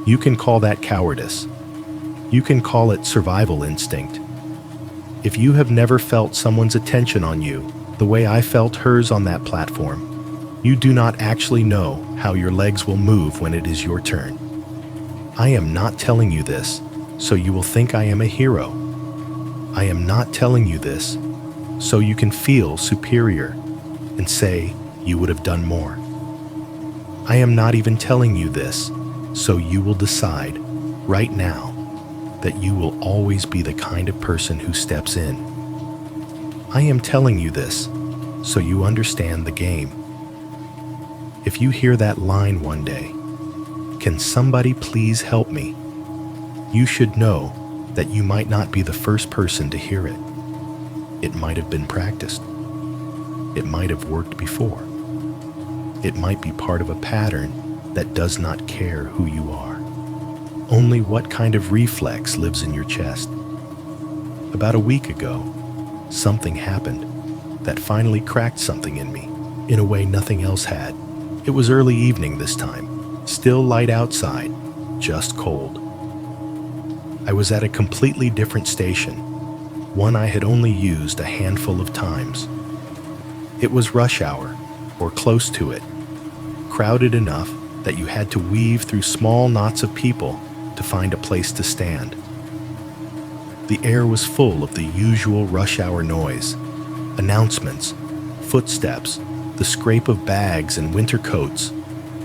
You can call that cowardice. You can call it survival instinct. If you have never felt someone's attention on you the way I felt hers on that platform, you do not actually know how your legs will move when it is your turn. I am not telling you this so you will think I am a hero. I am not telling you this so you can feel superior and say you would have done more. I am not even telling you this so you will decide right now that you will always be the kind of person who steps in. I am telling you this so you understand the game. If you hear that line one day, "Can somebody please help me?" you should know that you might not be the first person to hear it. It might have been practiced. It might have worked before. It might be part of a pattern that does not care who you are. Only what kind of reflex lives in your chest. About a week ago, something happened that finally cracked something in me in a way nothing else had. It was early evening this time, still light outside, just cold. I was at a completely different station, one I had only used a handful of times. It was rush hour, or close to it, crowded enough that you had to weave through small knots of people to find a place to stand. The air was full of the usual rush hour noise, announcements, footsteps, the scrape of bags and winter coats,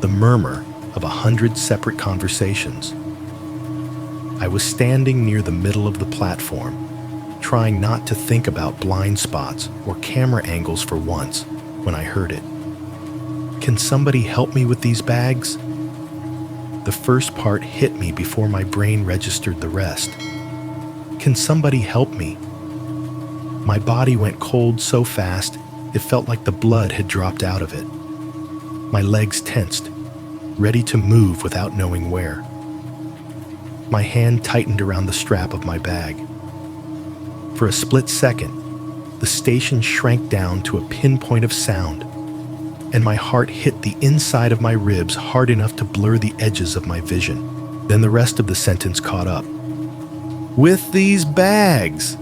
the murmur of 100 separate conversations. I was standing near the middle of the platform, trying not to think about blind spots or camera angles for once, when I heard it. "Can somebody help me with these bags?" The first part hit me before my brain registered the rest. Can somebody help me? My body went cold so fast, it felt like the blood had dropped out of it. My legs tensed, ready to move without knowing where. My hand tightened around the strap of my bag. For a split second, the station shrank down to a pinpoint of sound, and my heart hit the inside of my ribs hard enough to blur the edges of my vision. Then the rest of the sentence caught up. "With these bags!"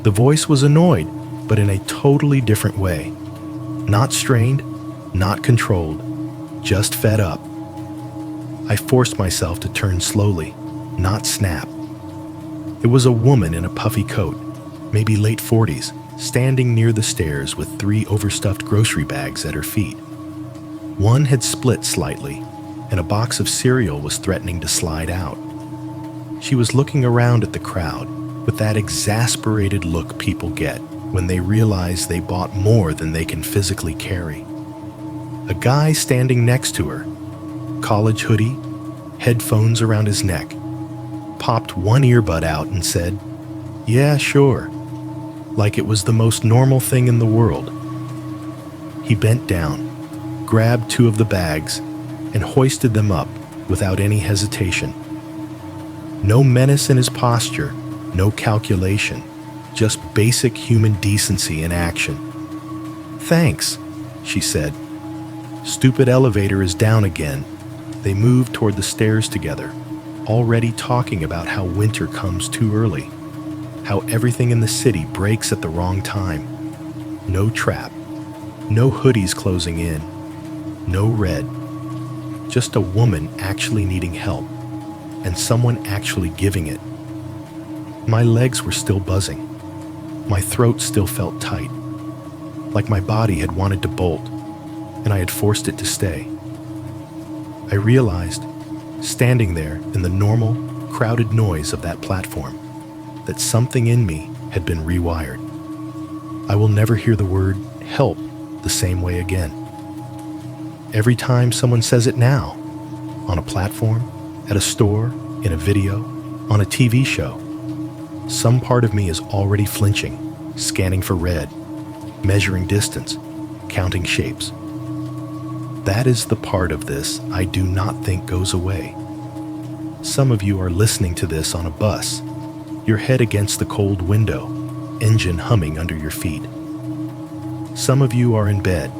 The voice was annoyed, but in a totally different way. Not strained, not controlled, just fed up. I forced myself to turn slowly, not snap. It was a woman in a puffy coat, maybe late 40s, standing near the stairs with 3 overstuffed grocery bags at her feet. One had split slightly, and a box of cereal was threatening to slide out. She was looking around at the crowd with that exasperated look people get when they realize they bought more than they can physically carry. A guy standing next to her, college hoodie, headphones around his neck, popped one earbud out and said, "Yeah, sure," like it was the most normal thing in the world. He bent down, grabbed 2 of the bags, and hoisted them up without any hesitation. No menace in his posture, no calculation, just basic human decency in action. "Thanks," she said. "Stupid elevator is down again." They moved toward the stairs together, already talking about how winter comes too early, how everything in the city breaks at the wrong time. No trap, no hoodies closing in, no red, just a woman actually needing help, and someone actually giving it. My legs were still buzzing. My throat still felt tight, like my body had wanted to bolt, and I had forced it to stay. I realized, standing there in the normal, crowded noise of that platform, that something in me had been rewired. I will never hear the word help the same way again. Every time someone says it now, on a platform, at a store, in a video, on a TV show, some part of me is already flinching, scanning for red, measuring distance, counting shapes. That is the part of this I do not think goes away. Some of you are listening to this on a bus, your head against the cold window, engine humming under your feet. Some of you are in bed,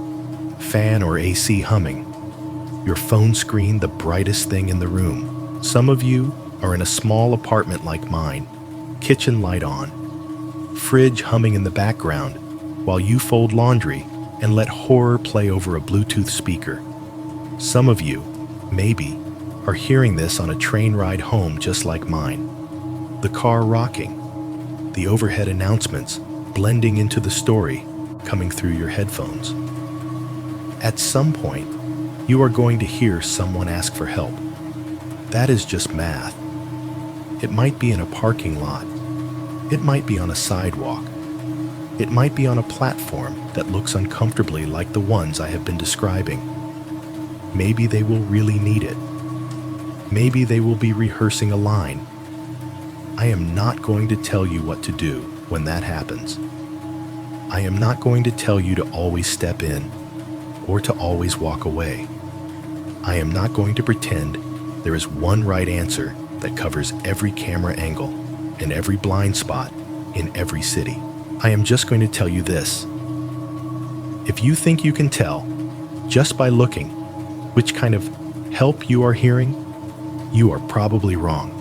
fan or AC humming, your phone screen the brightest thing in the room. Some of you are in a small apartment like mine, kitchen light on, fridge humming in the background while you fold laundry and let horror play over a Bluetooth speaker. Some of you, maybe, are hearing this on a train ride home just like mine. The car rocking, the overhead announcements blending into the story coming through your headphones. At some point, you are going to hear someone ask for help. That is just math. It might be in a parking lot. It might be on a sidewalk. It might be on a platform that looks uncomfortably like the ones I have been describing. Maybe they will really need it. Maybe they will be rehearsing a line. I am not going to tell you what to do when that happens. I am not going to tell you to always step in or to always walk away. I am not going to pretend there is one right answer that covers every camera angle and every blind spot in every city. I am just going to tell you this. If you think you can tell, just by looking, which kind of help you are hearing, you are probably wrong.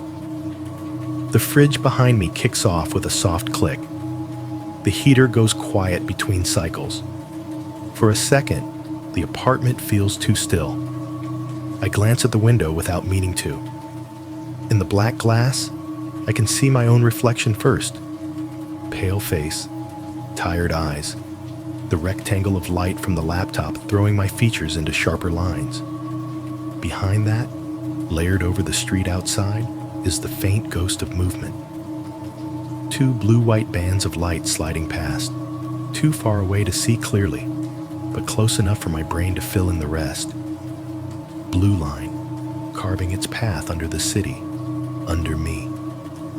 The fridge behind me kicks off with a soft click. The heater goes quiet between cycles. For a second, the apartment feels too still. I glance at the window without meaning to. In the black glass, I can see my own reflection first. Pale face, tired eyes, the rectangle of light from the laptop throwing my features into sharper lines. Behind that, layered over the street outside, is the faint ghost of movement. Two blue-white bands of light sliding past, too far away to see clearly, but close enough for my brain to fill in the rest. Blue line, carving its path under the city, under me,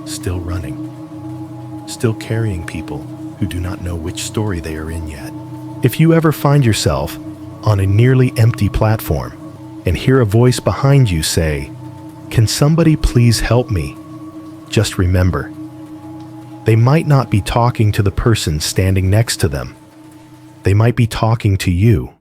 still running, still carrying people who do not know which story they are in yet. If you ever find yourself on a nearly empty platform and hear a voice behind you say, "Can somebody please help me?" just remember, they might not be talking to the person standing next to them. They might be talking to you.